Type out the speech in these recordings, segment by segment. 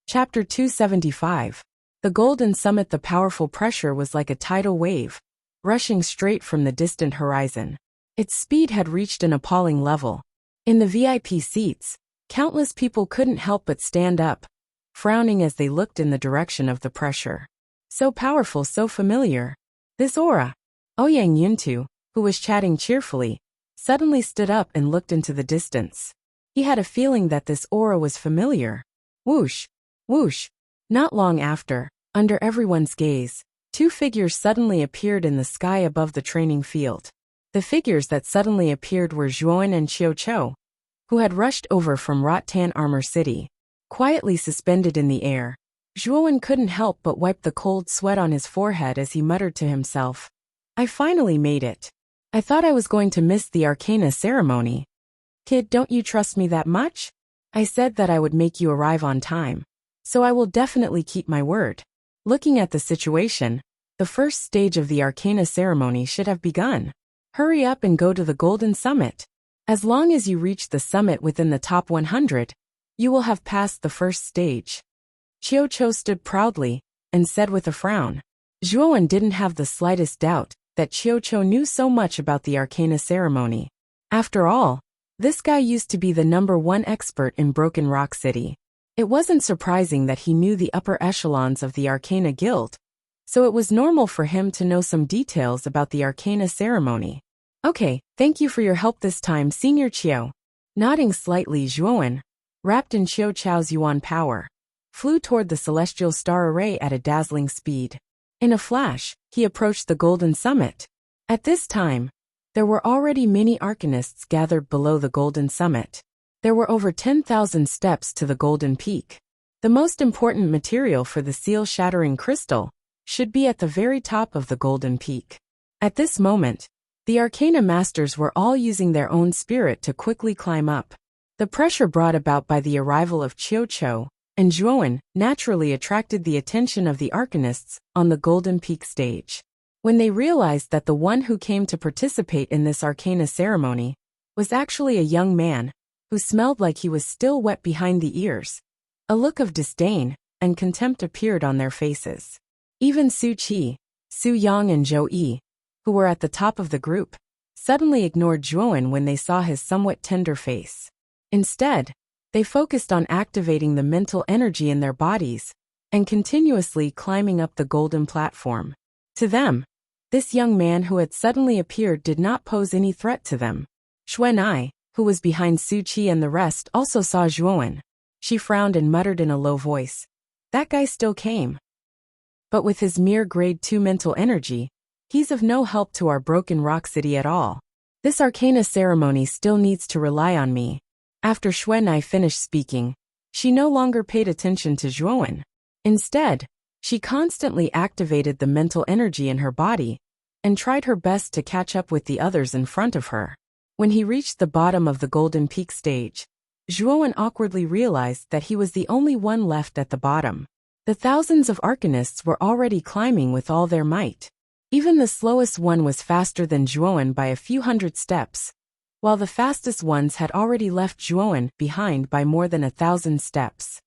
Chapter 275. The Golden Summit. The powerful pressure was like a tidal wave, rushing straight from the distant horizon. Its speed had reached an appalling level. In the VIP seats, countless people couldn't help but stand up, frowning as they looked in the direction of the pressure. So powerful, so familiar. This aura. Ouyang Yuntu, who was chatting cheerfully, suddenly stood up and looked into the distance. He had a feeling that this aura was familiar. Whoosh! Whoosh! Not long after, under everyone's gaze, two figures suddenly appeared in the sky above the training field. The figures that suddenly appeared were Zhuowen and Qiuqiu, who had rushed over from Rattan Armor City. Quietly suspended in the air, Zhuowen couldn't help but wipe the cold sweat on his forehead as he muttered to himself, "I finally made it. I thought I was going to miss the Arcana ceremony. Kid, don't you trust me that much? I said that I would make you arrive on time, so I will definitely keep my word." Looking at the situation, the first stage of the Arcana ceremony should have begun. Hurry up and go to the Golden Summit. As long as you reach the summit within the top 100, you will have passed the first stage. Qiuqiu stood proudly and said with a frown. Zhuowen didn't have the slightest doubt that Qiuqiu knew so much about the Arcana ceremony. After all, this guy used to be the #1 expert in Broken Rock City. It wasn't surprising that he knew the upper echelons of the Arcana Guild, so it was normal for him to know some details about the Arcana ceremony. "Okay, thank you for your help this time, Senior Qiu." Nodding slightly, Zhuowen, wrapped in Qiuqiu's yuan power, flew toward the celestial star array at a dazzling speed. In a flash, he approached the Golden Summit. At this time, there were already many arcanists gathered below the Golden Summit. There were over 10,000 steps to the Golden Peak. The most important material for the seal-shattering crystal should be at the very top of the Golden Peak. At this moment, the Arcana Masters were all using their own spirit to quickly climb up. The pressure brought about by the arrival of Qiuqiu and Zhuowen naturally attracted the attention of the Arcanists on the Golden Peak stage. When they realized that the one who came to participate in this Arcana ceremony was actually a young man who smelled like he was still wet behind the ears, a look of disdain and contempt appeared on their faces. Even Su Qi, Su Yang and Zhou Yi, who were at the top of the group, suddenly ignored Zhuowen when they saw his somewhat tender face. Instead, they focused on activating the mental energy in their bodies and continuously climbing up the golden platform. To them, this young man who had suddenly appeared did not pose any threat to them. Xuan'ai, who was behind Su Qi and the rest, also saw Zhuowen. She frowned and muttered in a low voice, "That guy still came. But with his mere grade 2 mental energy, he's of no help to our Broken Rock City at all. This Arcana ceremony still needs to rely on me." After Xuan'ai finished speaking, she no longer paid attention to Zhuowen. Instead, she constantly activated the mental energy in her body and tried her best to catch up with the others in front of her. When he reached the bottom of the Golden Peak stage, Zhuowen awkwardly realized that he was the only one left at the bottom. The thousands of Arcanists were already climbing with all their might. Even the slowest one was faster than Zhuowen by a few hundred steps, while the fastest ones had already left Zhuowen behind by more than 1,000 steps.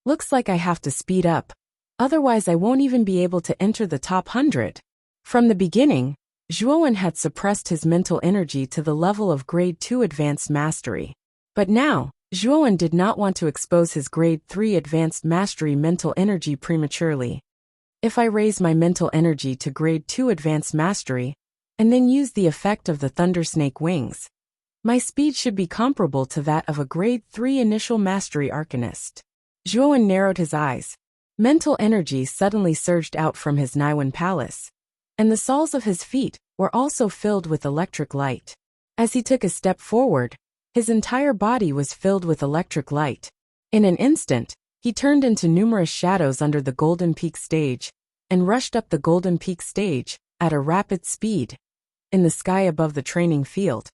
"Looks like I have to speed up, otherwise I won't even be able to enter the top 100. From the beginning, Zhuowen had suppressed his mental energy to the level of grade 2 advanced mastery. But now, Zhuowen did not want to expose his grade 3 advanced mastery mental energy prematurely. "If I raise my mental energy to grade 2 advanced mastery, and then use the effect of the Thundersnake wings, my speed should be comparable to that of a grade 3 initial mastery arcanist." Zhuowen narrowed his eyes. Mental energy suddenly surged out from his Naiwan palace, and the soles of his feet were also filled with electric light. As he took a step forward, his entire body was filled with electric light. In an instant, he turned into numerous shadows under the Golden Peak stage and rushed up the Golden Peak stage at a rapid speed. In the sky above the training field,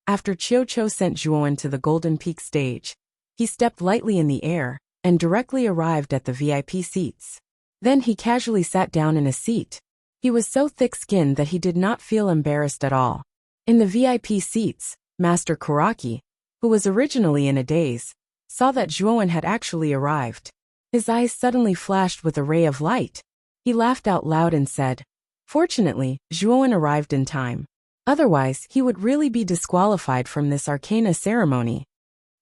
after Qiuqiu sent Zhuowen to the Golden Peak stage, he stepped lightly in the air and directly arrived at the VIP seats. Then he casually sat down in a seat. He was so thick-skinned that he did not feel embarrassed at all. In the VIP seats, Master Kuraki, who was originally in a daze, saw that Zhuowen had actually arrived. His eyes suddenly flashed with a ray of light. He laughed out loud and said, "Fortunately, Zhuowen arrived in time. Otherwise, he would really be disqualified from this arcana ceremony."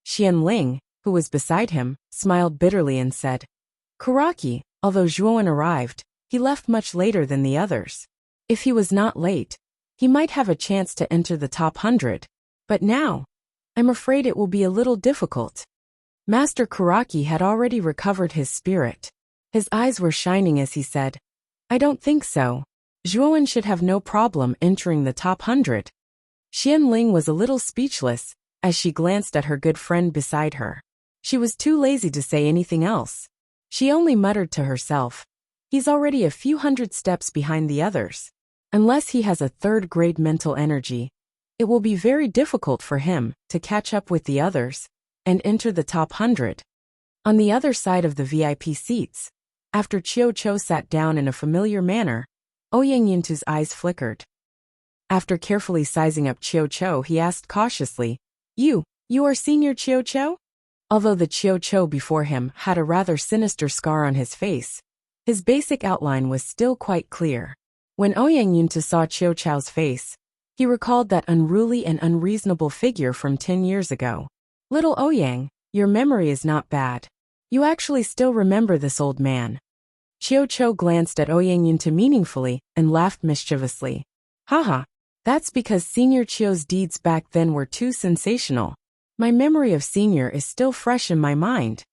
Xianling, who was beside him, smiled bitterly and said, "Kuraki, although Zhuowen arrived, he left much later than the others. If he was not late, he might have a chance to enter the top 100. But now, I'm afraid it will be a little difficult." Master Kuraki had already recovered his spirit. His eyes were shining as he said, "I don't think so. Zhuowen should have no problem entering the top 100. Xianling was a little speechless as she glanced at her good friend beside her. She was too lazy to say anything else. She only muttered to herself, "He's already a few hundred steps behind the others. Unless he has a third-grade mental energy, it will be very difficult for him to catch up with the others and enter the top 100. On the other side of the VIP seats, after Chiu Cho sat down in a familiar manner, Ouyang Yintu's eyes flickered. After carefully sizing up Chiu Cho, he asked cautiously, You are Senior Chiu Cho?" Although the Chiu Cho before him had a rather sinister scar on his face, his basic outline was still quite clear. When Ouyang Yintu saw Chiu Cho's face, he recalled that unruly and unreasonable figure from 10 years ago. "Little Ouyang, your memory is not bad. You actually still remember this old man." Chiu Cho glanced at Ouyang Yintu meaningfully and laughed mischievously. "Haha, that's because Senior Chio's deeds back then were too sensational. My memory of Senior is still fresh in my mind,"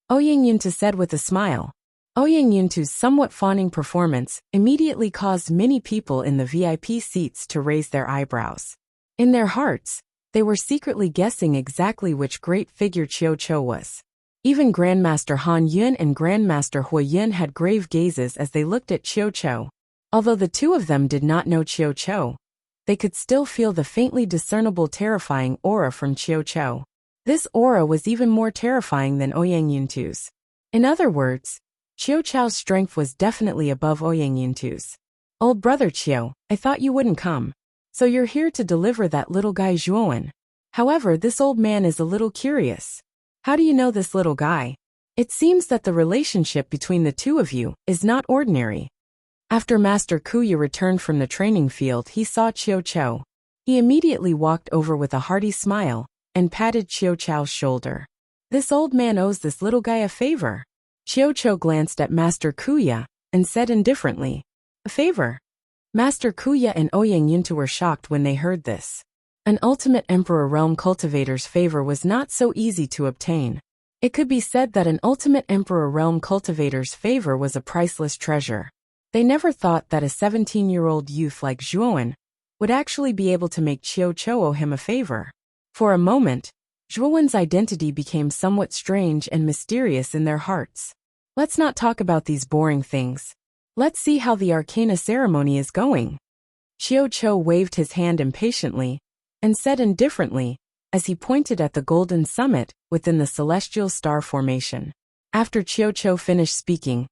Ouyang Yintu said with a smile. Ouyang Yintu's somewhat fawning performance immediately caused many people in the VIP seats to raise their eyebrows. In their hearts, they were secretly guessing exactly which great figure Chiu Cho was. Even Grandmaster Han Yun and Grandmaster Hui Yun had grave gazes as they looked at Chiu Cho. Although the two of them did not know Chiu Cho, they could still feel the faintly discernible terrifying aura from Chiu Cho. This aura was even more terrifying than Ouyang Yintu's. In other words, Chiu Cho's strength was definitely above Ouyang Yintu's. "Old brother Chiu, I thought you wouldn't come. So you're here to deliver that little guy Zhuowen. However, this old man is a little curious. How do you know this little guy? It seems that the relationship between the two of you is not ordinary." After Master Kuya returned from the training field, he saw Chiu Cho. He immediately walked over with a hearty smile and patted Chiu Cho's shoulder. "This old man owes this little guy a favor." Chiu Cho glanced at Master Kuya and said indifferently, "A favor?" Master Kuya and Ouyang Yintu were shocked when they heard this. An ultimate Emperor Realm cultivator's favor was not so easy to obtain. It could be said that an ultimate Emperor Realm cultivator's favor was a priceless treasure. They never thought that a 17-year-old youth like Zhuowen would actually be able to make Chiu Cho owe him a favor. For a moment, Zhuowen's identity became somewhat strange and mysterious in their hearts. "Let's not talk about these boring things. Let's see how the Arcana ceremony is going." Chiu Cho waved his hand impatiently and said indifferently as he pointed at the golden summit within the celestial star formation. After Chiu Cho finished speaking,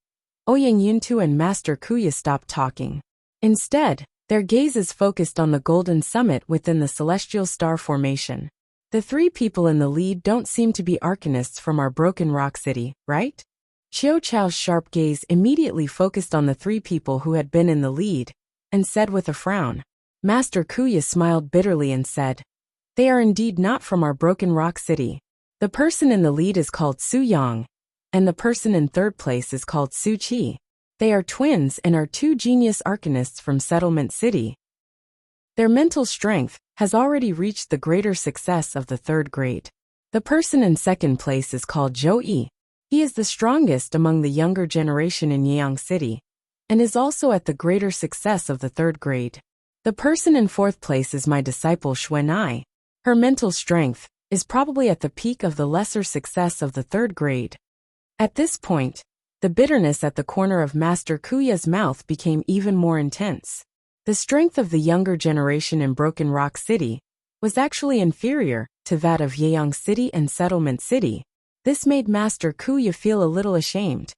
Ouyang Yintu and Master Kuya stopped talking. Instead, their gazes focused on the golden summit within the celestial star formation. "The three people in the lead don't seem to be arcanists from our Broken Rock City, right?" Chiu Cho's sharp gaze immediately focused on the three people who had been in the lead, and said with a frown. Master Kuya smiled bitterly and said, "They are indeed not from our Broken Rock City. The person in the lead is called Su Yang, and the person in third place is called Su Qi. They are twins and are two genius arcanists from Settlement City. Their mental strength has already reached the greater success of the third grade. The person in second place is called Zhou Yi. He is the strongest among the younger generation in Yiyang City, and is also at the greater success of the third grade. The person in fourth place is my disciple Xuanai. Her mental strength is probably at the peak of the lesser success of the third grade." At this point, the bitterness at the corner of Master Kuya's mouth became even more intense. The strength of the younger generation in Broken Rock City was actually inferior to that of Yiyang City and Settlement City. This made Master Kuya feel a little ashamed.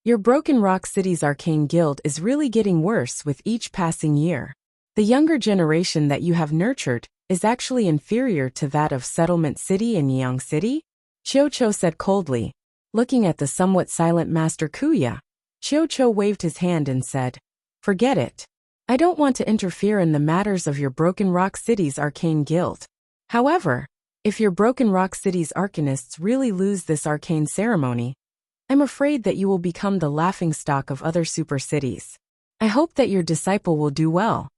"Your Broken Rock City's arcane guild is really getting worse with each passing year. The younger generation that you have nurtured is actually inferior to that of Settlement City and Yiyang City?" Chiu Cho said coldly. Looking at the somewhat silent Master Kuya, Qiuqiu waved his hand and said, "Forget it. I don't want to interfere in the matters of your Broken Rock City's arcane guild. However, if your Broken Rock City's arcanists really lose this arcane ceremony, I'm afraid that you will become the laughingstock of other super cities. I hope that your disciple will do well."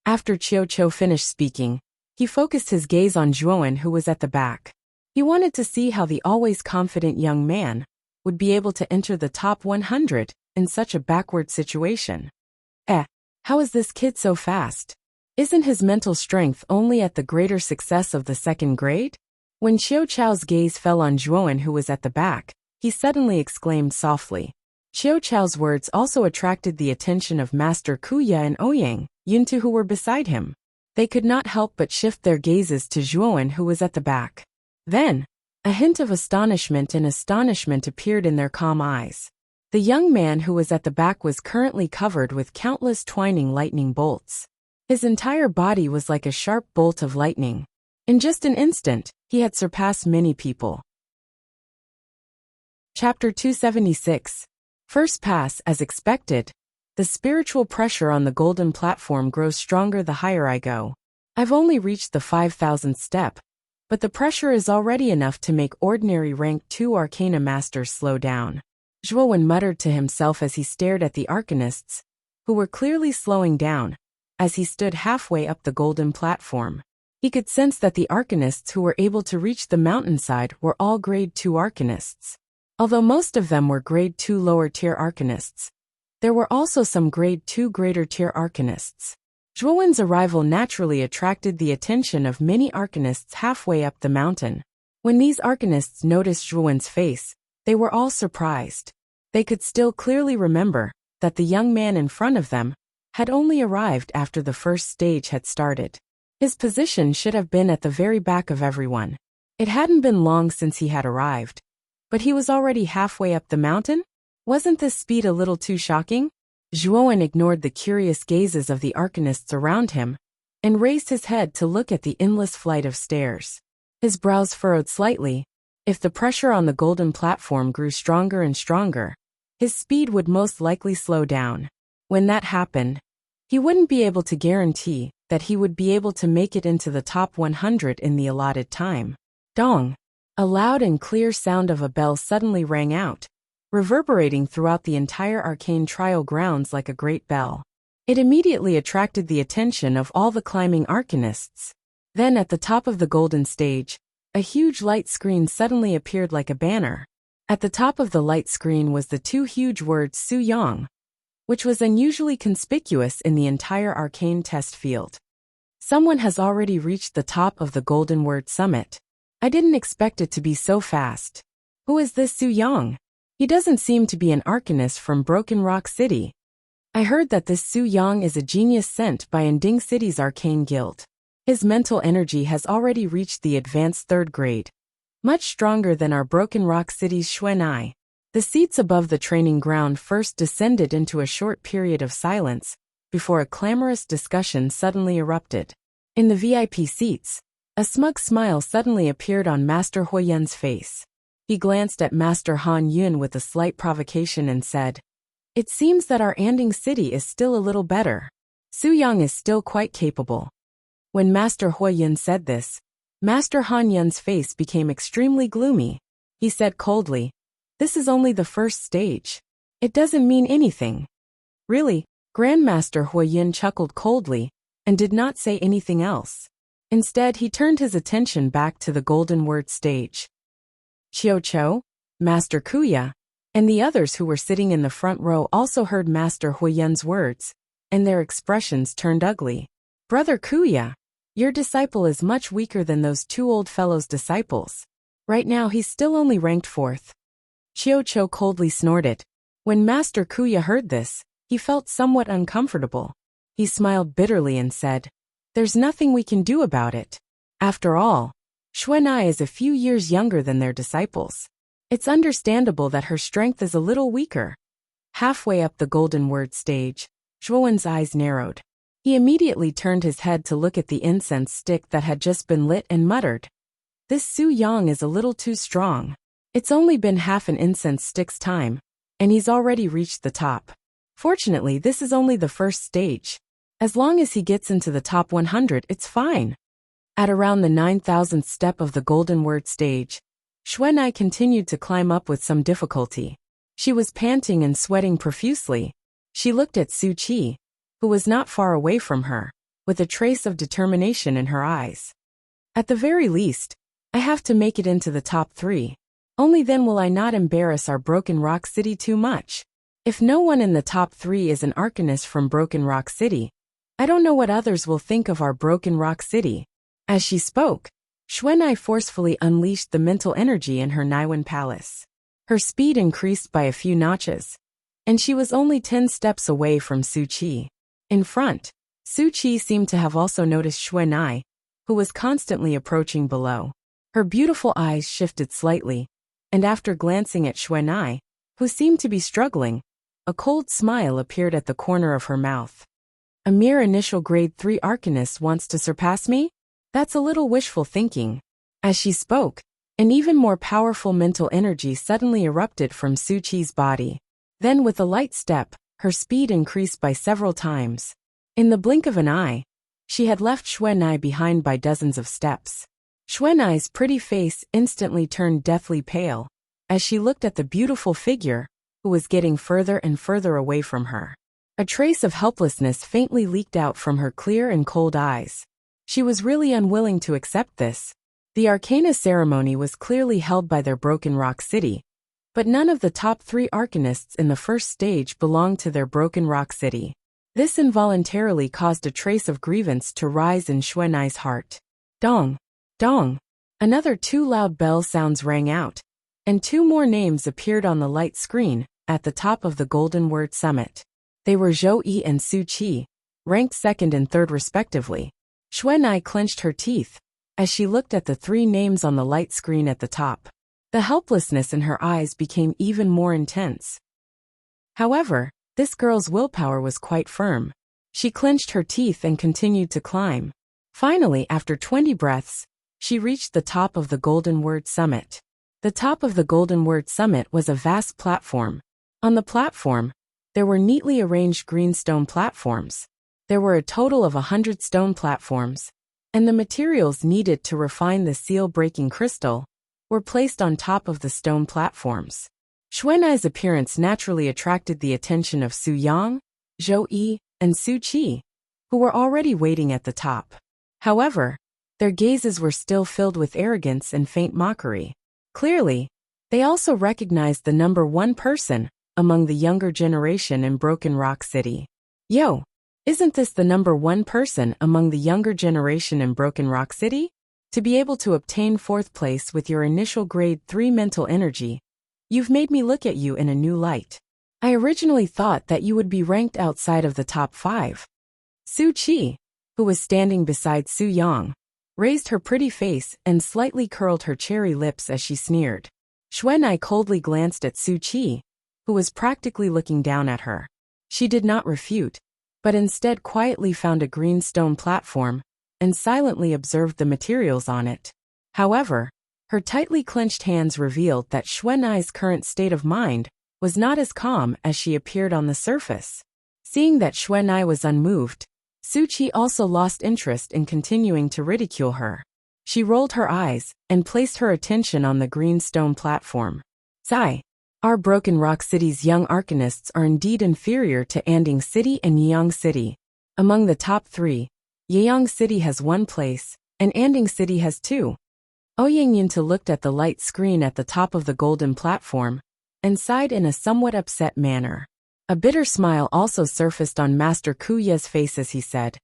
After Qiuqiu finished speaking, he focused his gaze on Zhuowen, who was at the back. He wanted to see how the always confident young man would be able to enter the top 100 in such a backward situation. How is this kid so fast? Isn't his mental strength only at the greater success of the second grade? When Qiuqiu's gaze fell on Zhuowen, who was at the back, he suddenly exclaimed softly. Qiuqiu's words also attracted the attention of Master Kuya and Ouyang Yuntu, who were beside him. They could not help but shift their gazes to Zhuowen, who was at the back. Then, a hint of astonishment appeared in their calm eyes. The young man who was at the back was currently covered with countless twining lightning bolts. His entire body was like a sharp bolt of lightning. In just an instant, he had surpassed many people. Chapter 276. First pass. As expected, the spiritual pressure on the golden platform grows stronger the higher I go. I've only reached the 5,000th step, but the pressure is already enough to make ordinary rank 2 Arcana masters slow down. Zhuowen muttered to himself as he stared at the arcanists, who were clearly slowing down. As he stood halfway up the golden platform, he could sense that the arcanists who were able to reach the mountainside were all grade 2 arcanists. Although most of them were grade 2 lower tier arcanists, there were also some grade 2 greater tier arcanists. Zhuowen's arrival naturally attracted the attention of many arcanists halfway up the mountain. When these arcanists noticed Zhuowen's face, they were all surprised. They could still clearly remember that the young man in front of them had only arrived after the first stage had started. His position should have been at the very back of everyone. It hadn't been long since he had arrived, but he was already halfway up the mountain? Wasn't this speed a little too shocking? Zhuowen ignored the curious gazes of the arcanists around him and raised his head to look at the endless flight of stairs. His brows furrowed slightly. If the pressure on the golden platform grew stronger and stronger, his speed would most likely slow down. When that happened, he wouldn't be able to guarantee that he would be able to make it into the top 100 in the allotted time. Dong! A loud and clear sound of a bell suddenly rang out, reverberating throughout the entire arcane trial grounds like a great bell. It immediately attracted the attention of all the climbing arcanists. Then at the top of the golden stage, a huge light screen suddenly appeared like a banner. At the top of the light screen was the 2 huge words Su Yang, which was unusually conspicuous in the entire arcane test field. Someone has already reached the top of the Golden Word Summit. I didn't expect it to be so fast. Who is this Su Yang? He doesn't seem to be an arcanist from Broken Rock City. I heard that this Su Yang is a genius sent by Ending City's arcane guild. His mental energy has already reached the advanced 3rd grade, much stronger than our Broken Rock City's Xuanai. The seats above the training ground first descended into a short period of silence before a clamorous discussion suddenly erupted. In the VIP seats, a smug smile suddenly appeared on Master Huoyun's face. He glanced at Master Han Yun with a slight provocation and said, "It seems that our Ending City is still a little better. Su Yang is still quite capable." When Master Huoyun said this, Master Han Yun's face became extremely gloomy. He said coldly, "This is only the first stage. It doesn't mean anything." "Really?" Grandmaster Huoyun chuckled coldly and did not say anything else. Instead, he turned his attention back to the Golden Word stage. Qiuqiu, Master Kuya, and the others who were sitting in the front row also heard Master Huoyun's words, and their expressions turned ugly. "Brother Kuya, your disciple is much weaker than those 2 old fellows' disciples. Right now he's still only ranked 4th. Qiuqiu coldly snorted. When Master Kuya heard this, he felt somewhat uncomfortable. He smiled bitterly and said, "There's nothing we can do about it. After all, Xuanai is a few years younger than their disciples. It's understandable that her strength is a little weaker." Halfway up the Golden Word stage, Zhuowen's eyes narrowed. He immediately turned his head to look at the incense stick that had just been lit and muttered, "This Su Yang is a little too strong. It's only been half an incense stick's time, and he's already reached the top. Fortunately, this is only the first stage. As long as he gets into the top 100, it's fine. At around the 9,000th step of the Golden Word stage, Xuanai continued to climb up with some difficulty. She was panting and sweating profusely. She looked at Su Qi, who was not far away from her, with a trace of determination in her eyes. At the very least, I have to make it into the top 3. Only then will I not embarrass our Broken Rock City too much. If no one in the top 3 is an arcanist from Broken Rock City, I don't know what others will think of our Broken Rock City. As she spoke, Xuanai forcefully unleashed the mental energy in her Naiwen Palace. Her speed increased by a few notches, and she was only 10 steps away from Su Qi. In front, Su Qi seemed to have also noticed Xuanai, who was constantly approaching below. Her beautiful eyes shifted slightly, and after glancing at Xuanai, who seemed to be struggling, a cold smile appeared at the corner of her mouth. A mere initial grade 3 arcanist wants to surpass me? That's a little wishful thinking. As she spoke, an even more powerful mental energy suddenly erupted from Su Qi's body. Then with a light step, her speed increased by several times. In the blink of an eye, she had left Xuanai behind by dozens of steps. Xuanai's pretty face instantly turned deathly pale, as she looked at the beautiful figure, who was getting further and further away from her. A trace of helplessness faintly leaked out from her clear and cold eyes. She was really unwilling to accept this. The Arcana ceremony was clearly held by their Broken Rock City, but none of the top 3 arcanists in the first stage belonged to their Broken Rock City. This involuntarily caused a trace of grievance to rise in Xuanai's heart. Dong! Dong! Another 2 loud bell sounds rang out, and 2 more names appeared on the light screen at the top of the Golden Word Summit. They were Zhou Yi and Su Qi, ranked 2nd and 3rd respectively. Xuanai clenched her teeth as she looked at the 3 names on the light screen at the top. The helplessness in her eyes became even more intense. However, this girl's willpower was quite firm. She clenched her teeth and continued to climb. Finally, after 20 breaths, she reached the top of the Golden Word Summit. The top of the Golden Word Summit was a vast platform. On the platform, there were neatly arranged green stone platforms. There were a total of 100 stone platforms, and the materials needed to refine the seal-breaking crystal were placed on top of the stone platforms. Xuanai's appearance naturally attracted the attention of Su Yang, Zhou Yi, and Su Qi, who were already waiting at the top. However, their gazes were still filled with arrogance and faint mockery. Clearly, they also recognized the number 1 person among the younger generation in Broken Rock City. Yo! Isn't this the number 1 person among the younger generation in Broken Rock City? To be able to obtain 4th place with your initial grade 3 mental energy, you've made me look at you in a new light. I originally thought that you would be ranked outside of the top 5. Su Qi, who was standing beside Su Yang, raised her pretty face and slightly curled her cherry lips as she sneered. Xuanai coldly glanced at Su Qi, who was practically looking down at her. She did not refute, but instead quietly found a green stone platform and silently observed the materials on it. However, her tightly clenched hands revealed that Xuanai's current state of mind was not as calm as she appeared on the surface. Seeing that Xuanai was unmoved, Su Qi also lost interest in continuing to ridicule her. She rolled her eyes and placed her attention on the green stone platform. Zai, our Broken Rock City's young arcanists are indeed inferior to Anding City and Yiyang City. Among the top 3, Yiyang City has 1 place, and Anding City has 2. Ouyingyinta looked at the light screen at the top of the golden platform and sighed in a somewhat upset manner. A bitter smile also surfaced on Master Kuya's face as he said,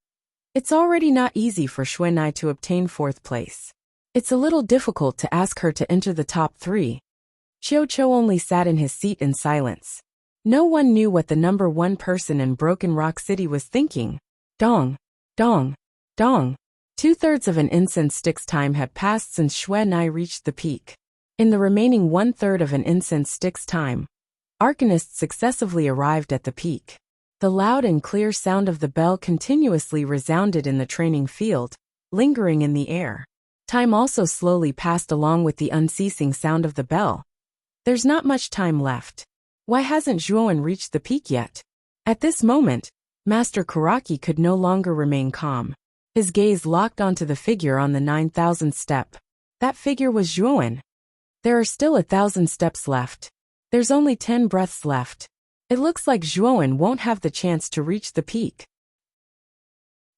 "It's already not easy for Xuanai to obtain 4th place. It's a little difficult to ask her to enter the top 3. Qiu Qiu only sat in his seat in silence. No one knew what the number 1 person in Broken Rock City was thinking. Dong, dong, dong. 2/3 of an incense stick's time had passed since Xuanai reached the peak. In the remaining 1/3 of an incense stick's time, arcanists successively arrived at the peak. The loud and clear sound of the bell continuously resounded in the training field, lingering in the air. Time also slowly passed along with the unceasing sound of the bell, There's not much time left. Why hasn't Zhuowen reached the peak yet? At this moment, Master Kuraki could no longer remain calm. His gaze locked onto the figure on the 9,000th step. That figure was Zhuowen. There are still 1,000 steps left. There's only 10 breaths left. It looks like Zhuowen won't have the chance to reach the peak.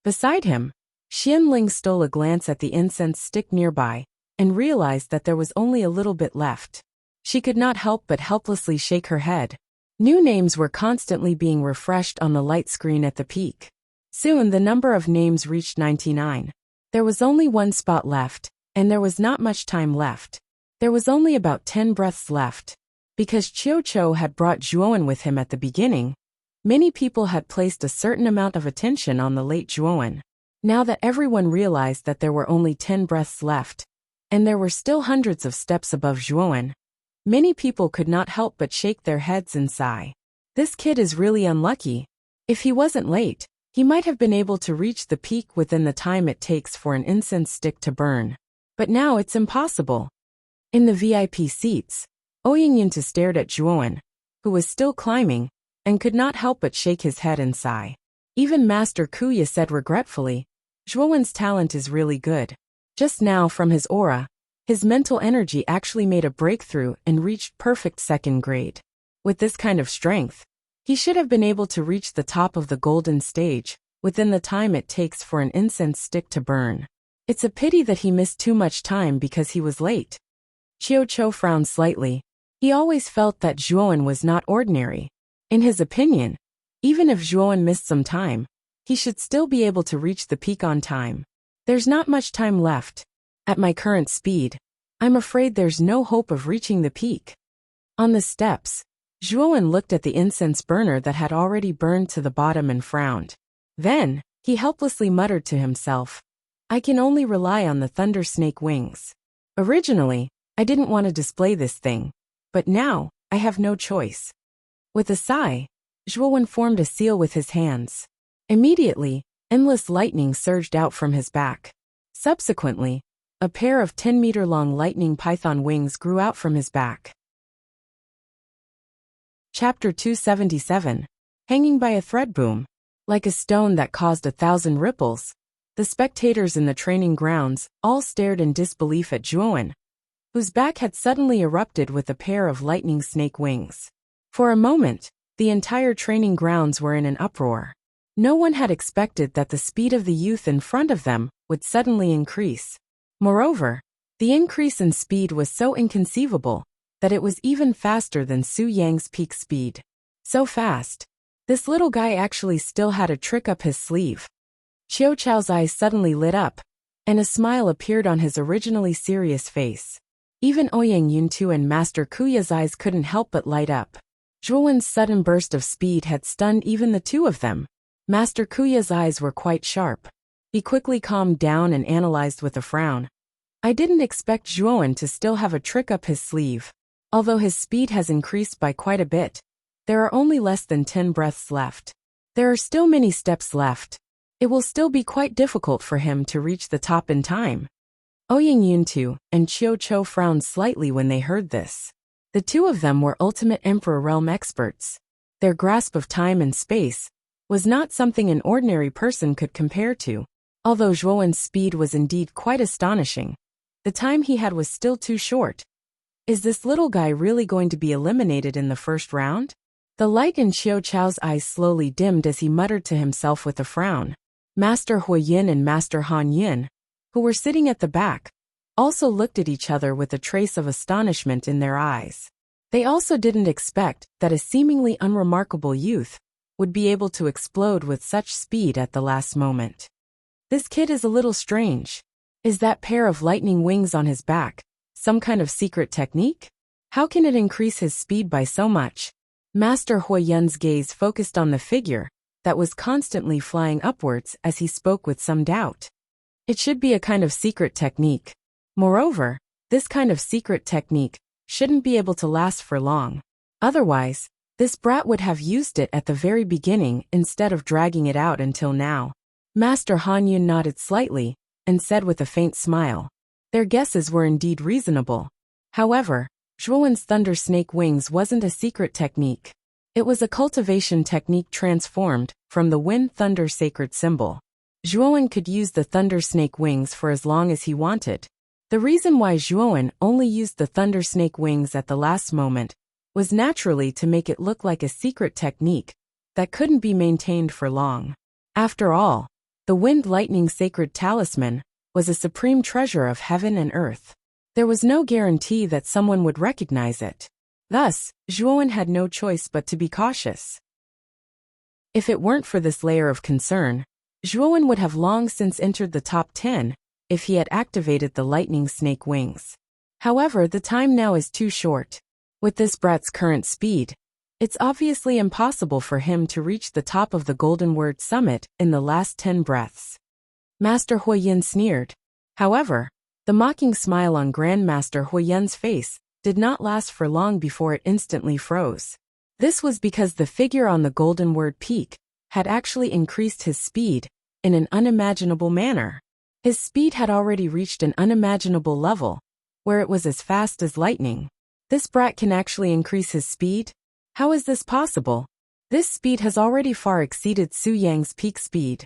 Beside him, Xianling stole a glance at the incense stick nearby and realized that there was only a little bit left. She could not help but helplessly shake her head. New names were constantly being refreshed on the light screen at the peak. Soon the number of names reached 99. There was only one spot left, and there was not much time left. There was only about 10 breaths left. Because Qiuqiu had brought Zhuowen with him at the beginning, many people had placed a certain amount of attention on the late Zhuowen. Now that everyone realized that there were only 10 breaths left, and there were still hundreds of steps above Zhuowen, many people could not help but shake their heads and sigh. This kid is really unlucky. If he wasn't late, he might have been able to reach the peak within the time it takes for an incense stick to burn. But now it's impossible. In the VIP seats, Ouyingyuntu stared at Zhuowen, who was still climbing, and could not help but shake his head and sigh. Even Master Kuya said regretfully, Zhuowen's talent is really good. Just now from his aura, his mental energy actually made a breakthrough and reached perfect second grade. With this kind of strength, he should have been able to reach the top of the golden stage within the time it takes for an incense stick to burn. It's a pity that he missed too much time because he was late. Qiuqiu frowned slightly. He always felt that Zhuowen was not ordinary. In his opinion, even if Zhuowen missed some time, he should still be able to reach the peak on time. There's not much time left. At my current speed, I'm afraid there's no hope of reaching the peak. On the steps, Zhuowen looked at the incense burner that had already burned to the bottom and frowned. Then, he helplessly muttered to himself, I can only rely on the thunder snake wings. Originally, I didn't want to display this thing, but now, I have no choice. With a sigh, Zhuowen formed a seal with his hands. Immediately, endless lightning surged out from his back. Subsequently, a pair of 10-meter-long lightning python wings grew out from his back. Chapter 277. Hanging by a thread boom. Like a stone that caused 1,000 ripples, the spectators in the training grounds all stared in disbelief at Zhuowen, whose back had suddenly erupted with a pair of lightning snake wings. For a moment, the entire training grounds were in an uproar. No one had expected that the speed of the youth in front of them would suddenly increase. Moreover, the increase in speed was so inconceivable that it was even faster than Su Yang's peak speed. So fast. This little guy actually still had a trick up his sleeve. Qiuqiu's eyes suddenly lit up, and a smile appeared on his originally serious face. Even Ouyingyuntu and Master Kuya's eyes couldn't help but light up. Zhuowen's sudden burst of speed had stunned even the two of them. Master Kuya's eyes were quite sharp. He quickly calmed down and analyzed with a frown. I didn't expect Zhuowen to still have a trick up his sleeve. Although his speed has increased by quite a bit, there are only less than 10 breaths left. There are still many steps left. It will still be quite difficult for him to reach the top in time. Ouyingyuntu and Qiuqiu frowned slightly when they heard this. The two of them were ultimate Emperor Realm experts. Their grasp of time and space was not something an ordinary person could compare to. Although Zhuowen's speed was indeed quite astonishing, the time he had was still too short. Is this little guy really going to be eliminated in the first round? The light in Qiuqiu's eyes slowly dimmed as he muttered to himself with a frown. Master Huayin and Master Han Yin, who were sitting at the back, also looked at each other with a trace of astonishment in their eyes. They also didn't expect that a seemingly unremarkable youth would be able to explode with such speed at the last moment. This kid is a little strange. Is that pair of lightning wings on his back some kind of secret technique? How can it increase his speed by so much? Master Huayun's gaze focused on the figure that was constantly flying upwards as he spoke with some doubt. It should be a kind of secret technique. Moreover, this kind of secret technique shouldn't be able to last for long. Otherwise, this brat would have used it at the very beginning instead of dragging it out until now. Master Han Yun nodded slightly and said with a faint smile. Their guesses were indeed reasonable. However, Zhuowen's thunder snake wings wasn't a secret technique. It was a cultivation technique transformed from the wind thunder sacred symbol. Zhuowen could use the thunder snake wings for as long as he wanted. The reason why Zhuowen only used the thunder snake wings at the last moment was naturally to make it look like a secret technique that couldn't be maintained for long. After all, the wind lightning sacred talisman was a supreme treasure of heaven and earth. There was no guarantee that someone would recognize it. Thus, Zhuowen had no choice but to be cautious. If it weren't for this layer of concern, Zhuowen would have long since entered the top 10 if he had activated the lightning snake wings. However, the time now is too short. With this brat's current speed, it's obviously impossible for him to reach the top of the Golden Word Summit in the last 10 breaths. Master Huoyan sneered. However, the mocking smile on Grandmaster Huoyan's face did not last for long before it instantly froze. This was because the figure on the Golden Word Peak had actually increased his speed in an unimaginable manner. His speed had already reached an unimaginable level, where it was as fast as lightning. This brat can actually increase his speed? How is this possible? This speed has already far exceeded Su Yang's peak speed.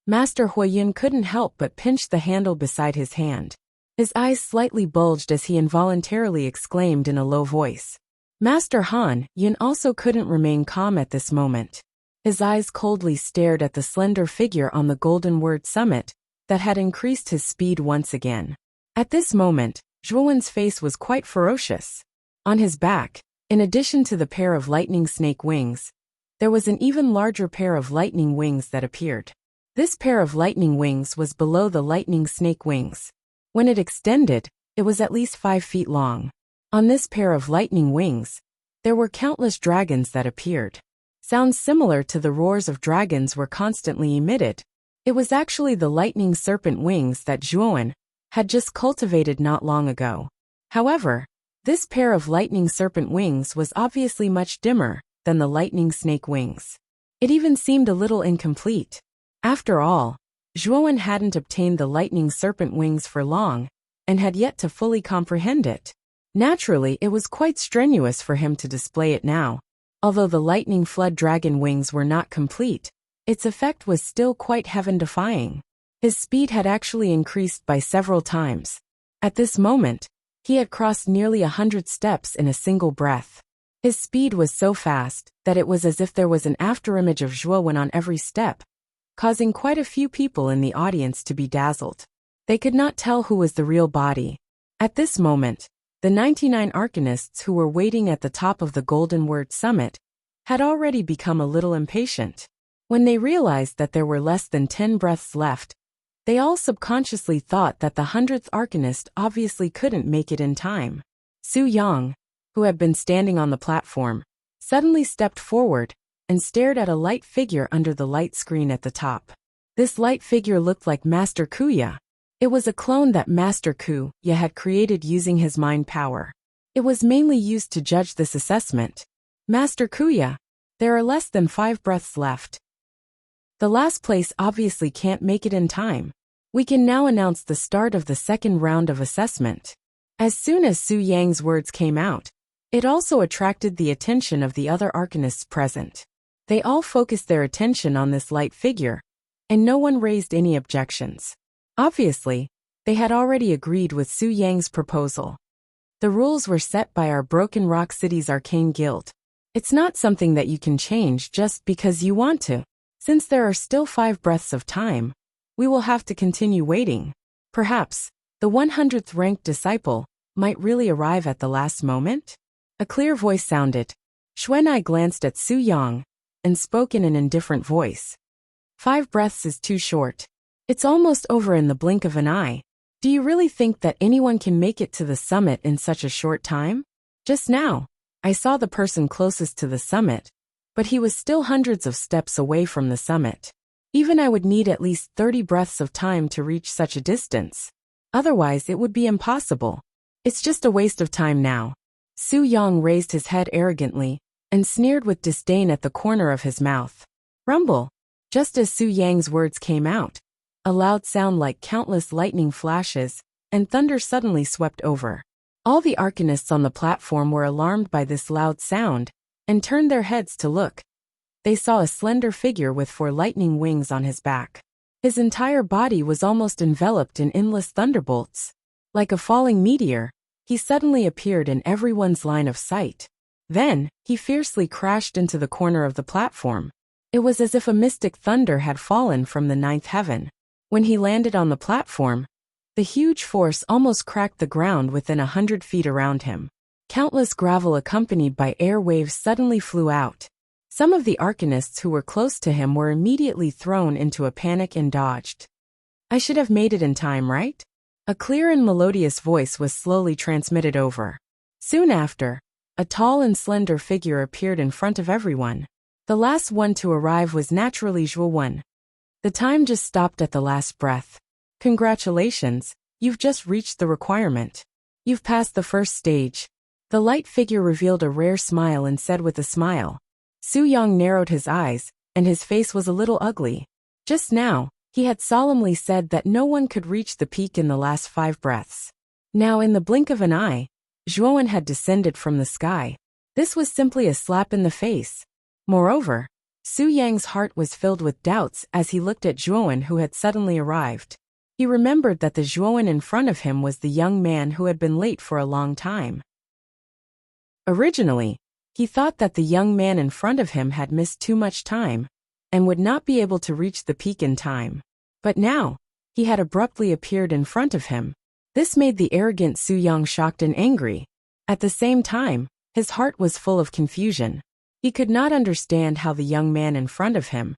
Master Huoyan couldn't help but pinch the handle beside his hand. His eyes slightly bulged as he involuntarily exclaimed in a low voice. Master Han Yin also couldn't remain calm at this moment. His eyes coldly stared at the slender figure on the Golden Word Summit that had increased his speed once again. At this moment, Zhuowen's face was quite ferocious. On his back, in addition to the pair of lightning snake wings, there was an even larger pair of lightning wings that appeared. This pair of lightning wings was below the lightning snake wings. When it extended, it was at least 5 feet long. On this pair of lightning wings, there were countless dragons that appeared. Sounds similar to the roars of dragons were constantly emitted. It was actually the lightning serpent wings that Zhuowen had just cultivated not long ago. However, this pair of lightning serpent wings was obviously much dimmer than the lightning snake wings. It even seemed a little incomplete. After all, Zhuowen hadn't obtained the lightning serpent wings for long, and had yet to fully comprehend it. Naturally, it was quite strenuous for him to display it now. Although the lightning flood dragon wings were not complete, its effect was still quite heaven-defying. His speed had actually increased by several times. At this moment, he had crossed nearly 100 steps in a single breath. His speed was so fast that it was as if there was an afterimage of Zhuowen on every step, causing quite a few people in the audience to be dazzled. They could not tell who was the real body. At this moment, the 99 arcanists who were waiting at the top of the Golden Word Summit had already become a little impatient. When they realized that there were less than 10 breaths left, they all subconsciously thought that the 100th arcanist obviously couldn't make it in time. Su Yang, who had been standing on the platform, suddenly stepped forward and stared at a light figure under the light screen at the top. This light figure looked like Master Kuya. It was a clone that Master Kuya had created using his mind power. It was mainly used to judge this assessment. Master Kuya, there are less than 5 breaths left. The last place obviously can't make it in time. We can now announce the start of the second round of assessment. As soon as Su Yang's words came out, it also attracted the attention of the other arcanists present. They all focused their attention on this light figure, and no one raised any objections. Obviously, they had already agreed with Su Yang's proposal. The rules were set by our Broken Rock City's Arcane Guild. It's not something that you can change just because you want to. Since there are still 5 breaths of time, we will have to continue waiting. Perhaps, the 100th ranked disciple might really arrive at the last moment? A clear voice sounded. Xuanai glanced at Su Yang and spoke in an indifferent voice. 5 breaths is too short. It's almost over in the blink of an eye. Do you really think that anyone can make it to the summit in such a short time? Just now, I saw the person closest to the summit, but he was still hundreds of steps away from the summit. Even I would need at least 30 breaths of time to reach such a distance. Otherwise, it would be impossible. It's just a waste of time now. Su Yang raised his head arrogantly and sneered with disdain at the corner of his mouth. Rumble. Just as Su Yang's words came out, a loud sound like countless lightning flashes and thunder suddenly swept over. All the arcanists on the platform were alarmed by this loud sound and turned their heads to look. They saw a slender figure with 4 lightning wings on his back. His entire body was almost enveloped in endless thunderbolts. Like a falling meteor, he suddenly appeared in everyone's line of sight. Then, he fiercely crashed into the corner of the platform. It was as if a mystic thunder had fallen from the 9th heaven. When he landed on the platform, the huge force almost cracked the ground within 100 feet around him. Countless gravel accompanied by air waves suddenly flew out. Some of the arcanists who were close to him were immediately thrown into a panic and dodged. "I should have made it in time, right?" A clear and melodious voice was slowly transmitted over. Soon after, a tall and slender figure appeared in front of everyone. The last one to arrive was naturally Zhuo. The time just stopped at the last breath. "Congratulations, you've just reached the requirement. You've passed the first stage." The light figure revealed a rare smile and said with a smile. Su Yang narrowed his eyes, and his face was a little ugly. Just now, he had solemnly said that no one could reach the peak in the last 5 breaths. Now in the blink of an eye, Zhuo had descended from the sky. This was simply a slap in the face. Moreover, Su Yang's heart was filled with doubts as he looked at Zhuo who had suddenly arrived. He remembered that the Zhuo in front of him was the young man who had been late for a long time. Originally, he thought that the young man in front of him had missed too much time and would not be able to reach the peak in time. But now, he had abruptly appeared in front of him. This made the arrogant Su Yang shocked and angry. At the same time, his heart was full of confusion. He could not understand how the young man in front of him,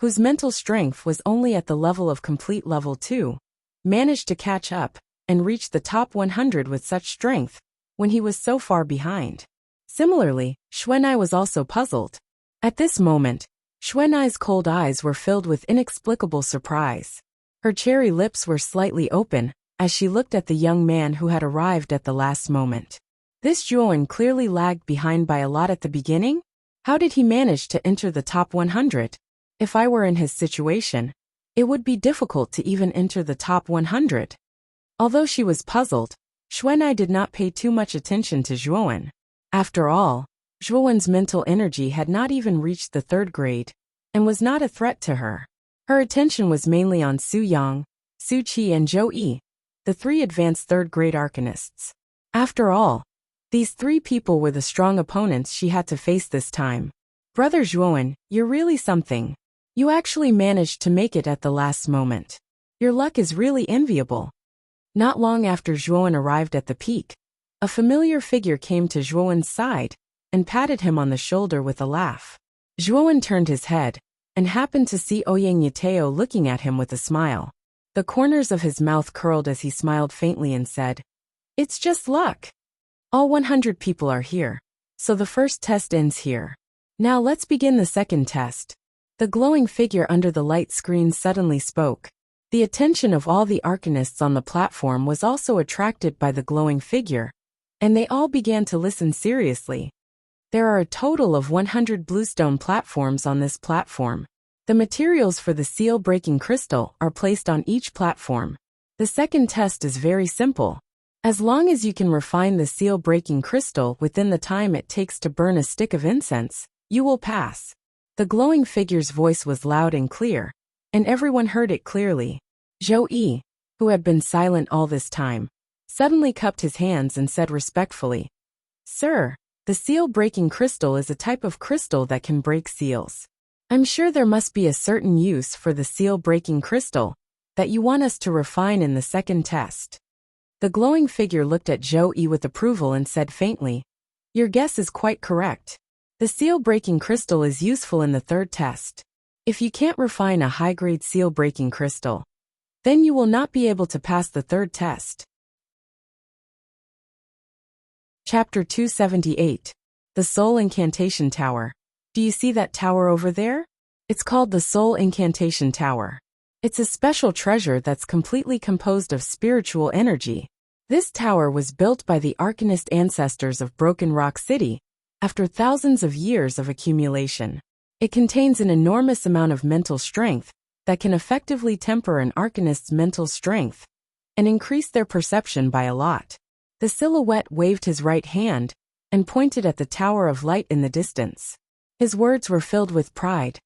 whose mental strength was only at the level of complete level 2, managed to catch up and reach the top 100 with such strength when he was so far behind. Similarly, Xuanai was also puzzled. At this moment, Xuanai's cold eyes were filled with inexplicable surprise. Her cherry lips were slightly open as she looked at the young man who had arrived at the last moment. This Zhuo clearly lagged behind by a lot at the beginning? How did he manage to enter the top 100? If I were in his situation, it would be difficult to even enter the top 100. Although she was puzzled, Xuanai did not pay too much attention to Zhuo. After all, Zhuo's mental energy had not even reached the 3rd grade, and was not a threat to her. Her attention was mainly on Su Yang, Su Qi and Zhou Yi, the 3 advanced 3rd grade arcanists. After all, these 3 people were the strong opponents she had to face this time. "Brother Zhuo, you're really something. You actually managed to make it at the last moment. Your luck is really enviable." Not long after Zhuo arrived at the peak, a familiar figure came to Zhuo's side and patted him on the shoulder with a laugh. Zhuo turned his head and happened to see Ouyang Yateo looking at him with a smile. The corners of his mouth curled as he smiled faintly and said, "It's just luck. All 100 people are here, so the first test ends here. Now let's begin the second test." The glowing figure under the light screen suddenly spoke. The attention of all the arcanists on the platform was also attracted by the glowing figure, and they all began to listen seriously. There are a total of 100 bluestone platforms on this platform. The materials for the seal-breaking crystal are placed on each platform. The second test is very simple. As long as you can refine the seal-breaking crystal within the time it takes to burn a stick of incense, you will pass. The glowing figure's voice was loud and clear, and everyone heard it clearly. Zhou Yi, who had been silent all this time, suddenly cupped his hands and said respectfully, "Sir, the seal-breaking crystal is a type of crystal that can break seals. I'm sure there must be a certain use for the seal-breaking crystal that you want us to refine in the second test." The glowing figure looked at Zhou Yi with approval and said faintly, "Your guess is quite correct. The seal-breaking crystal is useful in the 3rd test. If you can't refine a high-grade seal-breaking crystal, then you will not be able to pass the 3rd test." Chapter 278. The Soul Incantation Tower. Do you see that tower over there? It's called the Soul Incantation Tower. It's a special treasure that's completely composed of spiritual energy. This tower was built by the arcanist ancestors of Broken Rock City after thousands of years of accumulation. It contains an enormous amount of mental strength that can effectively temper an arcanist's mental strength and increase their perception by a lot. The silhouette waved his right hand and pointed at the tower of light in the distance. His words were filled with pride.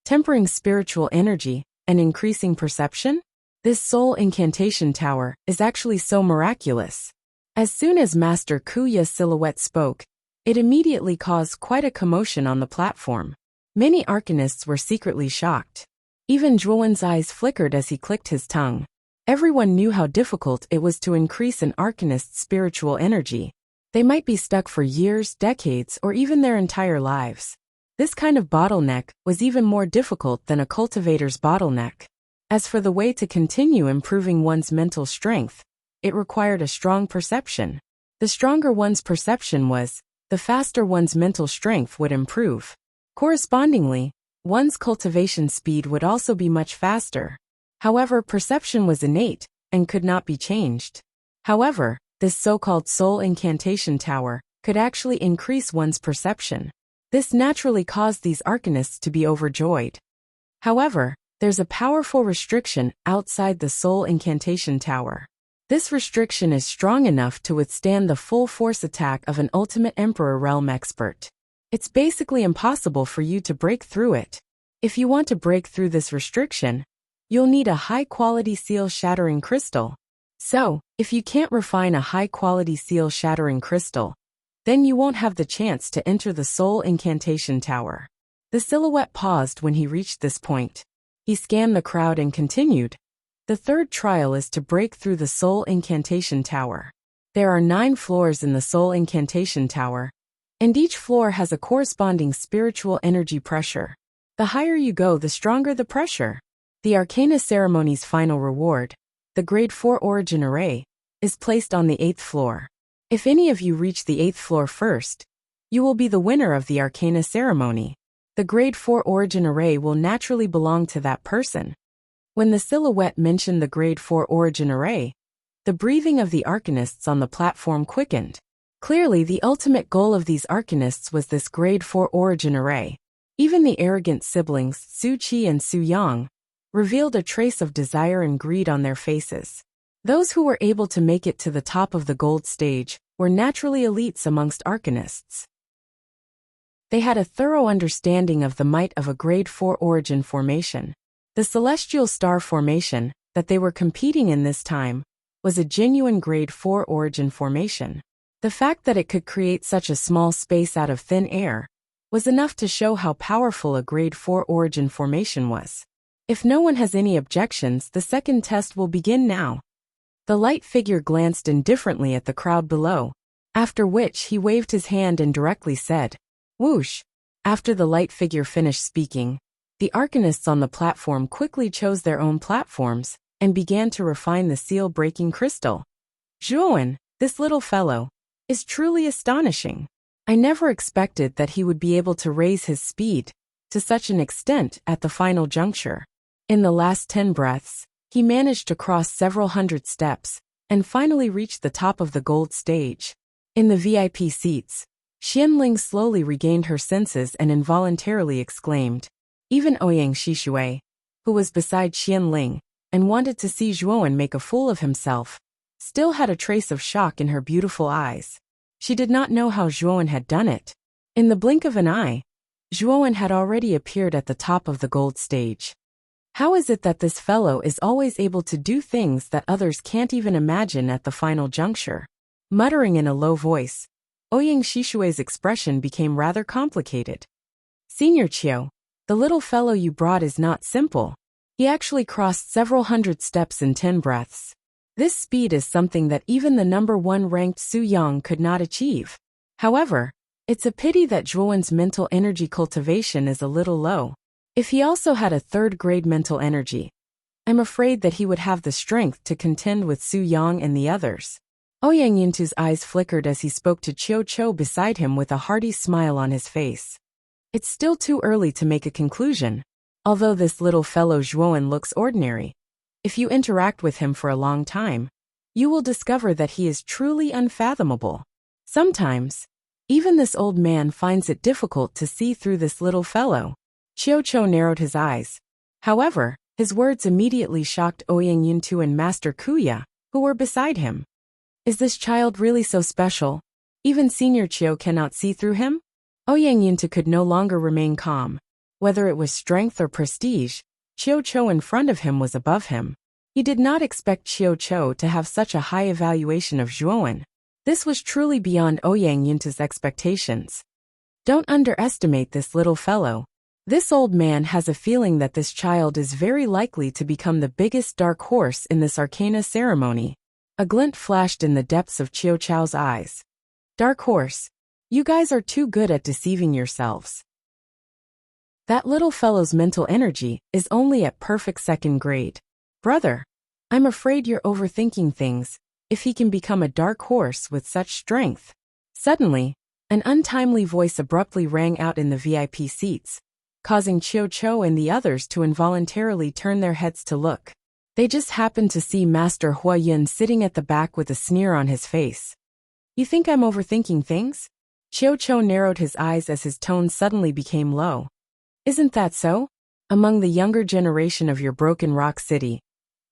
Tempering spiritual energy and increasing perception? This soul incantation tower is actually so miraculous. As soon as Master Kuya's silhouette spoke, it immediately caused quite a commotion on the platform. Many arcanists were secretly shocked. Even Zhuowen's eyes flickered as he clicked his tongue. Everyone knew how difficult it was to increase an arcanist's spiritual energy. They might be stuck for years, decades, or even their entire lives. This kind of bottleneck was even more difficult than a cultivator's bottleneck. As for the way to continue improving one's mental strength, it required a strong perception. The stronger one's perception was, the faster one's mental strength would improve. Correspondingly, one's cultivation speed would also be much faster. However, perception was innate and could not be changed. However, this so-called soul incantation tower could actually increase one's perception. This naturally caused these arcanists to be overjoyed. However, there's a powerful restriction outside the soul incantation tower. This restriction is strong enough to withstand the full force attack of an ultimate Emperor realm expert. It's basically impossible for you to break through it. If you want to break through this restriction, you'll need a high-quality seal-shattering crystal. So, if you can't refine a high-quality seal-shattering crystal, then you won't have the chance to enter the soul incantation tower. The silhouette paused when he reached this point. He scanned the crowd and continued. The third trial is to break through the soul incantation tower. There are 9 floors in the soul incantation tower, and each floor has a corresponding spiritual energy pressure. The higher you go, the stronger the pressure. The Arcana Ceremony's final reward, the Grade 4 Origin Array, is placed on the 8th floor. If any of you reach the 8th floor first, you will be the winner of the Arcana Ceremony. The Grade 4 Origin Array will naturally belong to that person. When the silhouette mentioned the Grade 4 Origin Array, the breathing of the arcanists on the platform quickened. Clearly, the ultimate goal of these arcanists was this Grade 4 Origin Array. Even the arrogant siblings, Su Qi and Su Yang, revealed a trace of desire and greed on their faces. Those who were able to make it to the top of the gold stage were naturally elites amongst arcanists. They had a thorough understanding of the might of a Grade 4 origin formation. The celestial star formation that they were competing in this time was a genuine Grade 4 origin formation. The fact that it could create such a small space out of thin air was enough to show how powerful a Grade 4 origin formation was. If no one has any objections, the second test will begin now. The light figure glanced indifferently at the crowd below, after which he waved his hand and directly said, "Whoosh." After the light figure finished speaking, the arcanists on the platform quickly chose their own platforms and began to refine the seal-breaking crystal. Zhuowen, this little fellow, is truly astonishing. I never expected that he would be able to raise his speed to such an extent at the final juncture. In the last 10 breaths, he managed to cross several hundred steps and finally reached the top of the gold stage. In the VIP seats, Xianling slowly regained her senses and involuntarily exclaimed. Even Ouyang Shishui, who was beside Xianling and wanted to see Zhuowen make a fool of himself, still had a trace of shock in her beautiful eyes. She did not know how Zhuowen had done it. In the blink of an eye, Zhuowen had already appeared at the top of the gold stage. How is it that this fellow is always able to do things that others can't even imagine at the final juncture? Muttering in a low voice, Ouyang Shishui's expression became rather complicated. Senior Qiu, the little fellow you brought is not simple. He actually crossed several hundred steps in 10 breaths. This speed is something that even the number 1 ranked Su Yang could not achieve. However, it's a pity that Zhuowen's mental energy cultivation is a little low. If he also had a 3rd-grade mental energy, I'm afraid that he would have the strength to contend with Su Yang and the others. Ouyang Yintu's eyes flickered as he spoke to Qiu Qiu beside him with a hearty smile on his face. It's still too early to make a conclusion. Although this little fellow Zhuowen looks ordinary, if you interact with him for a long time, you will discover that he is truly unfathomable. Sometimes, even this old man finds it difficult to see through this little fellow. Qiu Qiu narrowed his eyes. However, his words immediately shocked Ouyang Yintu and Master Kuya, who were beside him. Is this child really so special? Even Senior Chiu cannot see through him? Ouyang Yunta could no longer remain calm. Whether it was strength or prestige, Chiu Cho in front of him was above him. He did not expect Chiu Cho to have such a high evaluation of Zhuowen. This was truly beyond Ouyang Yunta's expectations. Don't underestimate this little fellow. This old man has a feeling that this child is very likely to become the biggest dark horse in this arcana ceremony. A glint flashed in the depths of Chiu Chao's eyes. Dark horse. You guys are too good at deceiving yourselves. That little fellow's mental energy is only at perfect second grade. Brother, I'm afraid you're overthinking things. If he can become a dark horse with such strength. Suddenly, an untimely voice abruptly rang out in the VIP seats, causing Chiu Cho and the others to involuntarily turn their heads to look. They just happened to see Master Hua Yun sitting at the back with a sneer on his face. You think I'm overthinking things? Chiu Cho narrowed his eyes as his tone suddenly became low. Isn't that so? Among the younger generation of your Broken Rock City,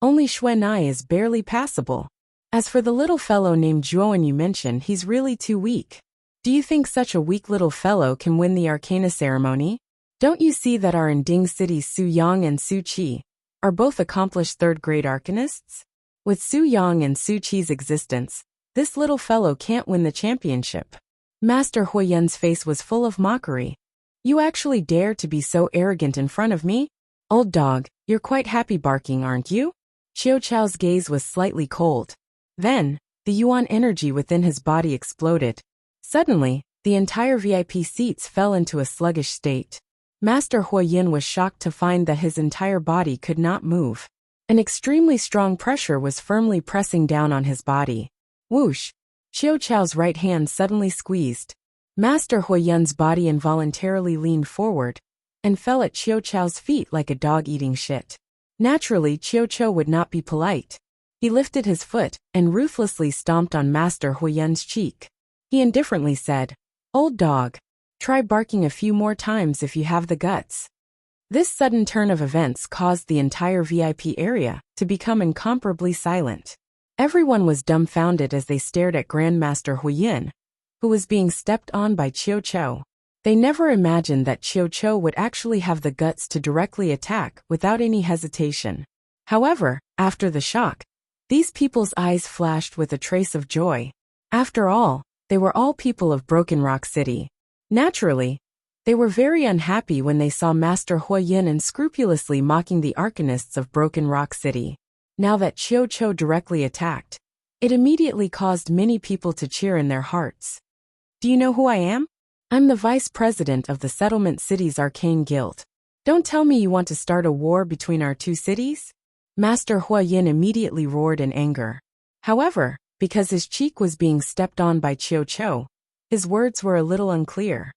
only Xuanai is barely passable. As for the little fellow named Zhuowen you mentioned, he's really too weak. Do you think such a weak little fellow can win the Arcana ceremony? Don't you see that our Inding City's Su Yang and Su Qi are both accomplished third-grade arcanists? With Su Yang and Su Qi's existence, this little fellow can't win the championship. Master Huoyun's face was full of mockery. You actually dare to be so arrogant in front of me? Old dog, you're quite happy barking, aren't you? Chiu Chao's gaze was slightly cold. Then, the yuan energy within his body exploded. Suddenly, the entire VIP seats fell into a sluggish state. Master Huoyun was shocked to find that his entire body could not move. An extremely strong pressure was firmly pressing down on his body. Whoosh! Chiu Chao's right hand suddenly squeezed. Master Huoyun's body involuntarily leaned forward and fell at Chiu Chao's feet like a dog eating shit. Naturally, Chiu Cho would not be polite. He lifted his foot and ruthlessly stomped on Master Huoyun's cheek. He indifferently said, Old dog, try barking a few more times if you have the guts. This sudden turn of events caused the entire VIP area to become incomparably silent. Everyone was dumbfounded as they stared at Grandmaster Huoyun, who was being stepped on by Chiu Cho. They never imagined that Chiu Cho would actually have the guts to directly attack without any hesitation. However, after the shock, these people's eyes flashed with a trace of joy. After all, they were all people of Broken Rock City. Naturally, they were very unhappy when they saw Master Huoyun unscrupulously mocking the arcanists of Broken Rock City. Now that Chiu Cho directly attacked, it immediately caused many people to cheer in their hearts. Do you know who I am? I'm the Vice President of the Settlement City's Arcane Guild. Don't tell me you want to start a war between our two cities? Master Huoyun immediately roared in anger. However, because his cheek was being stepped on by Chiu Cho, his words were a little unclear.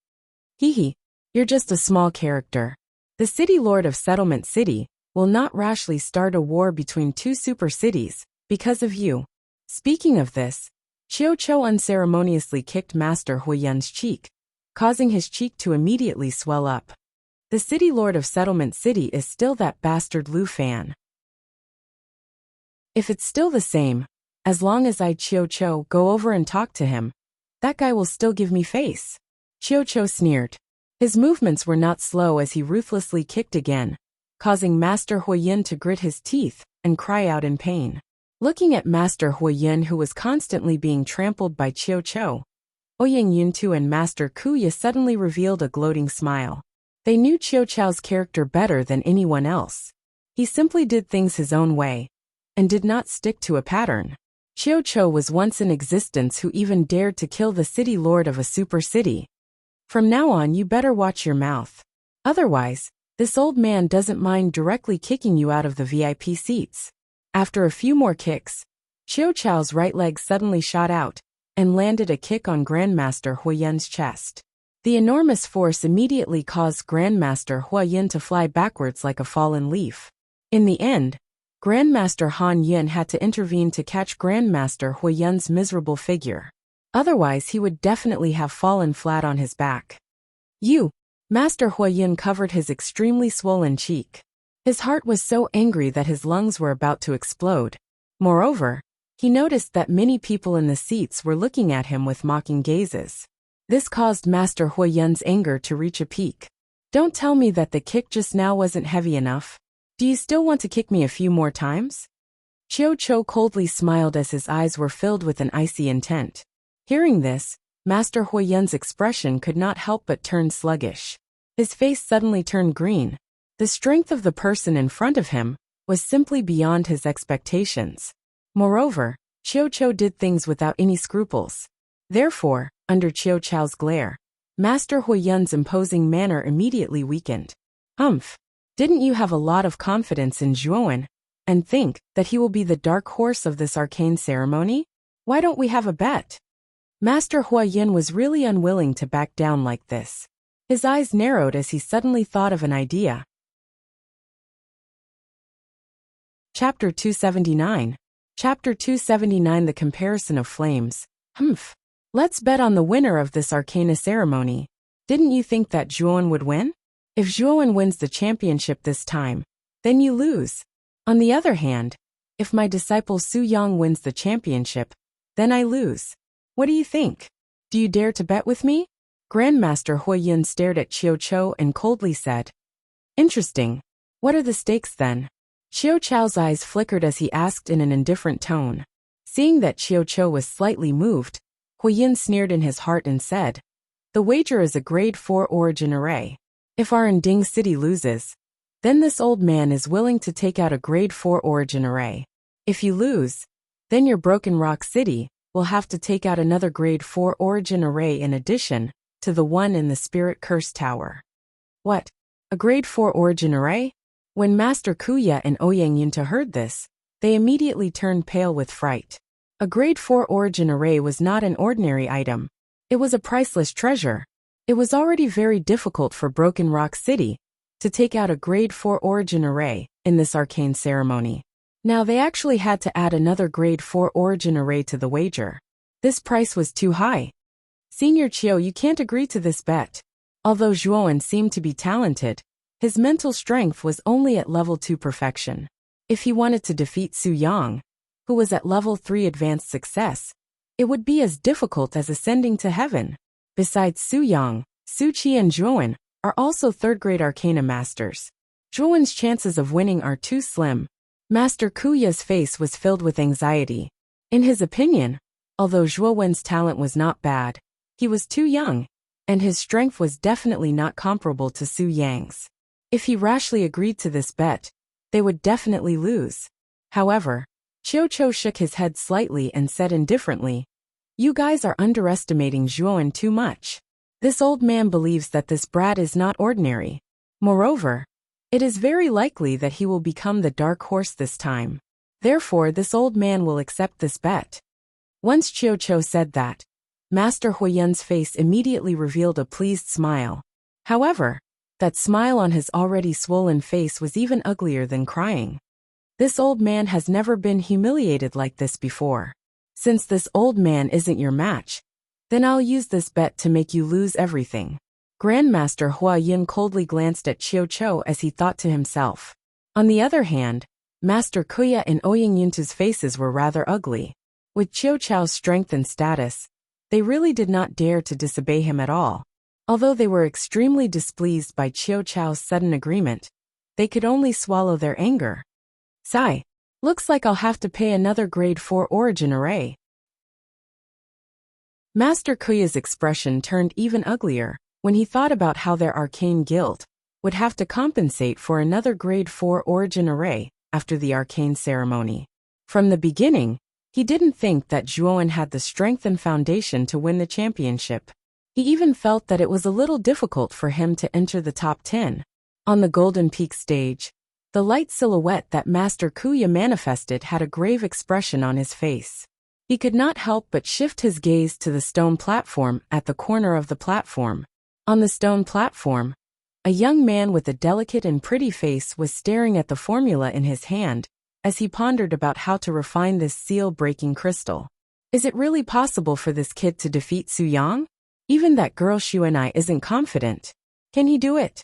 Hee, you're just a small character. The City Lord of Settlement City will not rashly start a war between two super cities because of you. Speaking of this, Chiu Cho unceremoniously kicked Master Huoyun's cheek, causing his cheek to immediately swell up. The City Lord of Settlement City is still that bastard Lu Fan. If it's still the same, as long as I Chiu Cho go over and talk to him, that guy will still give me face. Chiu Cho sneered. His movements were not slow as he ruthlessly kicked again, causing Master Huoyun to grit his teeth and cry out in pain. Looking at Master Huoyun, who was constantly being trampled by Chiu Cho, Ouyang Yuntu and Master Kuya suddenly revealed a gloating smile. They knew Chiu Chao's character better than anyone else. He simply did things his own way and did not stick to a pattern. Chiu Cho was once in existence who even dared to kill the city lord of a super city. From now on you better watch your mouth. Otherwise, this old man doesn't mind directly kicking you out of the VIP seats. After a few more kicks, Chiu Chao's right leg suddenly shot out and landed a kick on Grandmaster Huoyun's chest. The enormous force immediately caused Grandmaster Huoyun to fly backwards like a fallen leaf. In the end, Grandmaster Han Yun had to intervene to catch Grandmaster Huoyun's miserable figure. Otherwise he would definitely have fallen flat on his back. Master Huoyun covered his extremely swollen cheek. His heart was so angry that his lungs were about to explode. Moreover, He noticed that many people in the seats were looking at him with mocking gazes. This caused Master Huoyun's anger to reach a peak. Don't tell me that the kick just now wasn't heavy enough. Do you still want to kick me a few more times? Chiu Cho coldly smiled as his eyes were filled with an icy intent. Hearing this, Master Huoyun's expression could not help but turn sluggish. His face suddenly turned green. The strength of the person in front of him was simply beyond his expectations. Moreover, Chiu Cho did things without any scruples. Therefore, under Chiu Cho's glare, Master Huoyun's imposing manner immediately weakened. Humph! Didn't you have a lot of confidence in Zhuowen, and think that he will be the dark horse of this arcane ceremony? Why don't we have a bet? Master Huoyun was really unwilling to back down like this. His eyes narrowed as he suddenly thought of an idea. Chapter 279. Chapter 279 The Comparison of Flames. Humph. Let's bet on the winner of this arcana ceremony. Didn't you think that Zhuowen would win? If Zhuowen wins the championship this time, then you lose. On the other hand, if my disciple Su Yang wins the championship, then I lose. What do you think? Do you dare to bet with me? Grandmaster Huoyun stared at Chiu Cho and coldly said. Interesting. What are the stakes then? Chiu Cho's eyes flickered as he asked in an indifferent tone. Seeing that Chiu Cho was slightly moved, Huoyun sneered in his heart and said, the wager is a grade 4 origin array. If our Ding city loses, then this old man is willing to take out a grade 4 origin array. If you lose, then your Broken Rock City will have to take out another grade 4 origin array in addition to the one in the Spirit Curse Tower. What? A grade 4 origin array? When Master Kuya and Ouyang Yunta heard this, they immediately turned pale with fright. A grade 4 origin array was not an ordinary item. It was a priceless treasure. It was already very difficult for Broken Rock City to take out a grade 4 origin array in this arcane ceremony. Now they actually had to add another grade 4 origin array to the wager. This price was too high. Senior Chiu, you can't agree to this bet. Although Zhuowen seemed to be talented, his mental strength was only at level 2 perfection. If he wanted to defeat Su Yang, who was at level 3 advanced success, it would be as difficult as ascending to heaven. Besides Su Yang, Su Qi and Zhuowen are also third-grade arcana masters. Zhuowen's chances of winning are too slim. Master Kuya's face was filled with anxiety. In his opinion, although Zhuowen's talent was not bad, he was too young, and his strength was definitely not comparable to Su Yang's. If he rashly agreed to this bet, they would definitely lose. However, Chiu Cho shook his head slightly and said indifferently, you guys are underestimating Zhuowen too much. This old man believes that this brat is not ordinary. Moreover, it is very likely that he will become the dark horse this time. Therefore, this old man will accept this bet. Once Chiu Cho said that, Master Huoyun's face immediately revealed a pleased smile. However, that smile on his already swollen face was even uglier than crying. This old man has never been humiliated like this before. Since this old man isn't your match, then I'll use this bet to make you lose everything. Grandmaster Huoyun coldly glanced at Chiu Cho as he thought to himself. On the other hand, Master Kuya and Ouyang Yunta's faces were rather ugly. With Chiu Cho's strength and status, they really did not dare to disobey him at all. Although they were extremely displeased by Chiu Cho's sudden agreement, they could only swallow their anger. Sigh. Looks like I'll have to pay another grade 4 origin array. Master Kuya's expression turned even uglier when he thought about how their arcane guild would have to compensate for another grade 4 origin array after the arcane ceremony. From the beginning, he didn't think that Zhuowen had the strength and foundation to win the championship. He even felt that it was a little difficult for him to enter the top 10. On the Golden Peak stage, the light silhouette that Master Kuya manifested had a grave expression on his face. He could not help but shift his gaze to the stone platform at the corner of the platform. On the stone platform, a young man with a delicate and pretty face was staring at the formula in his hand as he pondered about how to refine this seal-breaking crystal. Is it really possible for this kid to defeat Su Yang? Even that girl Xuanai isn't confident. Can he do it?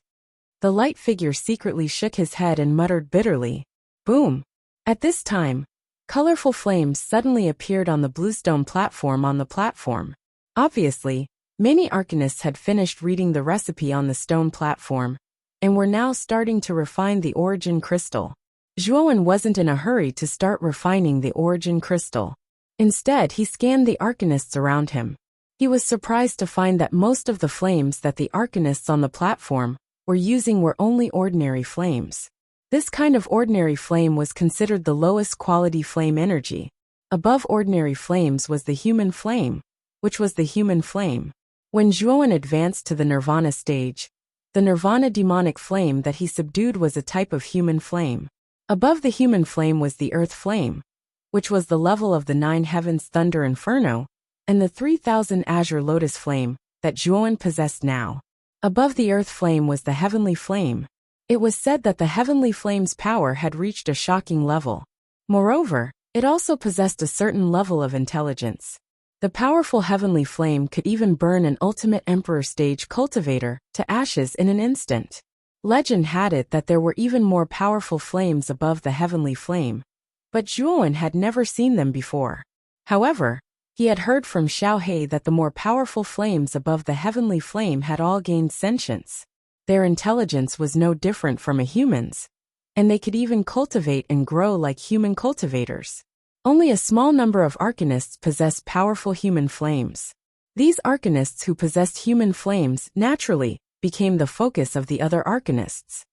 The light figure secretly shook his head and muttered bitterly. Boom! At this time, Colorful flames suddenly appeared on the bluestone platform on the platform. Obviously, many arcanists had finished reading the recipe on the stone platform, and were now starting to refine the origin crystal. Zhuowen wasn't in a hurry to start refining the origin crystal. Instead, he scanned the arcanists around him. He was surprised to find that most of the flames that the arcanists on the platform were using were only ordinary flames. This kind of ordinary flame was considered the lowest quality flame energy. Above ordinary flames was the human flame, which was the human flame. When Zhuowen advanced to the nirvana stage, the nirvana demonic flame that he subdued was a type of human flame. Above the human flame was the earth flame, which was the level of the 9 heavens thunder inferno, and the 3000 azure lotus flame that Zhuowen possessed now. Above the earth flame was the heavenly flame. It was said that the heavenly flame's power had reached a shocking level. Moreover, it also possessed a certain level of intelligence. The powerful heavenly flame could even burn an ultimate emperor stage cultivator to ashes in an instant. Legend had it that there were even more powerful flames above the heavenly flame, but Zhuowen had never seen them before. However, he had heard from Xiaohe that the more powerful flames above the heavenly flame had all gained sentience. Their intelligence was no different from a human's, and they could even cultivate and grow like human cultivators. Only a small number of arcanists possessed powerful human flames. These arcanists who possessed human flames naturally became the focus of the other arcanists.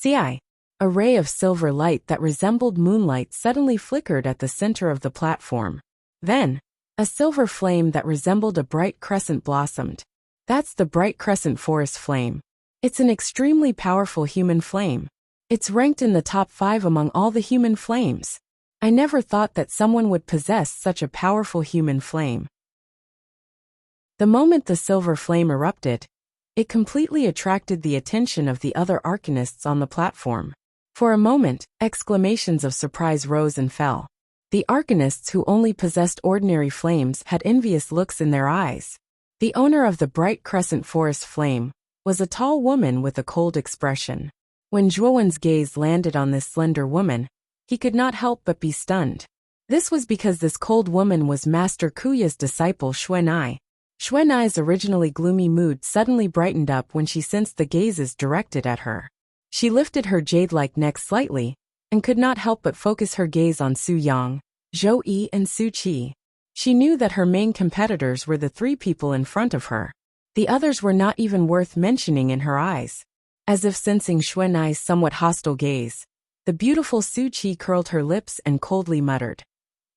A ray of silver light that resembled moonlight suddenly flickered at the center of the platform. Then, a silver flame that resembled a bright crescent blossomed. That's the bright crescent forest flame. It's an extremely powerful human flame. It's ranked in the top 5 among all the human flames. I never thought that someone would possess such a powerful human flame. The moment the silver flame erupted, it completely attracted the attention of the other arcanists on the platform. For a moment, exclamations of surprise rose and fell. The arcanists who only possessed ordinary flames had envious looks in their eyes. The owner of the bright crescent forest flame was a tall woman with a cold expression. When Zhuowen's gaze landed on this slender woman, he could not help but be stunned. This was because this cold woman was Master Kuya's disciple Xuanai. Xuanai's originally gloomy mood suddenly brightened up when she sensed the gazes directed at her. She lifted her jade-like neck slightly, and could not help but focus her gaze on Su Yang, Zhou Yi and Su Qi. She knew that her main competitors were the 3 people in front of her. The others were not even worth mentioning in her eyes. As if sensing Xuanai's somewhat hostile gaze, the beautiful Su Qi curled her lips and coldly muttered,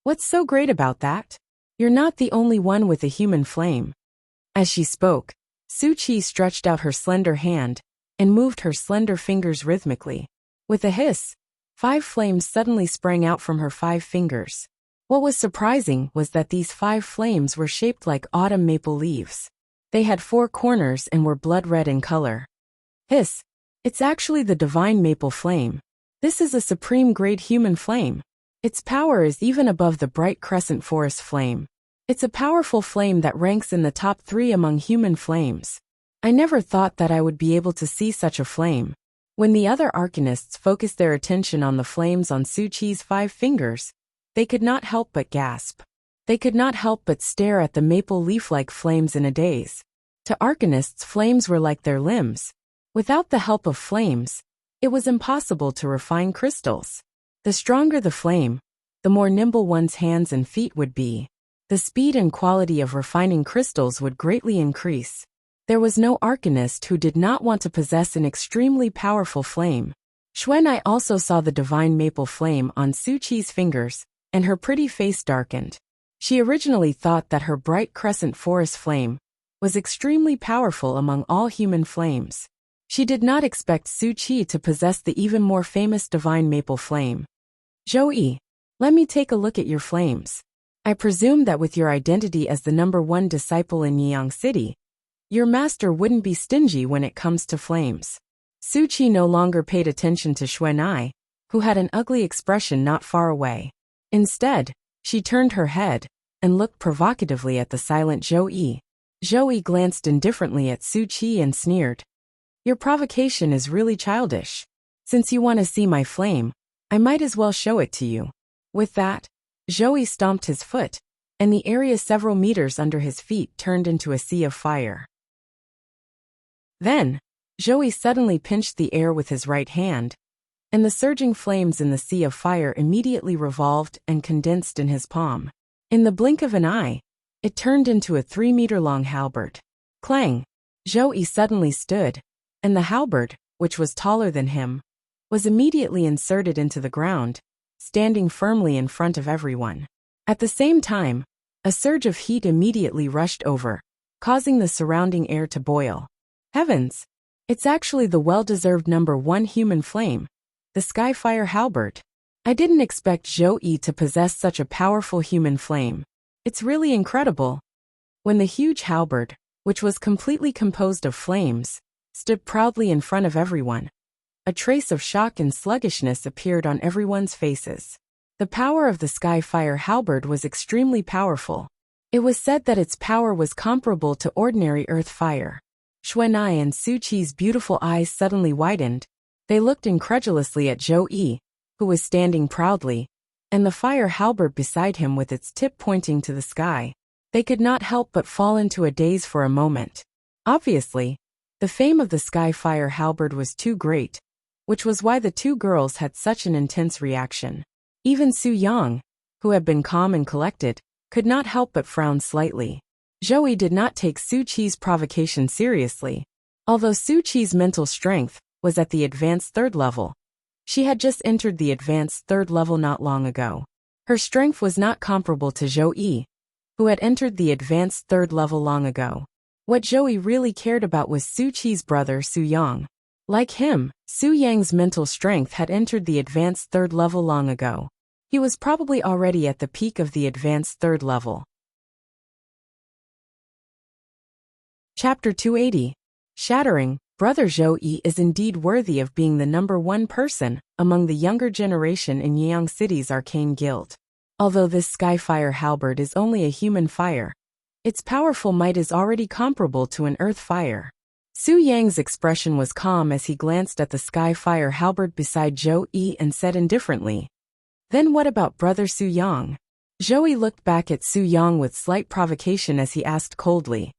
"What's so great about that? You're not the only one with a human flame." As she spoke, Su Qi stretched out her slender hand and moved her slender fingers rhythmically. With a hiss, 5 flames suddenly sprang out from her 5 fingers. What was surprising was that these 5 flames were shaped like autumn maple leaves. They had 4 corners and were blood red in color. Hiss! It's actually the divine maple flame. This is a supreme grade human flame. Its power is even above the bright crescent forest flame. It's a powerful flame that ranks in the top 3 among human flames. I never thought that I would be able to see such a flame. When the other arcanists focused their attention on the flames on Su Qi's 5 fingers, they could not help but gasp. They could not help but stare at the maple leaf-like flames in a daze. To arcanists, flames were like their limbs. Without the help of flames, it was impossible to refine crystals. The stronger the flame, the more nimble one's hands and feet would be. The speed and quality of refining crystals would greatly increase. There was no arcanist who did not want to possess an extremely powerful flame. Xuanai also saw the divine maple flame on Su Qi's fingers, and her pretty face darkened. She originally thought that her bright crescent forest flame was extremely powerful among all human flames. She did not expect Su Qi to possess the even more famous divine maple flame. "Zhou Yi, let me take a look at your flames. I presume that with your identity as the #1 disciple in Yiyang City, your master wouldn't be stingy when it comes to flames." Su Qi no longer paid attention to Xuanai, who had an ugly expression not far away. Instead, she turned her head and looked provocatively at the silent Zhou Yi. Zhou Yi glanced indifferently at Su Qi and sneered. "Your provocation is really childish. Since you want to see my flame, I might as well show it to you." With that, Zhou stomped his foot, and the area several meters under his feet turned into a sea of fire. Then, Zhou suddenly pinched the air with his right hand, and the surging flames in the sea of fire immediately revolved and condensed in his palm. In the blink of an eye, it turned into a 3-meter-long halberd. Clang! Zhou suddenly stood, and the halberd, which was taller than him, was immediately inserted into the ground, standing firmly in front of everyone. At the same time, a surge of heat immediately rushed over, causing the surrounding air to boil. Heavens! It's actually the well-deserved #1 human flame, the Skyfire Halberd. I didn't expect Zhou to possess such a powerful human flame. It's really incredible. When the huge halberd, which was completely composed of flames, stood proudly in front of everyone, a trace of shock and sluggishness appeared on everyone's faces. The power of the Skyfire Halberd was extremely powerful. It was said that its power was comparable to ordinary earth fire. Xuanai and Su Qi's beautiful eyes suddenly widened. They looked incredulously at Zhou, who was standing proudly, and the fire halberd beside him with its tip pointing to the sky. They could not help but fall into a daze for a moment. Obviously, the fame of the Skyfire Halberd was too great, which was why the two girls had such an intense reaction. Even Su Yang, who had been calm and collected, could not help but frown slightly. Zhou did not take Su Qi's provocation seriously. Although Su Qi's mental strength was at the advanced 3rd level, she had just entered the advanced 3rd level not long ago. Her strength was not comparable to Zhou, who had entered the advanced 3rd level long ago. What Zhou really cared about was Su Qi's brother Su Yang. Like him, Su Yang's mental strength had entered the advanced 3rd level long ago. He was probably already at the peak of the advanced 3rd level. Chapter 280. Shattering. Brother Zhou is indeed worthy of being the #1 person among the younger generation in Yang City's Arcane Guild. Although this Skyfire Halberd is only a human fire, its powerful might is already comparable to an earth fire. Su Yang's expression was calm as he glanced at the Skyfire Halberd beside Zhou and said indifferently, "Then what about brother Su Yang?" Zhou looked back at Su Yang with slight provocation as he asked coldly,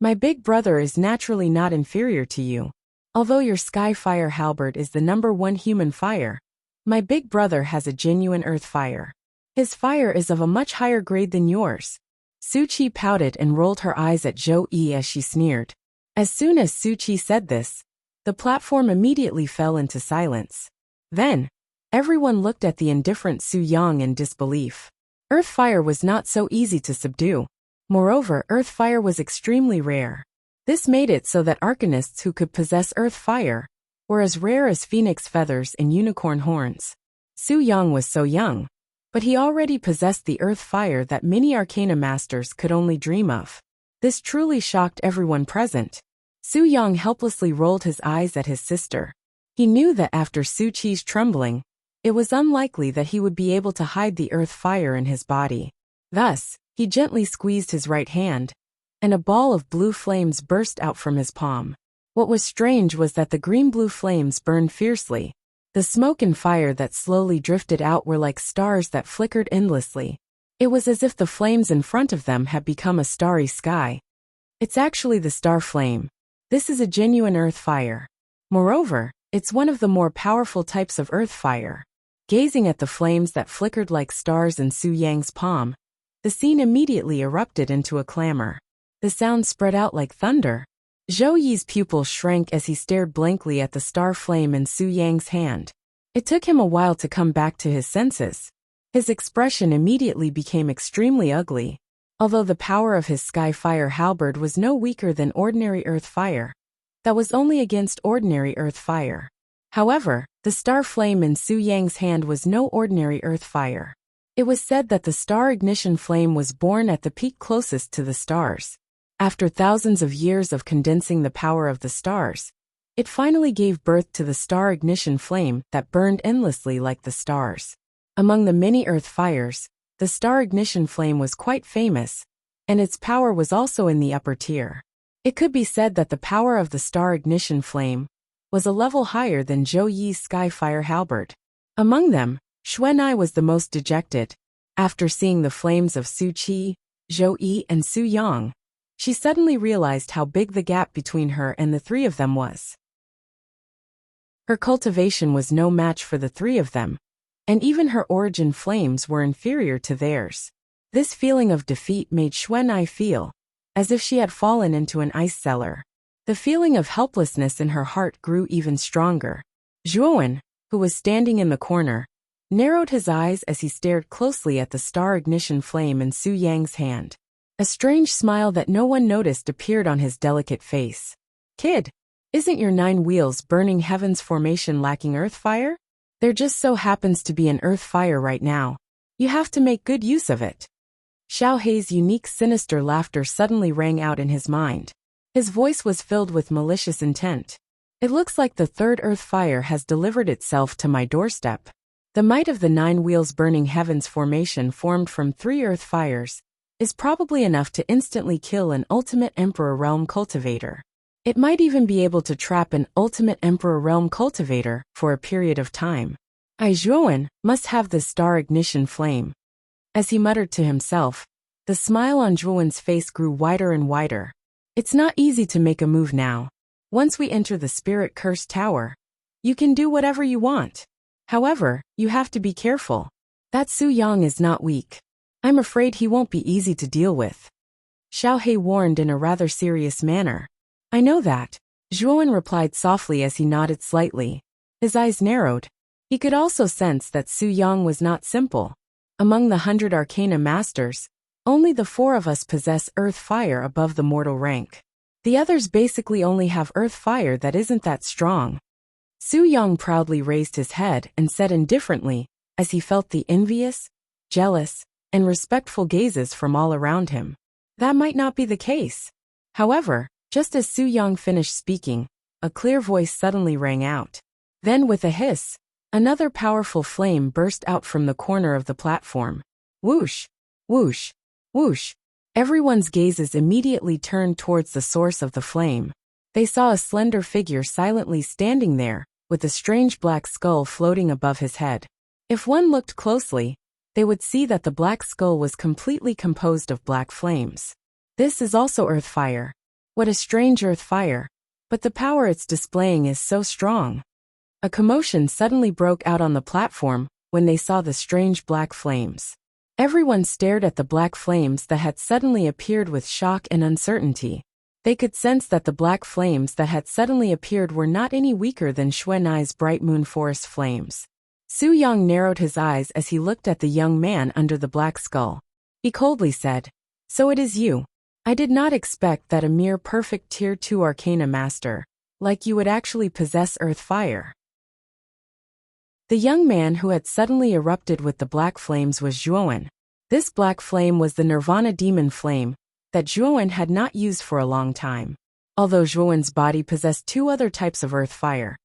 My big brother is naturally not inferior to you. Although your Skyfire Halberd is the #1 human fire, my big brother has a genuine earth fire. His fire is of a much higher grade than yours." Su Qi pouted and rolled her eyes at Zhou as she sneered. As soon as Su Qi said this, the platform immediately fell into silence. Then, everyone looked at the indifferent Su Yang in disbelief. Earth fire was not so easy to subdue. Moreover, earth fire was extremely rare. This made it so that arcanists who could possess earth fire were as rare as phoenix feathers and unicorn horns. Su Yang was so young, but he already possessed the earth fire that many arcana masters could only dream of. This truly shocked everyone present. Su Yang helplessly rolled his eyes at his sister. He knew that after Su Qi's trembling, it was unlikely that he would be able to hide the earth fire in his body. Thus, he gently squeezed his right hand, and a ball of blue flames burst out from his palm. What was strange was that the green-blue flames burned fiercely. The smoke and fire that slowly drifted out were like stars that flickered endlessly. It was as if the flames in front of them had become a starry sky. It's actually the star flame. This is a genuine earth fire. Moreover, it's one of the more powerful types of earth fire. Gazing at the flames that flickered like stars in Su Yang's palm, the scene immediately erupted into a clamor. The sound spread out like thunder. Zhou Yi's pupils shrank as he stared blankly at the star flame in Su Yang's hand. It took him a while to come back to his senses. His expression immediately became extremely ugly. Although the power of his Skyfire Halberd was no weaker than ordinary earth fire, that was only against ordinary earth fire. However, the star flame in Su Yang's hand was no ordinary earth fire. It was said that the star ignition flame was born at the peak closest to the stars. After thousands of years of condensing the power of the stars, it finally gave birth to the star ignition flame that burned endlessly like the stars. Among the many earth fires, the star ignition flame was quite famous, and its power was also in the upper tier. It could be said that the power of the star ignition flame was a level higher than Zhou Yi's Skyfire Halberd. Among them, Xuanai was the most dejected. After seeing the flames of Su Qi, Zhou Yi, and Su Yang, she suddenly realized how big the gap between her and the three of them was. Her cultivation was no match for the three of them, and even her origin flames were inferior to theirs. This feeling of defeat made Xuan'ai feel as if she had fallen into an ice cellar. The feeling of helplessness in her heart grew even stronger. Zhuowen, who was standing in the corner, narrowed his eyes as he stared closely at the star ignition flame in Su Yang's hand. A strange smile that no one noticed appeared on his delicate face. "Kid, isn't your 9 wheels burning heaven's formation lacking earth fire? There just so happens to be an earth fire right now. You have to make good use of it." Xiao Hei's unique sinister laughter suddenly rang out in his mind. His voice was filled with malicious intent. "It looks like the third earth fire has delivered itself to my doorstep. The might of the 9 wheels burning heavens formation formed from 3 earth fires is probably enough to instantly kill an ultimate Emperor Realm cultivator. It might even be able to trap an ultimate Emperor Realm cultivator for a period of time. I Zhuowen must have the star ignition flame." As he muttered to himself, the smile on Zhuowen's face grew wider and wider. "It's not easy to make a move now. Once we enter the Spirit Curse Tower, you can do whatever you want. However, you have to be careful. That Su Yang is not weak. I'm afraid he won't be easy to deal with." Xiao Hei warned in a rather serious manner. "I know that," Zhuowen replied softly as he nodded slightly. His eyes narrowed. He could also sense that Su Yang was not simple. Among the 100 Arcana Masters, only the 4 of us possess earth fire above the mortal rank. The others basically only have earth fire that isn't that strong. Su Yang proudly raised his head and said indifferently, as he felt the envious, jealous, and respectful gazes from all around him. That might not be the case. However, just as Su Yang finished speaking, a clear voice suddenly rang out. Then with a hiss, another powerful flame burst out from the corner of the platform. Whoosh! Whoosh! Whoosh! Everyone's gazes immediately turned towards the source of the flame. They saw a slender figure silently standing there, with a strange black skull floating above his head. If one looked closely, they would see that the black skull was completely composed of black flames. This is also earth fire. What a strange earth fire, but the power it's displaying is so strong. A commotion suddenly broke out on the platform when they saw the strange black flames. Everyone stared at the black flames that had suddenly appeared with shock and uncertainty. They could sense that the black flames that had suddenly appeared were not any weaker than Xuan'ai's bright moon forest flames. Su Yang narrowed his eyes as he looked at the young man under the black skull. He coldly said, "So it is you. I did not expect that a mere perfect Tier 2 Arcana Master, like you, would actually possess earth fire." The young man who had suddenly erupted with the black flames was Zhuowen. This black flame was the Nirvana Demon Flame that Zhuowen had not used for a long time. Although Zhuowen's body possessed 2 other types of earth fire,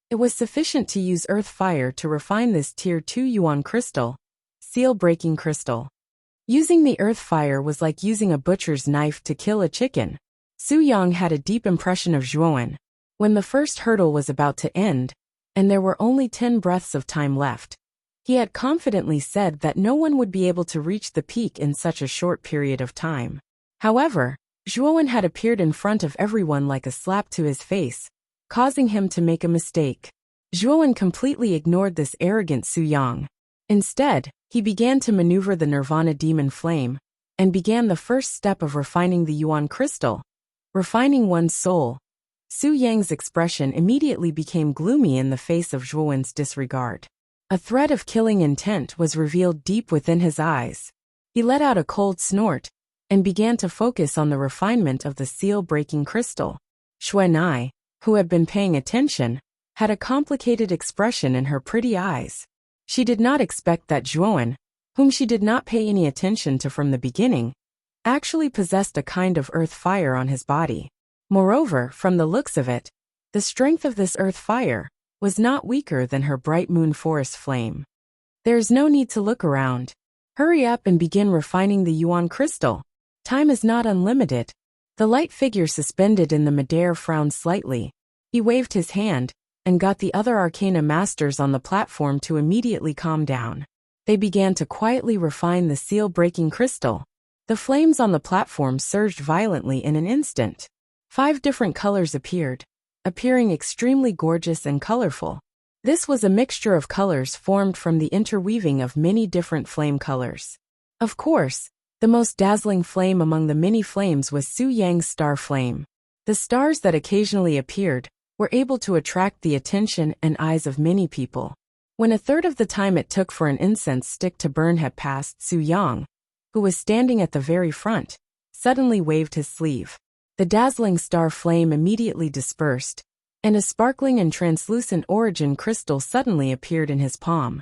it was sufficient to use earth fire to refine this Tier 2 Yuan crystal, seal-breaking crystal. Using the earth fire was like using a butcher's knife to kill a chicken. Su Yang had a deep impression of Zhuowen. When the first hurdle was about to end, and there were only 10 breaths of time left, he had confidently said that no one would be able to reach the peak in such a short period of time. However, Zhuowen had appeared in front of everyone like a slap to his face, causing him to make a mistake. Zhuowen completely ignored this arrogant Su Yang. Instead, he began to maneuver the Nirvana Demon Flame, and began the first step of refining the Yuan crystal, refining one's soul. Su Yang's expression immediately became gloomy in the face of Zhuowen's disregard. A threat of killing intent was revealed deep within his eyes. He let out a cold snort, and began to focus on the refinement of the seal-breaking crystal. Xuan'ai, who had been paying attention, had a complicated expression in her pretty eyes. She did not expect that Zhuowen, whom she did not pay any attention to from the beginning, actually possessed a kind of earth fire on his body. Moreover, from the looks of it, the strength of this earth fire was not weaker than her bright moon forest flame. There is no need to look around. Hurry up and begin refining the Yuan crystal. Time is not unlimited. The light figure suspended in the midair frowned slightly. He waved his hand, and got the other Arcana Masters on the platform to immediately calm down. they began to quietly refine the seal-breaking crystal. The flames on the platform surged violently in an instant. 5 different colors appeared, appearing extremely gorgeous and colorful. This was a mixture of colors formed from the interweaving of many different flame colors. Of course, the most dazzling flame among the many flames was Su Yang's star flame. The stars that occasionally appeared were able to attract the attention and eyes of many people. When a third of the time it took for an incense stick to burn had passed, Su Yang, who was standing at the very front, suddenly waved his sleeve. The dazzling star flame immediately dispersed, and a sparkling and translucent origin crystal suddenly appeared in his palm.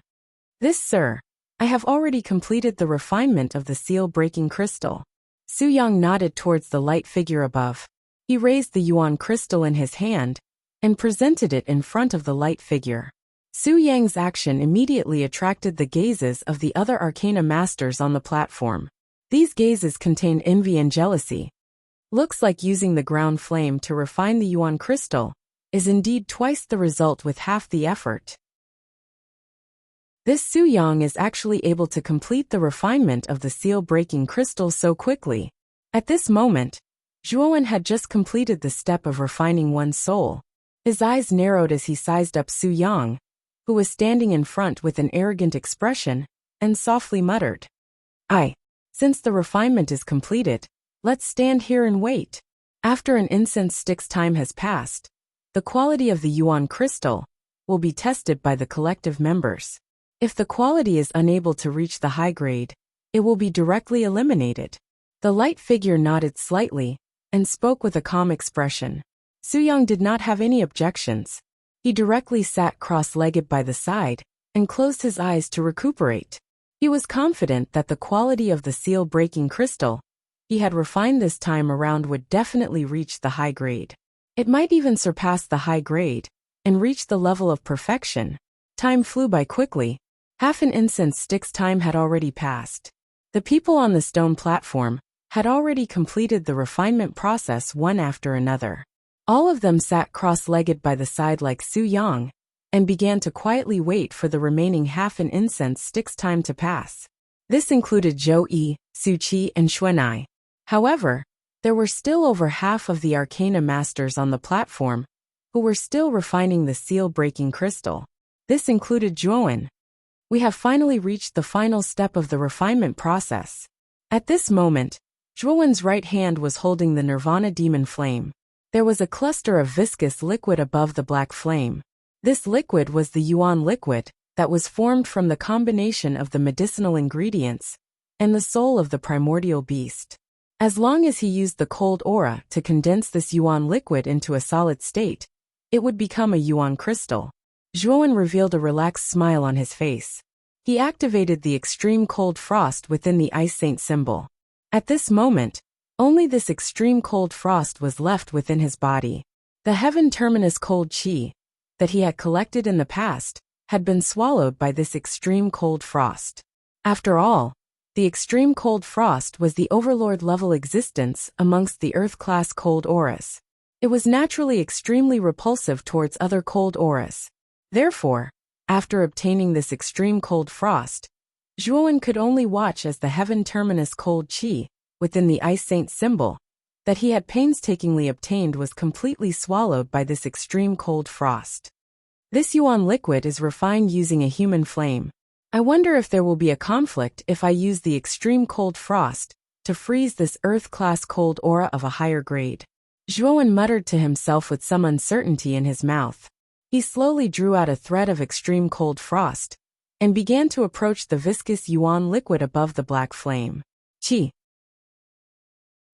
"This, sir, I have already completed the refinement of the seal-breaking crystal." Su Yang nodded towards the light figure above. He raised the yuan crystal in his hand and presented it in front of the light figure. Su Yang's action immediately attracted the gazes of the other arcana masters on the platform. These gazes contained envy and jealousy. Looks like using the ground flame to refine the yuan crystal is indeed twice the result with half the effort. This Su Yang is actually able to complete the refinement of the seal-breaking crystal so quickly. At this moment, Zhuowen had just completed the step of refining one's soul. His eyes narrowed as he sized up Su Yang, who was standing in front with an arrogant expression, and softly muttered, Since the refinement is completed, let's stand here and wait. After an incense stick's time has passed, the quality of the yuan crystal will be tested by the collective members. If the quality is unable to reach the high grade, it will be directly eliminated." The light figure nodded slightly and spoke with a calm expression. Su Yang did not have any objections. He directly sat cross-legged by the side and closed his eyes to recuperate. He was confident that the quality of the seal-breaking crystal he had refined this time around would definitely reach the high grade. It might even surpass the high grade and reach the level of perfection. Time flew by quickly. Half an incense stick's time had already passed. The people on the stone platform had already completed the refinement process one after another. All of them sat cross-legged by the side like Su Yang and began to quietly wait for the remaining half an incense stick's time to pass. This included Zhou Yi, Su Qi, and Xuanai. However, there were still over half of the arcana masters on the platform who were still refining the seal-breaking crystal. This included Zhuowen. "We have finally reached the final step of the refinement process." At this moment, Zhuowen's right hand was holding the Nirvana demon flame. There was a cluster of viscous liquid above the black flame. This liquid was the yuan liquid that was formed from the combination of the medicinal ingredients and the soul of the primordial beast. As long as he used the cold aura to condense this yuan liquid into a solid state, it would become a yuan crystal. Zhuowen revealed a relaxed smile on his face. He activated the extreme cold frost within the ice saint symbol. At this moment, only this extreme cold frost was left within his body. The heaven terminus cold chi that he had collected in the past had been swallowed by this extreme cold frost. After all, the extreme cold frost was the overlord-level existence amongst the Earth-class cold auras. It was naturally extremely repulsive towards other cold auras. Therefore, after obtaining this extreme cold frost, Zhuowen could only watch as the heaven terminus cold chi within the ice saint symbol that he had painstakingly obtained was completely swallowed by this extreme cold frost. This yuan liquid is refined using a human flame. I wonder if there will be a conflict if I use the extreme cold frost to freeze this Earth-class cold aura of a higher grade. Zhuowen muttered to himself with some uncertainty in his mouth. He slowly drew out a thread of extreme cold frost and began to approach the viscous yuan liquid above the black flame. Qi.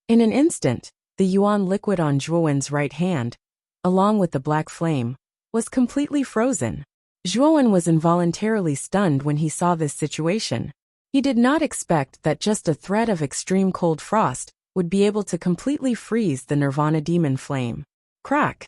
In an instant, the yuan liquid on Zhuowen's right hand, along with the black flame, was completely frozen. Zhuowen was involuntarily stunned when he saw this situation. He did not expect that just a thread of extreme cold frost would be able to completely freeze the Nirvana demon flame. Crack.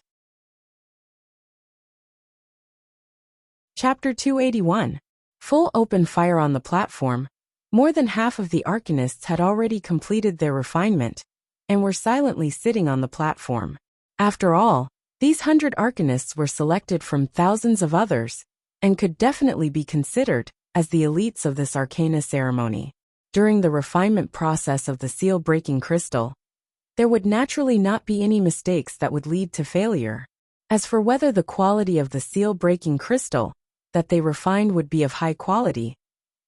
Chapter 281. Full open fire on the platform. More than half of the arcanists had already completed their refinement and were silently sitting on the platform. After all, these 100 arcanists were selected from thousands of others and could definitely be considered as the elites of this arcana ceremony. During the refinement process of the seal-breaking crystal, there would naturally not be any mistakes that would lead to failure. As for whether the quality of the seal-breaking crystal that they refined would be of high quality,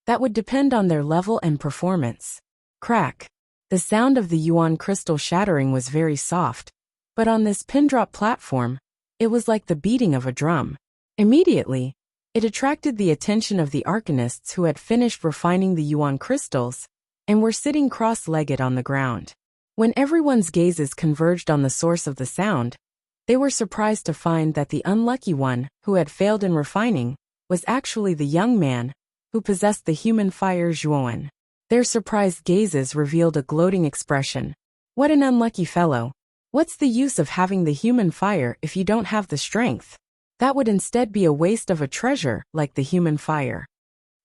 that would depend on their level and performance. Crack. The sound of the yuan crystal shattering was very soft, but on this pin-drop platform, it was like the beating of a drum. Immediately, it attracted the attention of the arcanists who had finished refining the yuan crystals and were sitting cross-legged on the ground. When everyone's gazes converged on the source of the sound, they were surprised to find that the unlucky one who had failed in refining was actually the young man who possessed the human fire Zhuowen. Their surprised gazes revealed a gloating expression. What an unlucky fellow. What's the use of having the human fire if you don't have the strength? That would instead be a waste of a treasure like the human fire.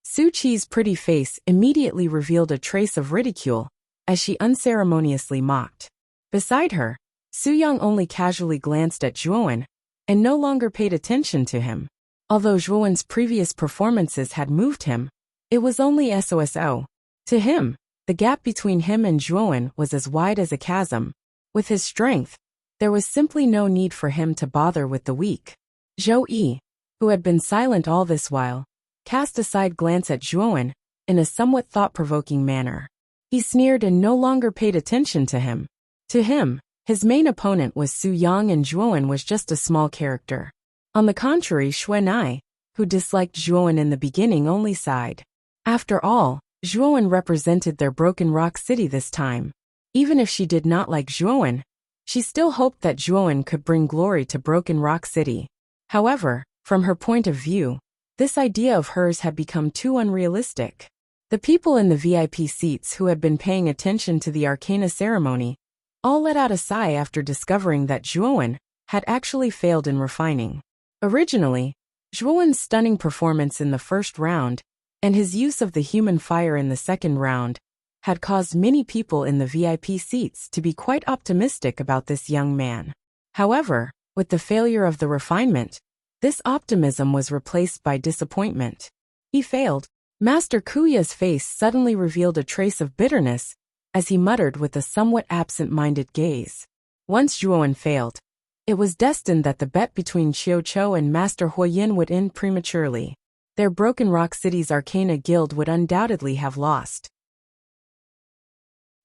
Su Qi's pretty face immediately revealed a trace of ridicule as she unceremoniously mocked. Beside her, Su Yang only casually glanced at Zhuowen and no longer paid attention to him. Although Zhuowen's previous performances had moved him, it was only SOSO. To him, the gap between him and Zhuowen was as wide as a chasm. With his strength, there was simply no need for him to bother with the weak. Zhou Yi, who had been silent all this while, cast a side glance at Zhuowen in a somewhat thought-provoking manner. He sneered and no longer paid attention to him. To him, his main opponent was Su Yang and Zhuowen was just a small character. On the contrary, Xuanai, who disliked Zhuowen in the beginning, only sighed. After all, Zhuowen represented their Broken Rock City this time. Even if she did not like Zhuowen, she still hoped that Zhuowen could bring glory to Broken Rock City. However, from her point of view, this idea of hers had become too unrealistic. The people in the VIP seats who had been paying attention to the Arcana ceremony all let out a sigh after discovering that Zhuowen had actually failed in refining. Originally, Zhuowen's stunning performance in the first round and his use of the human fire in the second round had caused many people in the VIP seats to be quite optimistic about this young man. However, with the failure of the refinement, this optimism was replaced by disappointment. He failed. Master Kuya's face suddenly revealed a trace of bitterness as he muttered with a somewhat absent-minded gaze. Once Zhuowen failed, it was destined that the bet between Qiuqiu and Master Huoyin would end prematurely. Their Broken Rock City's Arcana Guild would undoubtedly have lost.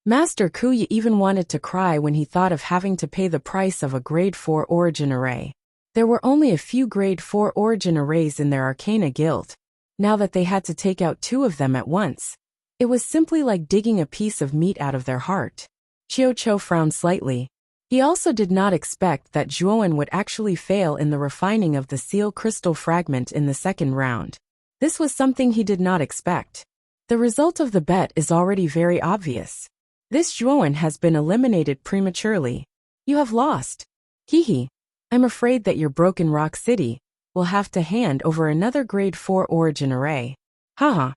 Master Kuya even wanted to cry when he thought of having to pay the price of a Grade 4 Origin Array. There were only a few Grade 4 Origin Arrays in their Arcana Guild. Now that they had to take out 2 of them at once, it was simply like digging a piece of meat out of their heart. Qiuqiu frowned slightly. He also did not expect that Zhuowen would actually fail in the refining of the seal crystal fragment in the second round. This was something he did not expect. The result of the bet is already very obvious. This Zhuowen has been eliminated prematurely. You have lost. Hehe. I'm afraid that your Broken Rock City will have to hand over another Grade 4 Origin Array. Haha.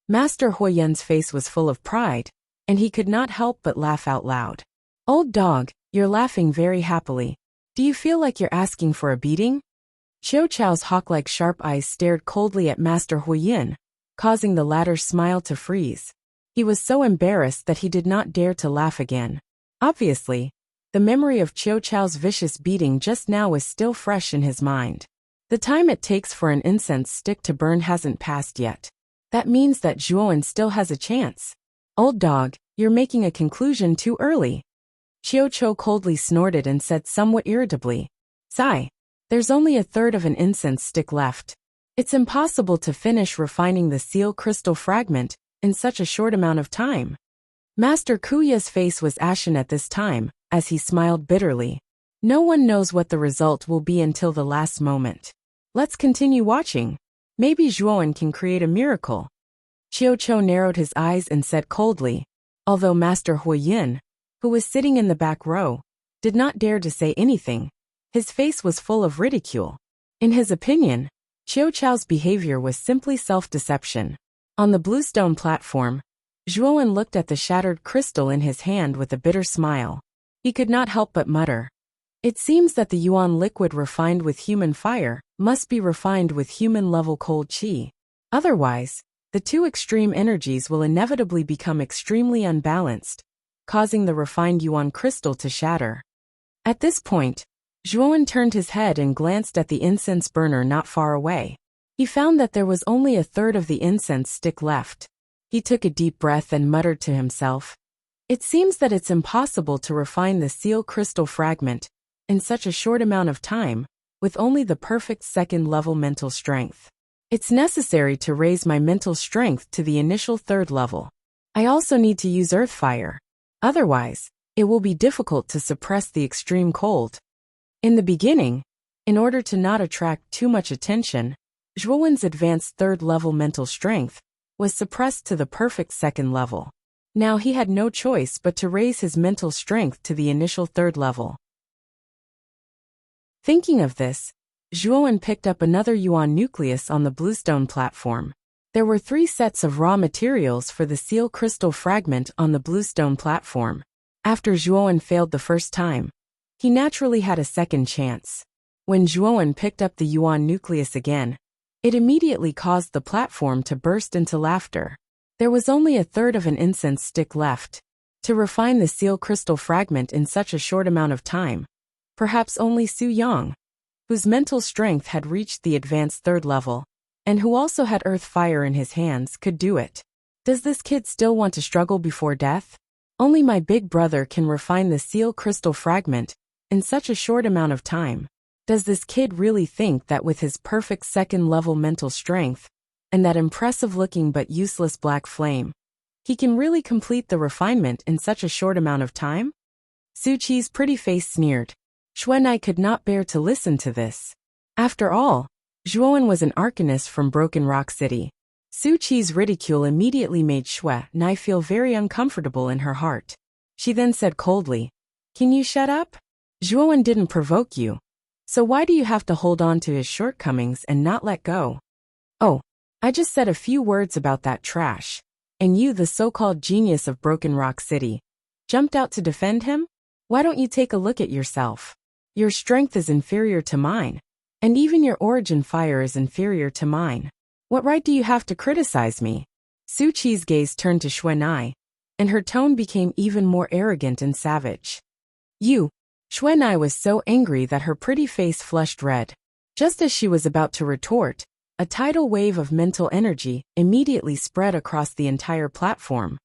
Master Huoyan's face was full of pride, and he could not help but laugh out loud. Old dog, you're laughing very happily. Do you feel like you're asking for a beating? Qiuqiu's hawk-like sharp eyes stared coldly at Master Huoyin, causing the latter's smile to freeze. He was so embarrassed that he did not dare to laugh again. Obviously, the memory of Qiuqiu's vicious beating just now was still fresh in his mind. The time it takes for an incense stick to burn hasn't passed yet. That means that Zhuowen still has a chance. Old dog, you're making a conclusion too early. Qiuqiu coldly snorted and said somewhat irritably, Sigh. There's only a third of an incense stick left. It's impossible to finish refining the seal crystal fragment in such a short amount of time. Master Kuya's face was ashen at this time, as he smiled bitterly. No one knows what the result will be until the last moment. Let's continue watching. Maybe Zhuowen can create a miracle. Qiuqiu narrowed his eyes and said coldly, although Master Huoyin, who was sitting in the back row, did not dare to say anything. His face was full of ridicule. In his opinion, Qiuqiu's behavior was simply self-deception. On the bluestone platform, Zhuowen looked at the shattered crystal in his hand with a bitter smile. He could not help but mutter. It seems that the yuan liquid refined with human fire must be refined with human-level cold qi. Otherwise, the two extreme energies will inevitably become extremely unbalanced, causing the refined yuan crystal to shatter. At this point, Zhuowen turned his head and glanced at the incense burner not far away. He found that there was only a third of the incense stick left. He took a deep breath and muttered to himself, "It seems that it's impossible to refine the seal crystal fragment in such a short amount of time, with only the perfect second-level mental strength. It's necessary to raise my mental strength to the initial third level. I also need to use earth fire. Otherwise, it will be difficult to suppress the extreme cold." In the beginning, in order to not attract too much attention, Zhuowen's advanced third-level mental strength was suppressed to the perfect second level. Now he had no choice but to raise his mental strength to the initial third level. Thinking of this, Zhuowen picked up another yuan nucleus on the bluestone platform. There were 3 sets of raw materials for the seal crystal fragment on the bluestone platform. After Zhuowen failed the first time, he naturally had a second chance. When Zhuowen picked up the yuan nucleus again, it immediately caused the platform to burst into laughter. There was only a third of an incense stick left. To refine the seal crystal fragment in such a short amount of time, perhaps only Su Yang, whose mental strength had reached the advanced third level, and who also had earth fire in his hands, could do it. Does this kid still want to struggle before death? Only my big brother can refine the seal crystal fragment in such a short amount of time. Does this kid really think that with his perfect second-level mental strength, and that impressive-looking but useless black flame, he can really complete the refinement in such a short amount of time? Su Qi's pretty face sneered. Xuanai could not bear to listen to this. After all, Zhuowen was an arcanist from Broken Rock City. Su Qi's ridicule immediately made Xuanai feel very uncomfortable in her heart. She then said coldly, "Can you shut up? Zhuowen didn't provoke you. So why do you have to hold on to his shortcomings and not let go? Oh, I just said a few words about that trash, and you, the so-called genius of Broken Rock City, jumped out to defend him? Why don't you take a look at yourself? Your strength is inferior to mine, and even your origin fire is inferior to mine. What right do you have to criticize me?" Su Qi's gaze turned to Xuanai, and her tone became even more arrogant and savage. "You." Xuanai was so angry that her pretty face flushed red. Just as she was about to retort, a tidal wave of mental energy immediately spread across the entire platform.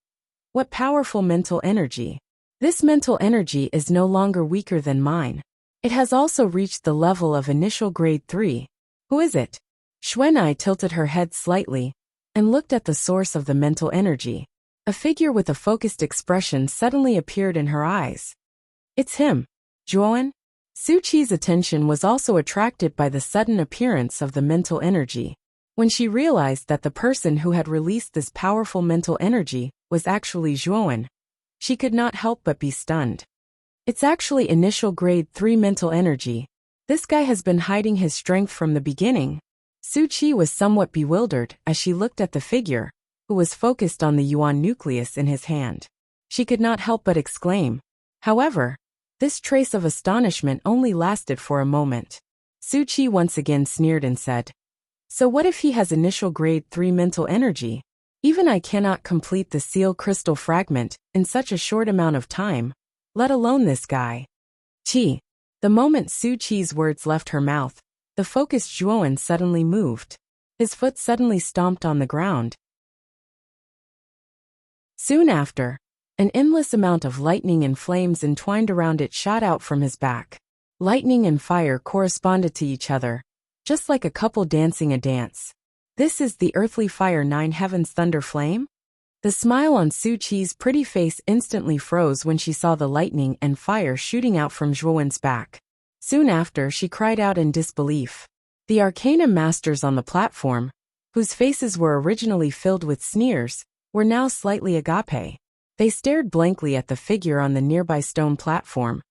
What powerful mental energy! This mental energy is no longer weaker than mine. It has also reached the level of initial grade 3. Who is it? Xuanai tilted her head slightly and looked at the source of the mental energy. A figure with a focused expression suddenly appeared in her eyes. "It's him, Zhuowen." Su Qi's attention was also attracted by the sudden appearance of the mental energy. When she realized that the person who had released this powerful mental energy was actually Zhuowen, she could not help but be stunned. "It's actually initial grade 3 mental energy. This guy has been hiding his strength from the beginning." Su Qi was somewhat bewildered as she looked at the figure, who was focused on the yuan nucleus in his hand. She could not help but exclaim. However, this trace of astonishment only lasted for a moment. Su Qi once again sneered and said, "So what if he has initial grade 3 mental energy? Even I cannot complete the seal crystal fragment in such a short amount of time, let alone this guy." Qi. The moment Su Qi's words left her mouth, the focused Zhuowen suddenly moved. His foot suddenly stomped on the ground. Soon after, an endless amount of lightning and flames entwined around it shot out from his back. Lightning and fire corresponded to each other, just like a couple dancing a dance. "This is the earthly fire 9 heavens thunder flame?" The smile on Su Qi's pretty face instantly froze when she saw the lightning and fire shooting out from Zhuowen's back. Soon after, she cried out in disbelief. The Arcana masters on the platform, whose faces were originally filled with sneers, were now slightly agape. They stared blankly at the figure on the nearby stone platform,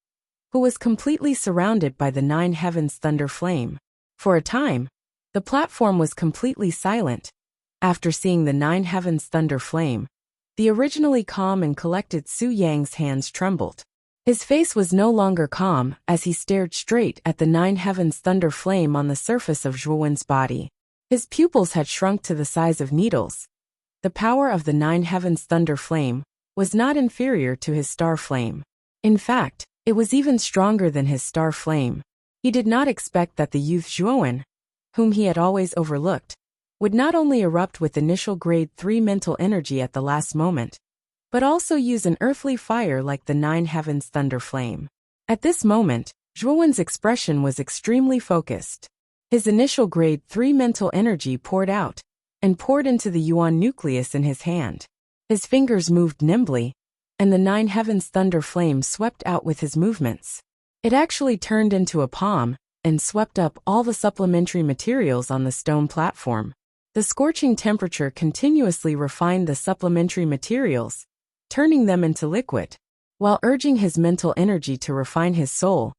who was completely surrounded by the 9 heavens thunder flame. For a time, the platform was completely silent. After seeing the 9 heavens thunder flame, the originally calm and collected Su Yang's hands trembled. His face was no longer calm as he stared straight at the 9 heavens thunder flame on the surface of Zhuowen's body. His pupils had shrunk to the size of needles, The power of the nine heavens thunder flame was not inferior to his star flame. In fact, it was even stronger than his star flame. He did not expect that the youth Zhuowen, whom he had always overlooked, would not only erupt with initial grade 3 mental energy at the last moment, but also use an earthly fire like the nine heavens thunder flame. At this moment, Zhuowen's expression was extremely focused. His initial grade 3 mental energy poured out and poured into the yuan nucleus in his hand. His fingers moved nimbly, and the nine heavens thunder flame swept out with his movements. It actually turned into a palm and swept up all the supplementary materials on the stone platform. The scorching temperature continuously refined the supplementary materials, turning them into liquid. While urging his mental energy to refine his soul,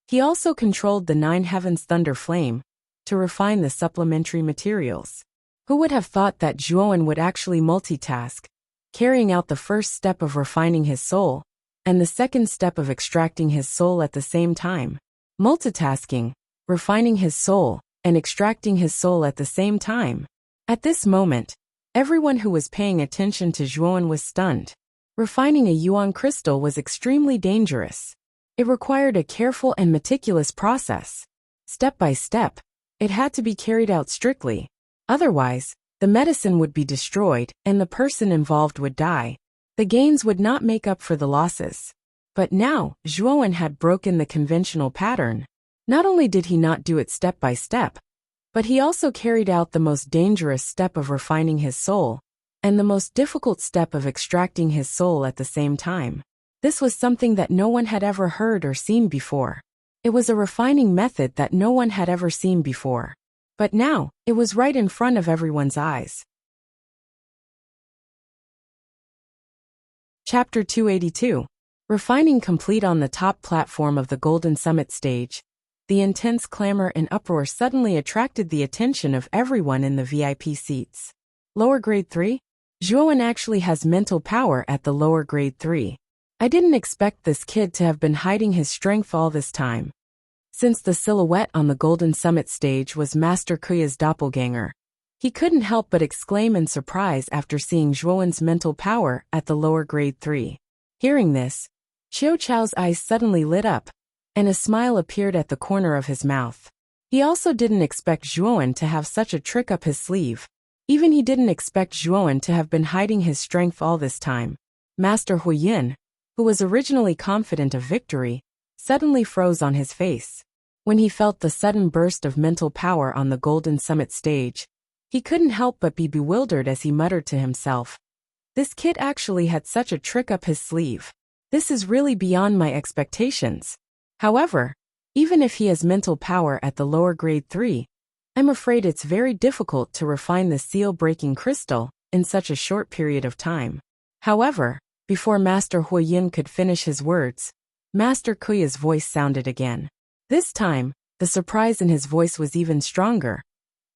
he also controlled the nine heavens thunder flame to refine the supplementary materials. Who would have thought that Zhuowen would actually multitask, carrying out the first step of refining his soul and the second step of extracting his soul at the same time? Multitasking, refining his soul, and extracting his soul at the same time. At this moment, everyone who was paying attention to Zhuowen was stunned. Refining a yuan crystal was extremely dangerous. It required a careful and meticulous process. Step by step, it had to be carried out strictly. Otherwise, the medicine would be destroyed and the person involved would die. The gains would not make up for the losses. But now, Zhuowen had broken the conventional pattern. Not only did he not do it step by step, but he also carried out the most dangerous step of refining his soul and the most difficult step of extracting his soul at the same time. This was something that no one had ever heard or seen before. It was a refining method that no one had ever seen before. But now, it was right in front of everyone's eyes. Chapter 282. Refining complete. On the top platform of the Golden Summit stage, the intense clamor and uproar suddenly attracted the attention of everyone in the VIP seats. Lower grade 3? Zhuowen actually has mental power at the lower grade 3. I didn't expect this kid to have been hiding his strength all this time. Since the silhouette on the Golden Summit stage was Master Kuya's doppelganger, he couldn't help but exclaim in surprise after seeing Zhuowen's mental power at the lower grade 3. Hearing this, Qiu Chao's eyes suddenly lit up, and a smile appeared at the corner of his mouth. He also didn't expect Zhuowen to have such a trick up his sleeve. Even he didn't expect Zhuowen to have been hiding his strength all this time. Master Huiyin, who was originally confident of victory, suddenly froze on his face. When he felt the sudden burst of mental power on the Golden Summit stage, he couldn't help but be bewildered as he muttered to himself, "This kid actually had such a trick up his sleeve. This is really beyond my expectations." However, even if he has mental power at the lower grade 3, I'm afraid it's very difficult to refine the seal-breaking crystal in such a short period of time. However, before Master Huiyin could finish his words, Master Kuya's voice sounded again. This time, the surprise in his voice was even stronger.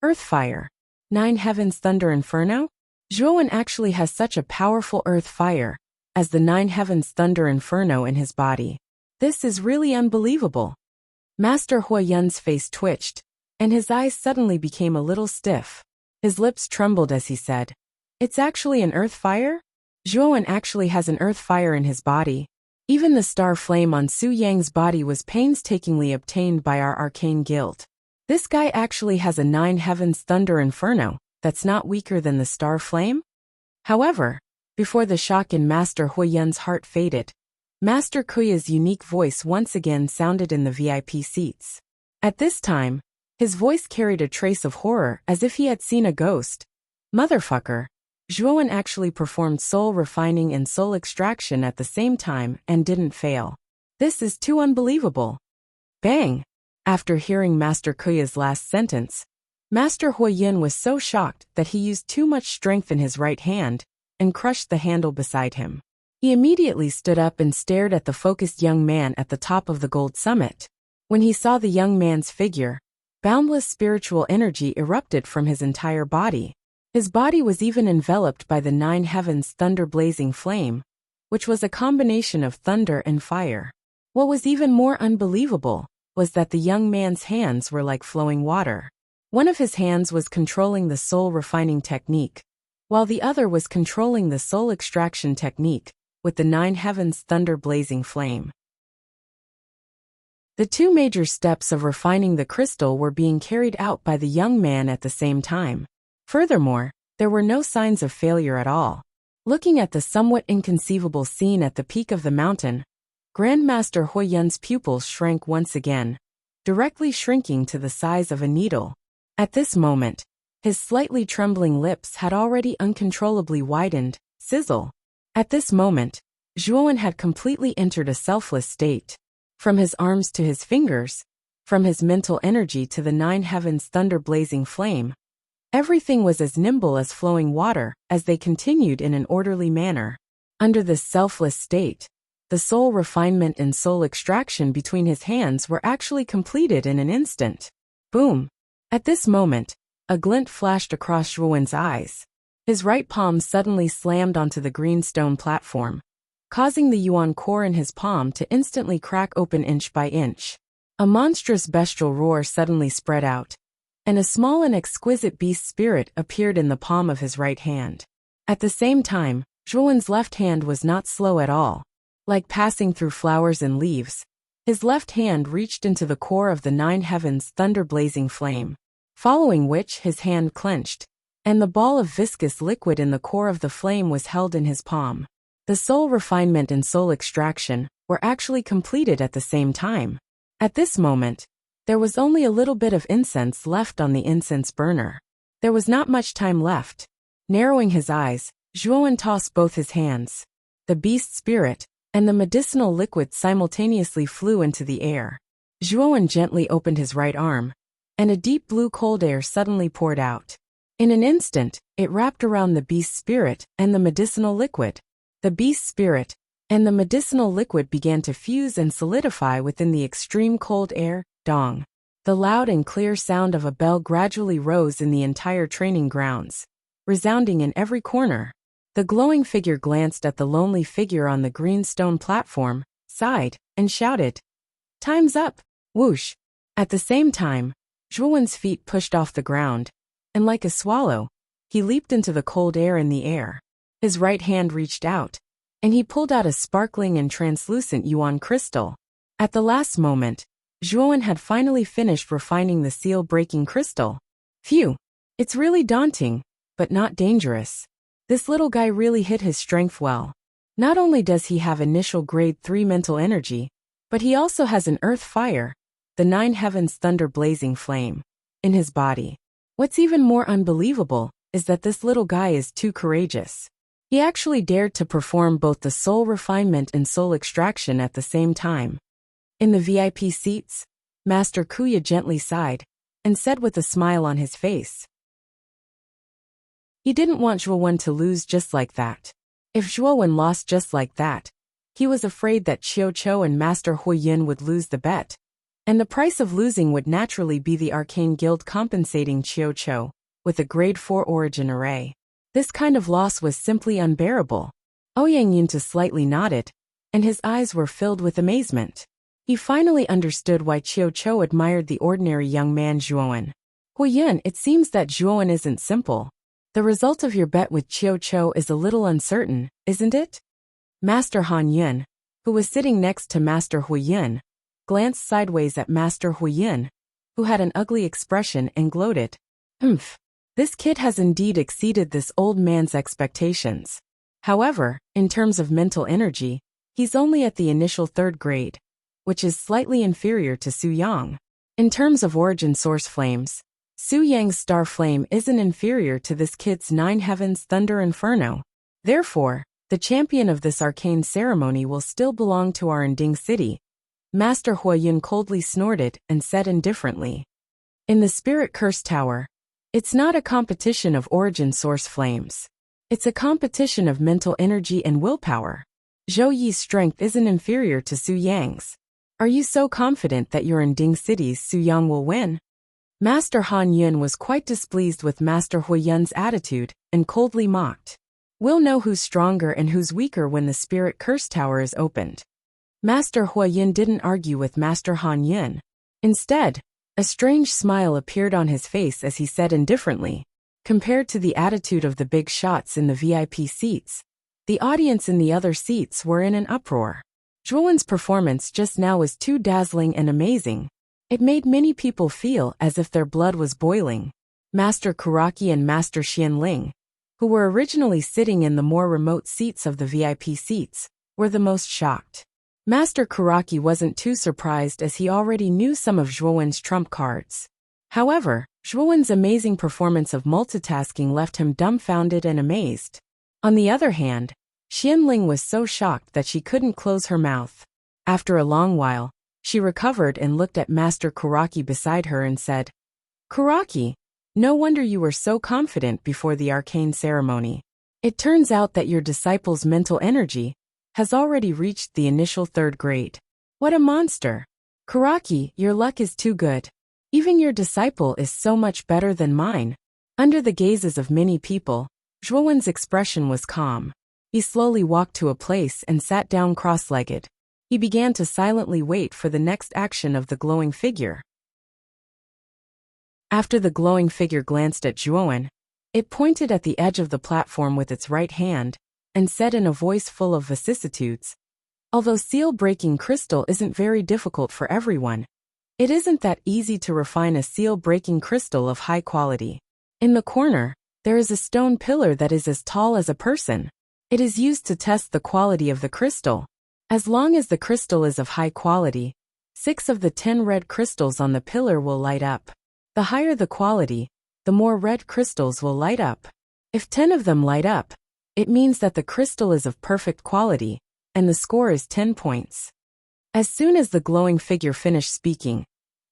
Earth fire. Nine heavens thunder inferno? Zhuowen actually has such a powerful earth fire as the nine heavens thunder inferno in his body. This is really unbelievable. Master Huiyun's face twitched, and his eyes suddenly became a little stiff. His lips trembled as he said, "It's actually an earth fire? Zhuowen actually has an earth fire in his body." Even the star flame on Su Yang's body was painstakingly obtained by our arcane guild. This guy actually has a nine heavens thunder inferno that's not weaker than the star flame? However, before the shock in Master Huiyun's heart faded, Master Kuya's unique voice once again sounded in the VIP seats. At this time, his voice carried a trace of horror as if he had seen a ghost. Motherfucker. Zhuowen actually performed soul refining and soul extraction at the same time and didn't fail. This is too unbelievable. Bang! After hearing Master Kuya's last sentence, Master Huiyin was so shocked that he used too much strength in his right hand and crushed the handle beside him. He immediately stood up and stared at the focused young man at the top of the gold summit. When he saw the young man's figure, boundless spiritual energy erupted from his entire body. His body was even enveloped by the nine heavens thunder-blazing flame, which was a combination of thunder and fire. What was even more unbelievable was that the young man's hands were like flowing water. One of his hands was controlling the soul refining technique, while the other was controlling the soul extraction technique, with the 9 heavens thunder blazing flame. The two major steps of refining the crystal were being carried out by the young man at the same time. Furthermore, there were no signs of failure at all. Looking at the somewhat inconceivable scene at the peak of the mountain, Grandmaster Huiyun's pupils shrank once again, directly shrinking to the size of a needle. At this moment, his slightly trembling lips had already uncontrollably widened. Sizzle. At this moment, Zhuowen had completely entered a selfless state. From his arms to his fingers, from his mental energy to the 9 heavens thunder blazing flame, everything was as nimble as flowing water as they continued in an orderly manner. Under this selfless state, the soul refinement and soul extraction between his hands were actually completed in an instant. Boom! At this moment, a glint flashed across Zhuowen's eyes. His right palm suddenly slammed onto the green stone platform, causing the yuan core in his palm to instantly crack open inch by inch. A monstrous bestial roar suddenly spread out, and a small and exquisite beast spirit appeared in the palm of his right hand. At the same time, Zhuowen's left hand was not slow at all. Like passing through flowers and leaves, his left hand reached into the core of the 9 heavens thunder blazing flame, following which his hand clenched, and the ball of viscous liquid in the core of the flame was held in his palm. The soul refinement and soul extraction were actually completed at the same time. At this moment, there was only a little bit of incense left on the incense burner. There was not much time left. Narrowing his eyes, Zhuowen tossed both his hands. The beast spirit and the medicinal liquid simultaneously flew into the air. Zhuowen gently opened his right arm, and a deep blue cold air suddenly poured out. In an instant, it wrapped around the beast spirit and the medicinal liquid. The beast spirit and the medicinal liquid began to fuse and solidify within the extreme cold air. Dong. The loud and clear sound of a bell gradually rose in the entire training grounds, resounding in every corner. The glowing figure glanced at the lonely figure on the green stone platform, sighed, and shouted, "Time's up!" Whoosh! At the same time, Zhuowen's feet pushed off the ground, and like a swallow, he leaped into the cold air in the air. His right hand reached out, and he pulled out a sparkling and translucent yuan crystal. At the last moment, Zhuowen had finally finished refining the seal-breaking crystal. Phew! It's really daunting, but not dangerous. This little guy really hit his strength well. Not only does he have initial grade 3 mental energy, but he also has an earth fire, the 9 heavens thunder blazing flame, in his body. What's even more unbelievable is that this little guy is too courageous. He actually dared to perform both the soul refinement and soul extraction at the same time. In the VIP seats, Master Kuya gently sighed and said with a smile on his face, he didn't want Zhuowen to lose just like that. If Zhuowen lost just like that, he was afraid that Qiuqiu and Master Huiyun would lose the bet, and the price of losing would naturally be the Arcane Guild compensating Qiuqiu with a grade 4 origin array. This kind of loss was simply unbearable. Ouyang Yunta slightly nodded, and his eyes were filled with amazement. He finally understood why Qiuqiu admired the ordinary young man Zhuowen. Huiyun, it seems that Zhuowen isn't simple. The result of your bet with Qiuqiu is a little uncertain, isn't it? Master Han Yun, who was sitting next to Master Huiyun, glanced sideways at Master Huiyun, who had an ugly expression and gloated. Humph. This kid has indeed exceeded this old man's expectations. However, in terms of mental energy, he's only at the initial 3rd grade, which is slightly inferior to Su Yang. In terms of origin source flames, Su Yang's star flame isn't inferior to this kid's 9 heavens thunder inferno. Therefore, the champion of this arcane ceremony will still belong to our Ending city. Master Huiyun coldly snorted and said indifferently. In the Spirit Curse Tower, it's not a competition of origin source flames. It's a competition of mental energy and willpower. Zhou Yi's strength isn't inferior to Su Yang's. Are you so confident that your Ending city's Su Yang will win? Master Han Yun was quite displeased with Master Huiyun's attitude and coldly mocked. We'll know who's stronger and who's weaker when the Spirit Curse Tower is opened. Master Huiyun didn't argue with Master Han Yun. Instead, a strange smile appeared on his face as he said indifferently, Compared to the attitude of the big shots in the VIP seats, the audience in the other seats were in an uproar. Zhuowen's performance just now was too dazzling and amazing. It made many people feel as if their blood was boiling. Master Kuraki and Master Xianling, who were originally sitting in the more remote seats of the VIP seats, were the most shocked. Master Kuraki wasn't too surprised as he already knew some of Zhuowen's trump cards. However, Zhuowen's amazing performance of multitasking left him dumbfounded and amazed. On the other hand, Xianling was so shocked that she couldn't close her mouth. After a long while, she recovered and looked at Master Kuraki beside her and said, "Kuraki, no wonder you were so confident before the arcane ceremony. It turns out that your disciple's mental energy has already reached the initial 3rd grade. What a monster! Kuraki, your luck is too good. Even your disciple is so much better than mine." Under the gazes of many people, Zhuowen's expression was calm. He slowly walked to a place and sat down cross-legged. He began to silently wait for the next action of the glowing figure. After the glowing figure glanced at Zhuowen, it pointed at the edge of the platform with its right hand and said in a voice full of vicissitudes, "Although seal-breaking crystal isn't very difficult for everyone, it isn't that easy to refine a seal-breaking crystal of high quality. In the corner, there is a stone pillar that is as tall as a person. It is used to test the quality of the crystal. As long as the crystal is of high quality, 6 of the 10 red crystals on the pillar will light up. The higher the quality, the more red crystals will light up. If 10 of them light up, it means that the crystal is of perfect quality, and the score is 10 points." As soon as the glowing figure finished speaking,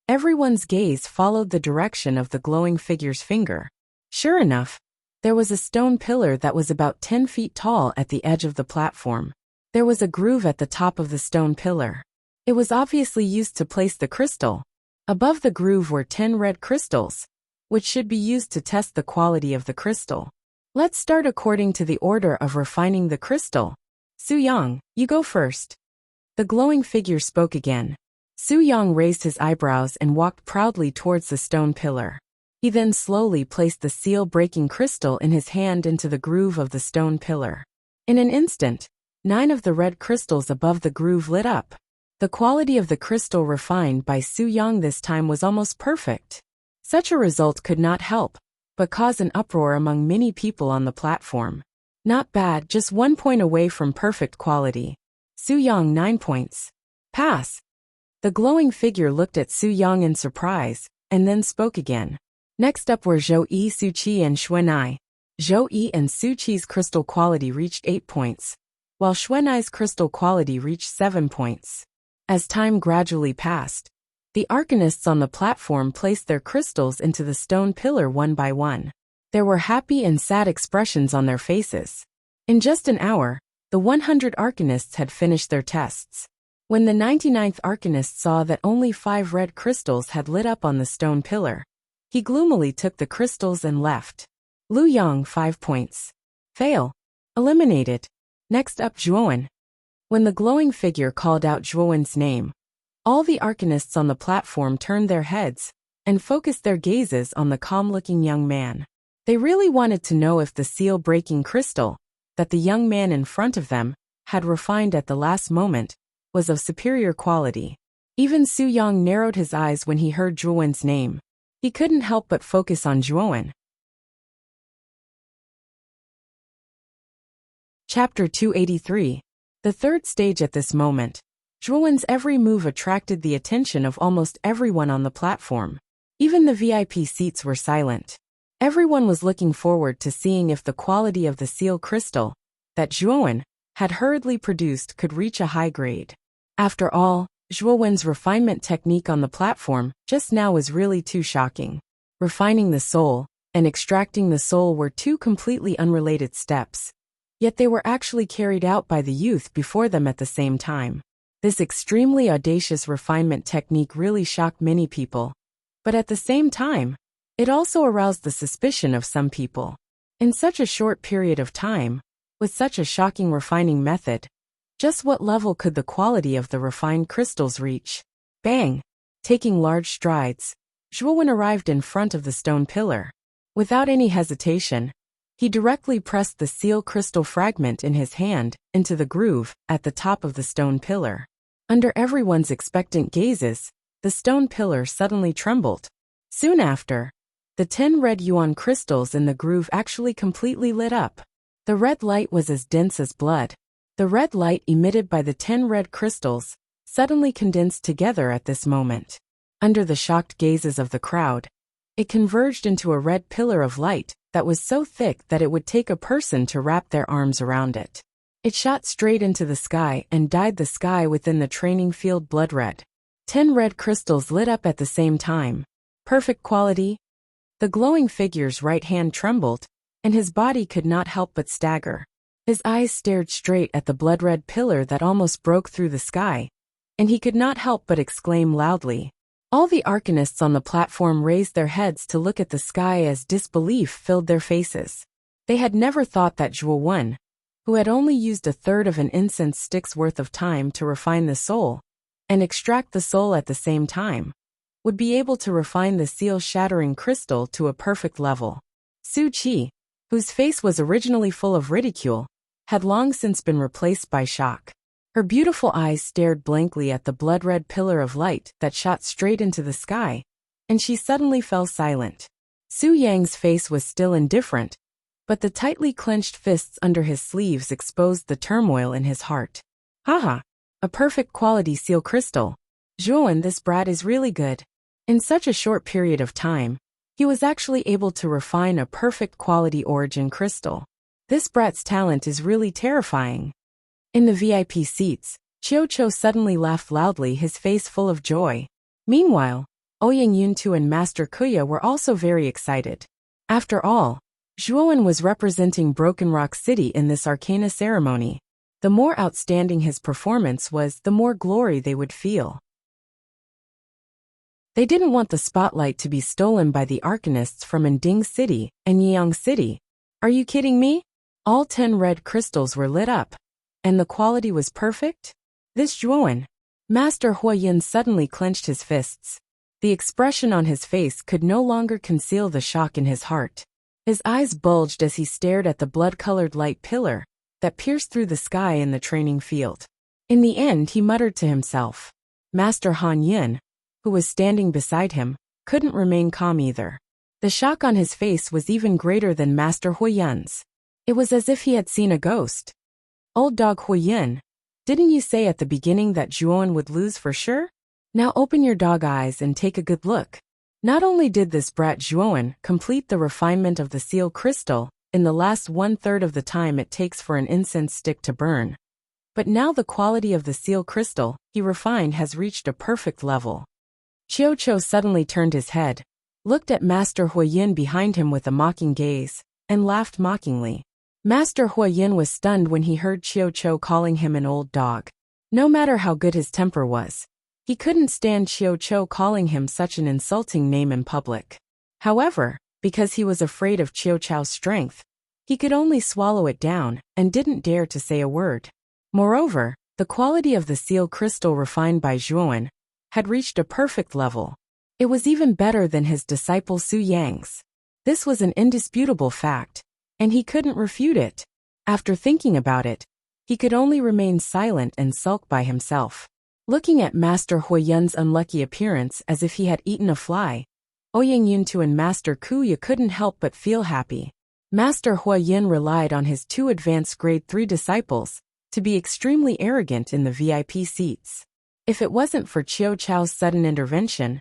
everyone's gaze followed the direction of the glowing figure's finger. Sure enough, there was a stone pillar that was about 10 feet tall at the edge of the platform. There was a groove at the top of the stone pillar. It was obviously used to place the crystal. Above the groove were 10 red crystals, which should be used to test the quality of the crystal. "Let's start according to the order of refining the crystal. Su Yang, you go first." The glowing figure spoke again. Su Yang raised his eyebrows and walked proudly towards the stone pillar. He then slowly placed the seal-breaking crystal in his hand into the groove of the stone pillar. In an instant, 9 of the red crystals above the groove lit up. The quality of the crystal refined by Su Yang this time was almost perfect. Such a result could not help but cause an uproar among many people on the platform. "Not bad, just 1 point away from perfect quality. Su Yang 9 points. Pass." The glowing figure looked at Su Yang in surprise, and then spoke again. Next up were Zhou Yi, Su Qi and Xuanai. Zhou Yi and Su Qi's crystal quality reached 8 points, while Xuanai's crystal quality reached 7 points. As time gradually passed, the arcanists on the platform placed their crystals into the stone pillar one by one. There were happy and sad expressions on their faces. In just an hour, the 100 arcanists had finished their tests. When the 99th arcanist saw that only 5 red crystals had lit up on the stone pillar, he gloomily took the crystals and left. Lu Yang 5 points. Fail. Eliminated. Next up Zhuowen. When the glowing figure called out Zhuowen's name, all the arcanists on the platform turned their heads and focused their gazes on the calm-looking young man. They really wanted to know if the seal-breaking crystal that the young man in front of them had refined at the last moment was of superior quality. Even Su Yang narrowed his eyes when he heard Zhuowen's name. He couldn't help but focus on Zhuowen. Chapter 283. The third stage. At this moment, Zhuowen's every move attracted the attention of almost everyone on the platform. Even the VIP seats were silent. Everyone was looking forward to seeing if the quality of the seal crystal that Zhuowen had hurriedly produced could reach a high grade. After all, Zhuowen's refinement technique on the platform just now was really too shocking. Refining the soul and extracting the soul were two completely unrelated steps, yet they were actually carried out by the youth before them at the same time. This extremely audacious refinement technique really shocked many people, but at the same time, it also aroused the suspicion of some people. In such a short period of time, with such a shocking refining method, just what level could the quality of the refined crystals reach? Bang! Taking large strides, Zhuowen arrived in front of the stone pillar. Without any hesitation, he directly pressed the seal crystal fragment in his hand into the groove at the top of the stone pillar. Under everyone's expectant gazes, the stone pillar suddenly trembled. Soon after, the 10 red yuan crystals in the groove actually completely lit up. The red light was as dense as blood. The red light emitted by the 10 red crystals suddenly condensed together at this moment. Under the shocked gazes of the crowd, it converged into a red pillar of light that was so thick that it would take a person to wrap their arms around it. It shot straight into the sky and dyed the sky within the training field blood red. 10 red crystals lit up at the same time. Perfect quality. The glowing figure's right hand trembled, and his body could not help but stagger. His eyes stared straight at the blood-red pillar that almost broke through the sky, and he could not help but exclaim loudly. All the arcanists on the platform raised their heads to look at the sky as disbelief filled their faces. They had never thought that Zhuo Wen, who had only used a third of an incense stick's worth of time to refine the soul, and extract the soul at the same time, would be able to refine the seal-shattering crystal to a perfect level. Su Qi, whose face was originally full of ridicule, had long since been replaced by shock. Her beautiful eyes stared blankly at the blood-red pillar of light that shot straight into the sky, and she suddenly fell silent. Su Yang's face was still indifferent, but the tightly clenched fists under his sleeves exposed the turmoil in his heart. Haha, a perfect quality seal crystal. Zhuowen, this brat is really good. In such a short period of time, he was actually able to refine a perfect quality origin crystal. This brat's talent is really terrifying. In the VIP seats, Qiu Qiu suddenly laughed loudly, his face full of joy. Meanwhile, Ouyang Yuntu and Master Kuya were also very excited. After all, Zhuowen was representing Broken Rock City in this arcana ceremony. The more outstanding his performance was, the more glory they would feel. They didn't want the spotlight to be stolen by the arcanists from Ending City and Yiyang City. Are you kidding me? All 10 red crystals were lit up, and the quality was perfect? This Zhuowen. Master Huayin suddenly clenched his fists. The expression on his face could no longer conceal the shock in his heart. His eyes bulged as he stared at the blood-colored light pillar that pierced through the sky in the training field. In the end, he muttered to himself. Master Han Yin, who was standing beside him, couldn't remain calm either. The shock on his face was even greater than Master Huayin's. It was as if he had seen a ghost. Old dog Huayin, didn't you say at the beginning that Zhuowen would lose for sure? Now open your dog eyes and take a good look. Not only did this brat Zhuowen complete the refinement of the seal crystal in the last 1/3 of the time it takes for an incense stick to burn, but now the quality of the seal crystal he refined has reached a perfect level. Qiu Qiu suddenly turned his head, looked at Master Huayin behind him with a mocking gaze, and laughed mockingly. Master Huayin was stunned when he heard Qiu Qiu calling him an old dog. No matter how good his temper was, he couldn't stand Qiu Qiu calling him such an insulting name in public. However, because he was afraid of Qiu Qiu's strength, he could only swallow it down and didn't dare to say a word. Moreover, the quality of the seal crystal refined by Zhuowen had reached a perfect level. It was even better than his disciple Su Yang's. This was an indisputable fact, and he couldn't refute it. After thinking about it, he could only remain silent and sulk by himself. Looking at Master Huayin's unlucky appearance as if he had eaten a fly, Ouyang Yuntu and Master Kuya couldn't help but feel happy. Master Huayin relied on his 2 advanced grade 3 disciples to be extremely arrogant in the VIP seats. If it wasn't for Qiu Qiu's sudden intervention,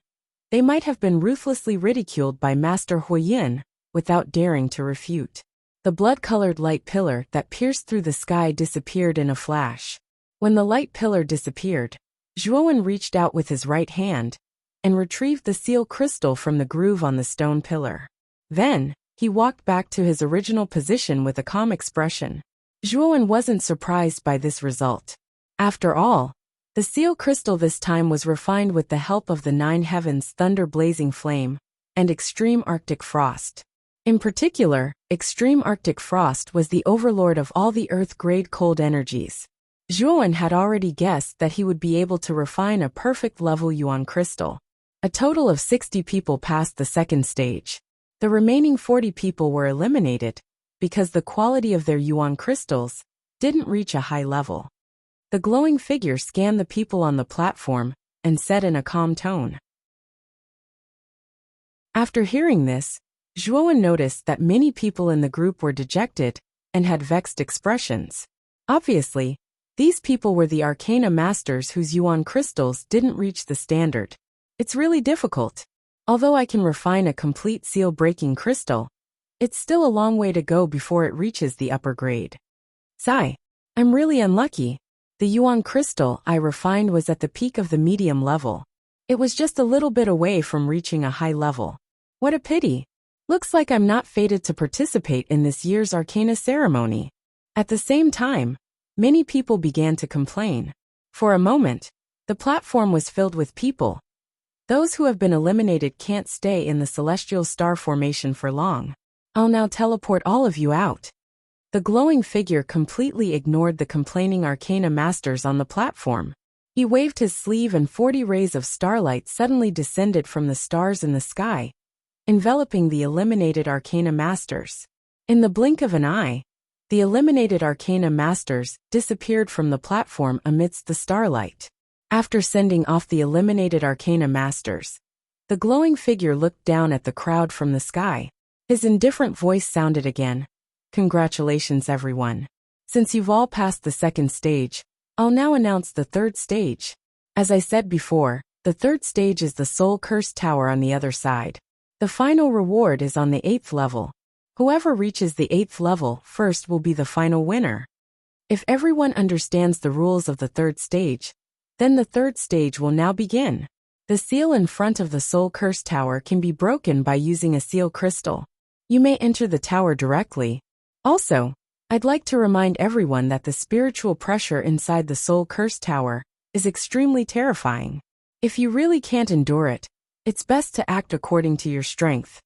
they might have been ruthlessly ridiculed by Master Huayin without daring to refute. The blood-colored light pillar that pierced through the sky disappeared in a flash. When the light pillar disappeared, Zhuowen reached out with his right hand and retrieved the seal crystal from the groove on the stone pillar. Then, he walked back to his original position with a calm expression. Zhuowen wasn't surprised by this result. After all, the seal crystal this time was refined with the help of the 9 heavens thunder-blazing flame and extreme Arctic frost. In particular, extreme Arctic frost was the overlord of all the earth-grade cold energies. Zhuowen had already guessed that he would be able to refine a perfect level yuan crystal. A total of 60 people passed the second stage. The remaining 40 people were eliminated because the quality of their yuan crystals didn't reach a high level. The glowing figure scanned the people on the platform and said in a calm tone. After hearing this, Zhuowen noticed that many people in the group were dejected and had vexed expressions. Obviously, these people were the Arcana Masters whose yuan crystals didn't reach the standard. It's really difficult. Although I can refine a complete seal-breaking crystal, it's still a long way to go before it reaches the upper grade. Sigh. I'm really unlucky. The yuan crystal I refined was at the peak of the medium level. It was just a little bit away from reaching a high level. What a pity. Looks like I'm not fated to participate in this year's Arcana ceremony. At the same time, many people began to complain. For a moment, the platform was filled with people. Those who have been eliminated can't stay in the celestial star formation for long. I'll now teleport all of you out. The glowing figure completely ignored the complaining Arcana Masters on the platform. He waved his sleeve and 40 rays of starlight suddenly descended from the stars in the sky, enveloping the eliminated Arcana Masters. In the blink of an eye, the eliminated Arcana Masters disappeared from the platform amidst the starlight. After sending off the eliminated Arcana Masters, the glowing figure looked down at the crowd from the sky. His indifferent voice sounded again. Congratulations, everyone. Since you've all passed the second stage, I'll now announce the third stage. As I said before, the third stage is the Soul Curse Tower on the other side. The final reward is on the 8th level. Whoever reaches the 8th level first will be the final winner. If everyone understands the rules of the third stage, then the third stage will now begin. The seal in front of the Soul Curse Tower can be broken by using a seal crystal. You may enter the tower directly. Also, I'd like to remind everyone that the spiritual pressure inside the Soul Curse Tower is extremely terrifying. If you really can't endure it, it's best to act according to your strength.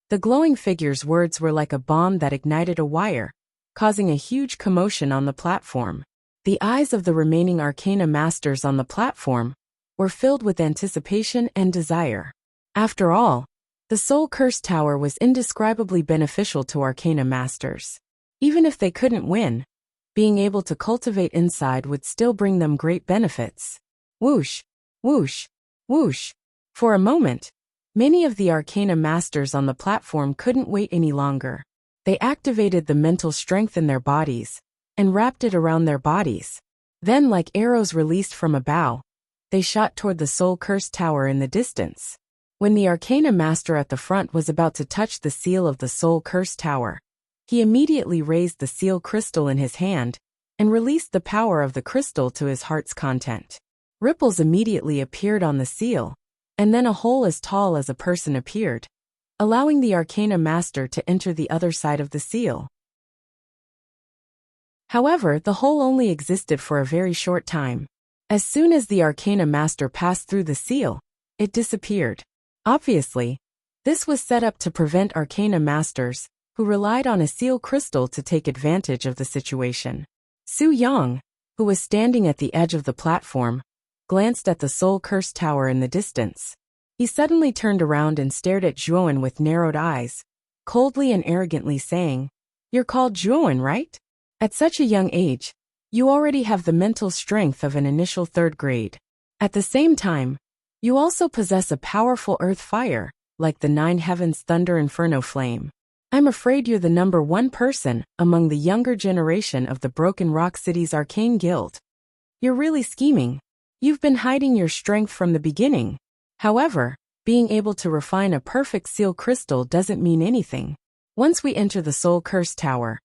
The glowing figure's words were like a bomb that ignited a wire, causing a huge commotion on the platform. The eyes of the remaining Arcana Masters on the platform were filled with anticipation and desire. After all, the Soul Curse Tower was indescribably beneficial to Arcana Masters. Even if they couldn't win, being able to cultivate inside would still bring them great benefits. Whoosh, whoosh, whoosh. For a moment, many of the Arcana Masters on the platform couldn't wait any longer. They activated the mental strength in their bodies and wrapped it around their bodies. Then, like arrows released from a bow, they shot toward the Soul Curse Tower in the distance. When the Arcana Master at the front was about to touch the seal of the Soul Curse Tower, he immediately raised the seal crystal in his hand and released the power of the crystal to his heart's content. Ripples immediately appeared on the seal, and then a hole as tall as a person appeared, allowing the Arcana Master to enter the other side of the seal. However, the hole only existed for a very short time. As soon as the Arcana Master passed through the seal, it disappeared. Obviously, this was set up to prevent Arcana Masters, who relied on a seal crystal to take advantage of the situation. Su Yang, who was standing at the edge of the platform, glanced at the Soul Curse Tower in the distance. He suddenly turned around and stared at Zhuowen with narrowed eyes, coldly and arrogantly saying, "You're called Zhuowen, right? At such a young age, you already have the mental strength of an initial 3rd grade. At the same time, you also possess a powerful earth fire, like the 9 heavens thunder inferno flame. I'm afraid you're the number 1 person among the younger generation of the Broken Rock City's Arcane Guild. You're really scheming. You've been hiding your strength from the beginning. However, being able to refine a perfect seal crystal doesn't mean anything. Once we enter the Soul Curse Tower,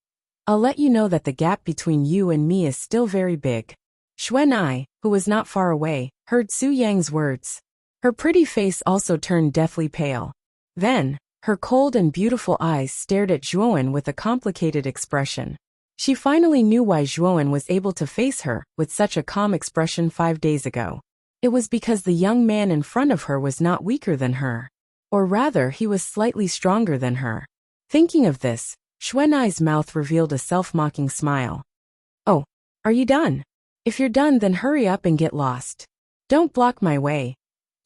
I'll let you know that the gap between you and me is still very big." Xuanai, who was not far away, heard Su Yang's words. Her pretty face also turned deathly pale. Then, her cold and beautiful eyes stared at Zhuowen with a complicated expression. She finally knew why Zhuowen was able to face her with such a calm expression 5 days ago. It was because the young man in front of her was not weaker than her. Or rather, he was slightly stronger than her. Thinking of this, Xuanai's mouth revealed a self-mocking smile. "Oh, are you done? If you're done, then hurry up and get lost. Don't block my way,"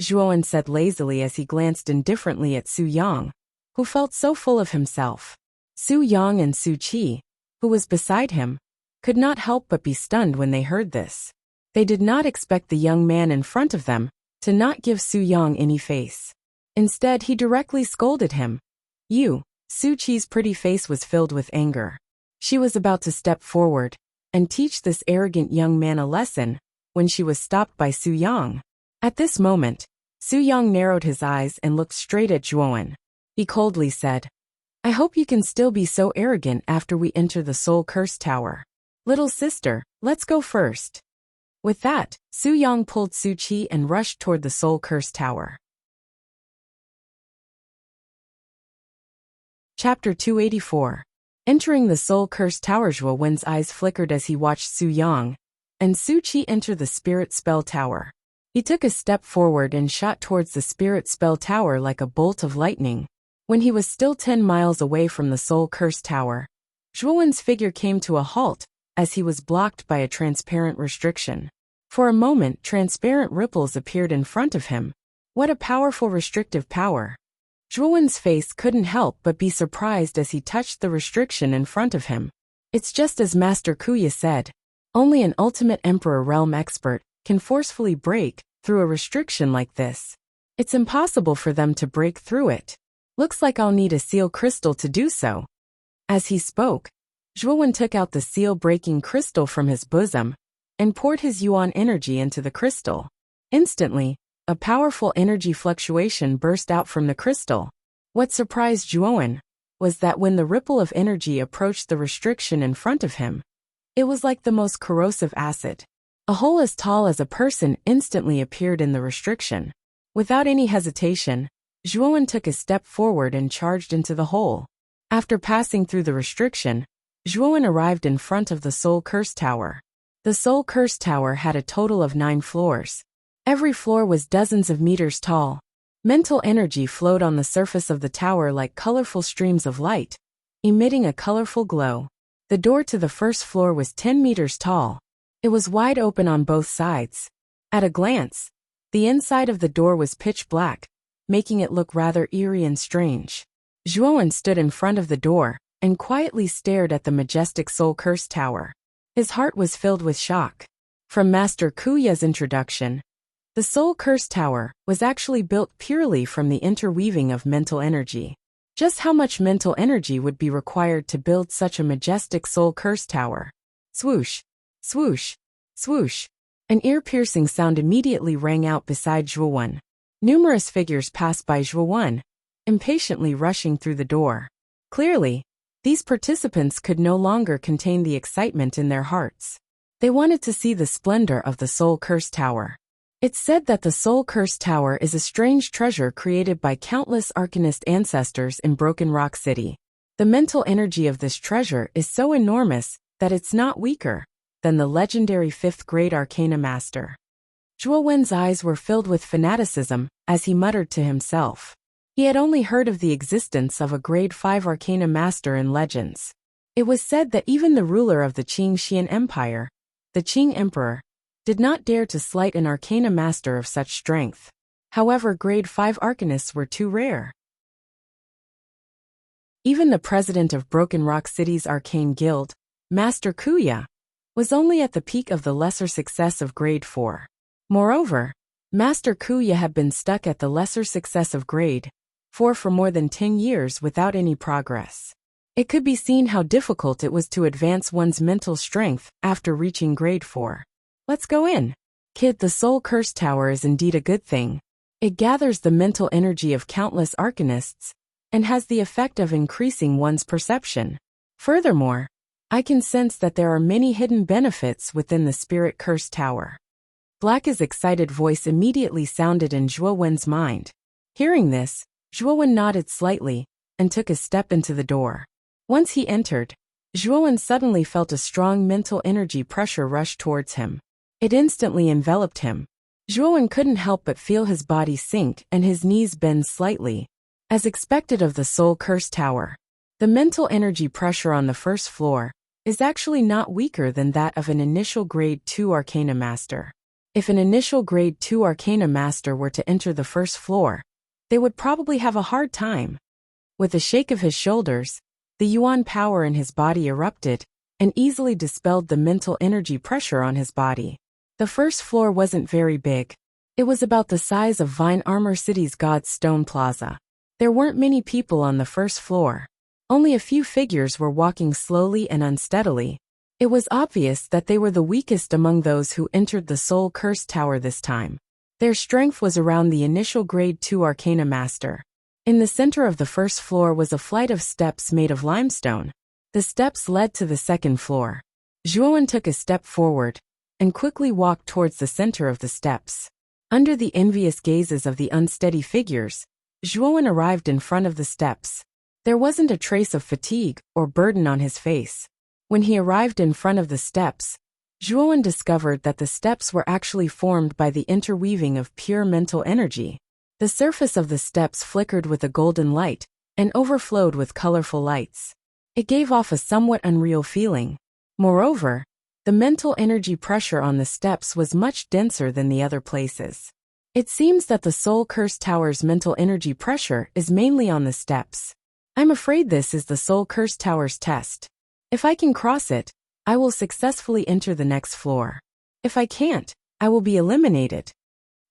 Zhuowen said lazily as he glanced indifferently at Su Yang, who felt so full of himself. Su Yang and Su Qi, who was beside him, could not help but be stunned when they heard this. They did not expect the young man in front of them to not give Su Yang any face. Instead, he directly scolded him. Su Qi's pretty face was filled with anger. She was about to step forward and teach this arrogant young man a lesson when she was stopped by Su Yang. At this moment, Su Yang narrowed his eyes and looked straight at Zhuowen. He coldly said, "I hope you can still be so arrogant after we enter the Soul Curse Tower. Little sister, let's go first." With that, Su Yang pulled Su Qi and rushed toward the Soul Curse Tower. Chapter 284. Entering the Soul Curse Tower, Zhuowen's eyes flickered as he watched Su Yang and Su Qi enter the Spirit Spell Tower. He took a step forward and shot towards the Spirit Spell Tower like a bolt of lightning. When he was still 10 miles away from the Soul Curse Tower, Zhuowen's figure came to a halt as he was blocked by a transparent restriction. For a moment, transparent ripples appeared in front of him. What a powerful restrictive power! Zhuowen's face couldn't help but be surprised as he touched the restriction in front of him. It's just as Master Kuya said. Only an ultimate Emperor realm expert can forcefully break through a restriction like this. It's impossible for them to break through it. Looks like I'll need a seal crystal to do so. As he spoke, Zhuowen took out the seal-breaking crystal from his bosom and poured his yuan energy into the crystal. Instantly, a powerful energy fluctuation burst out from the crystal. What surprised Zhuowen was that when the ripple of energy approached the restriction in front of him, it was like the most corrosive acid. A hole as tall as a person instantly appeared in the restriction. Without any hesitation, Zhuowen took a step forward and charged into the hole. After passing through the restriction, Zhuowen arrived in front of the Soul Curse Tower. The Soul Curse Tower had a total of 9 floors. Every floor was dozens of meters tall. Mental energy flowed on the surface of the tower like colorful streams of light, emitting a colorful glow. The door to the first floor was 10 meters tall. It was wide open on both sides. At a glance, the inside of the door was pitch black, making it look rather eerie and strange. Zhuowen stood in front of the door and quietly stared at the majestic Soul Curse Tower. His heart was filled with shock. From Master Kuya's introduction, the Soul Curse Tower was actually built purely from the interweaving of mental energy. Just how much mental energy would be required to build such a majestic Soul Curse Tower? Swoosh, swoosh, swoosh. An ear-piercing sound immediately rang out beside Zhuowen. Numerous figures passed by Zhuowen, impatiently rushing through the door. Clearly, these participants could no longer contain the excitement in their hearts. They wanted to see the splendor of the Soul Curse Tower. It's said that the Soul Curse Tower is a strange treasure created by countless arcanist ancestors in Broken Rock City. The mental energy of this treasure is so enormous that it's not weaker than the legendary 5th grade Arcana Master. Zhuowen's eyes were filled with fanaticism as he muttered to himself. He had only heard of the existence of a grade 5 Arcana Master in legends. It was said that even the ruler of the Qing Xian Empire, the Qing Emperor, did not dare to slight an Arcana Master of such strength. However, grade 5 Arcanists were too rare. Even the president of Broken Rock City's Arcane Guild, Master Kuya, was only at the peak of the lesser success of grade 4. Moreover, Master Kuya had been stuck at the lesser success of grade 4 for more than 10 years without any progress. It could be seen how difficult it was to advance one's mental strength after reaching grade 4. Let's go in. Kid, the Soul Curse Tower is indeed a good thing. It gathers the mental energy of countless arcanists and has the effect of increasing one's perception. Furthermore, I can sense that there are many hidden benefits within the Spirit Curse Tower. Black's excited voice immediately sounded in Zhuowen's mind. Hearing this, Zhuowen nodded slightly and took a step into the door. Once he entered, Zhuowen suddenly felt a strong mental energy pressure rush towards him. It instantly enveloped him. Zhuowen couldn't help but feel his body sink and his knees bend slightly. As expected of the Soul Curse Tower, the mental energy pressure on the first floor is actually not weaker than that of an initial grade 2 Arcana Master. If an initial grade 2 Arcana Master were to enter the first floor, they would probably have a hard time. With a shake of his shoulders, the yuan power in his body erupted and easily dispelled the mental energy pressure on his body. The first floor wasn't very big. It was about the size of Vine Armor City's God's Stone Plaza. There weren't many people on the first floor. Only a few figures were walking slowly and unsteadily. It was obvious that they were the weakest among those who entered the Soul Curse Tower this time. Their strength was around the initial Grade 2 Arcana Master. In the center of the first floor was a flight of steps made of limestone. The steps led to the second floor. Zhuowen took a step forward and quickly walked towards the center of the steps. Under the envious gazes of the unsteady figures, Zhuowen arrived in front of the steps. There wasn't a trace of fatigue or burden on his face. When he arrived in front of the steps, Zhuowen discovered that the steps were actually formed by the interweaving of pure mental energy. The surface of the steps flickered with a golden light and overflowed with colorful lights. It gave off a somewhat unreal feeling. Moreover, the mental energy pressure on the steps was much denser than the other places. It seems that the Soul Curse Tower's mental energy pressure is mainly on the steps. I'm afraid this is the Soul Curse Tower's test. If I can cross it, I will successfully enter the next floor. If I can't, I will be eliminated.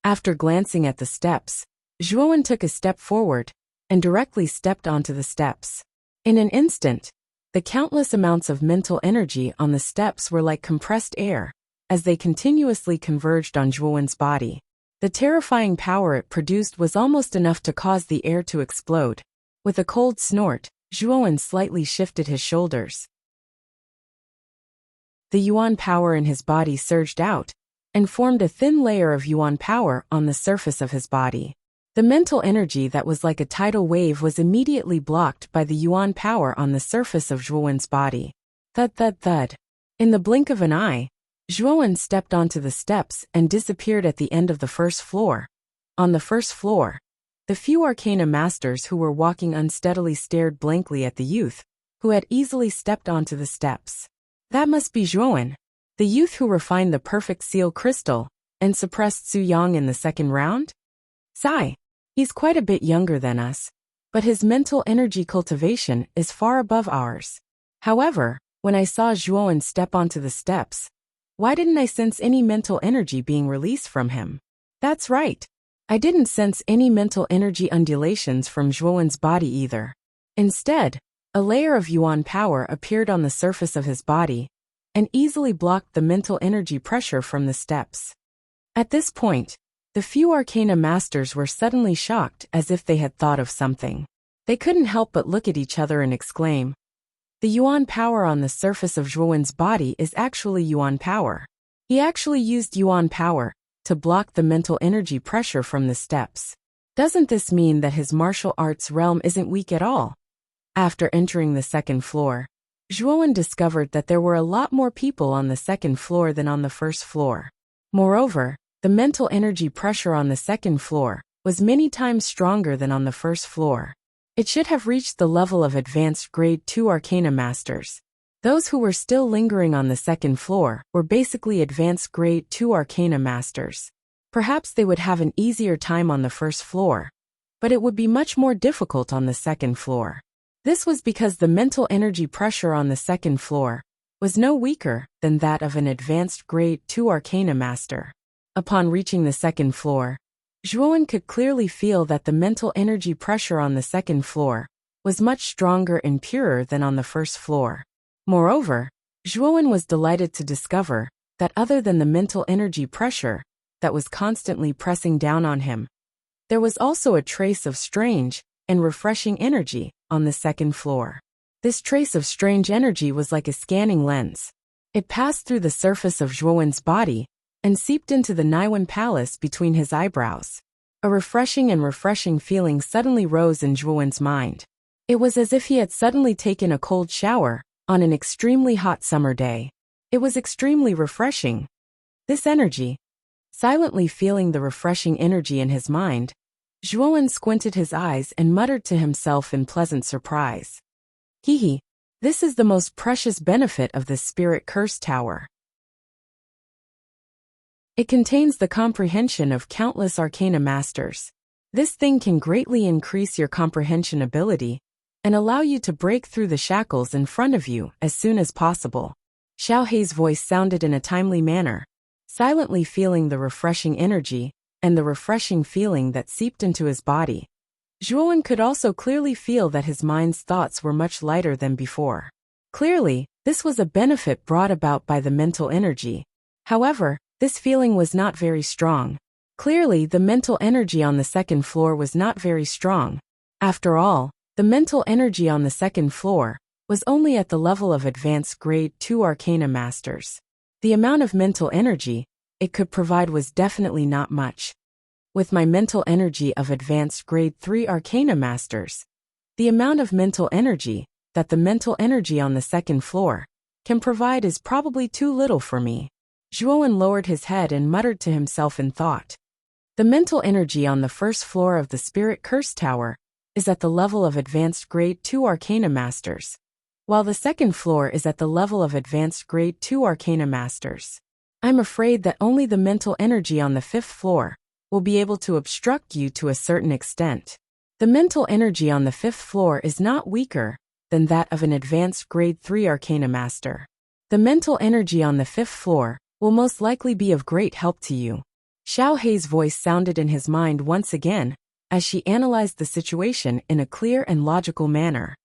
After glancing at the steps, Zhuowen took a step forward and directly stepped onto the steps. In an instant, the countless amounts of mental energy on the steps were like compressed air, as they continuously converged on Zhuowen's body. The terrifying power it produced was almost enough to cause the air to explode. With a cold snort, Zhuowen slightly shifted his shoulders. The yuan power in his body surged out and formed a thin layer of yuan power on the surface of his body. The mental energy that was like a tidal wave was immediately blocked by the yuan power on the surface of Zhuowen's body. Thud thud thud. In the blink of an eye, Zhuowen stepped onto the steps and disappeared at the end of the first floor. On the first floor, the few Arcana Masters who were walking unsteadily stared blankly at the youth, who had easily stepped onto the steps. That must be Zhuowen, the youth who refined the perfect seal crystal and suppressed Su Yang in the second round? Sigh. He's quite a bit younger than us, but his mental energy cultivation is far above ours. However, when I saw Zhuowen step onto the steps, why didn't I sense any mental energy being released from him? That's right. I didn't sense any mental energy undulations from Zhuowen's body either. Instead, a layer of yuan power appeared on the surface of his body and easily blocked the mental energy pressure from the steps. At this point, the few Arcana Masters were suddenly shocked as if they had thought of something. They couldn't help but look at each other and exclaim, "The yuan power on the surface of Zhuowen's body is actually yuan power. He actually used yuan power to block the mental energy pressure from the steps. Doesn't this mean that his martial arts realm isn't weak at all?" After entering the second floor, Zhuowen discovered that there were a lot more people on the second floor than on the first floor. Moreover, the mental energy pressure on the second floor was many times stronger than on the first floor. It should have reached the level of advanced Grade 2 Arcana Masters. Those who were still lingering on the second floor were basically advanced Grade 2 Arcana Masters. Perhaps they would have an easier time on the first floor, but it would be much more difficult on the second floor. This was because the mental energy pressure on the second floor was no weaker than that of an advanced Grade 2 Arcana Master. Upon reaching the second floor, Zhuowen could clearly feel that the mental energy pressure on the second floor was much stronger and purer than on the first floor. Moreover, Zhuowen was delighted to discover that other than the mental energy pressure that was constantly pressing down on him, there was also a trace of strange and refreshing energy on the second floor. This trace of strange energy was like a scanning lens. It passed through the surface of Zhuowen's body and seeped into the Naiwan Palace between his eyebrows. A refreshing feeling suddenly rose in Zhuowen's mind. It was as if he had suddenly taken a cold shower on an extremely hot summer day. It was extremely refreshing. This energy, silently feeling the refreshing energy in his mind, Zhuowen squinted his eyes and muttered to himself in pleasant surprise. Hehe, this is the most precious benefit of this Spirit Curse Tower. It contains the comprehension of countless Arcana Masters. This thing can greatly increase your comprehension ability and allow you to break through the shackles in front of you as soon as possible. Xiao Hei's voice sounded in a timely manner, silently feeling the refreshing energy and the refreshing feeling that seeped into his body. Zhuowen could also clearly feel that his mind's thoughts were much lighter than before. Clearly, this was a benefit brought about by the mental energy. However, this feeling was not very strong. Clearly, the mental energy on the second floor was not very strong. After all, the mental energy on the second floor was only at the level of advanced grade 2 Arcana Masters. The amount of mental energy it could provide was definitely not much. With my mental energy of advanced grade 3 Arcana Masters, the amount of mental energy that the mental energy on the second floor can provide is probably too little for me. Zhuowen lowered his head and muttered to himself in thought. The mental energy on the first floor of the Spirit Curse Tower is at the level of advanced grade 2 Arcana Masters, while the second floor is at the level of advanced grade 2 Arcana Masters. I'm afraid that only the mental energy on the fifth floor will be able to obstruct you to a certain extent. The mental energy on the fifth floor is not weaker than that of an advanced grade 3 Arcana Master. The mental energy on the fifth floor will most likely be of great help to you. Xiao Hei's voice sounded in his mind once again as she analyzed the situation in a clear and logical manner.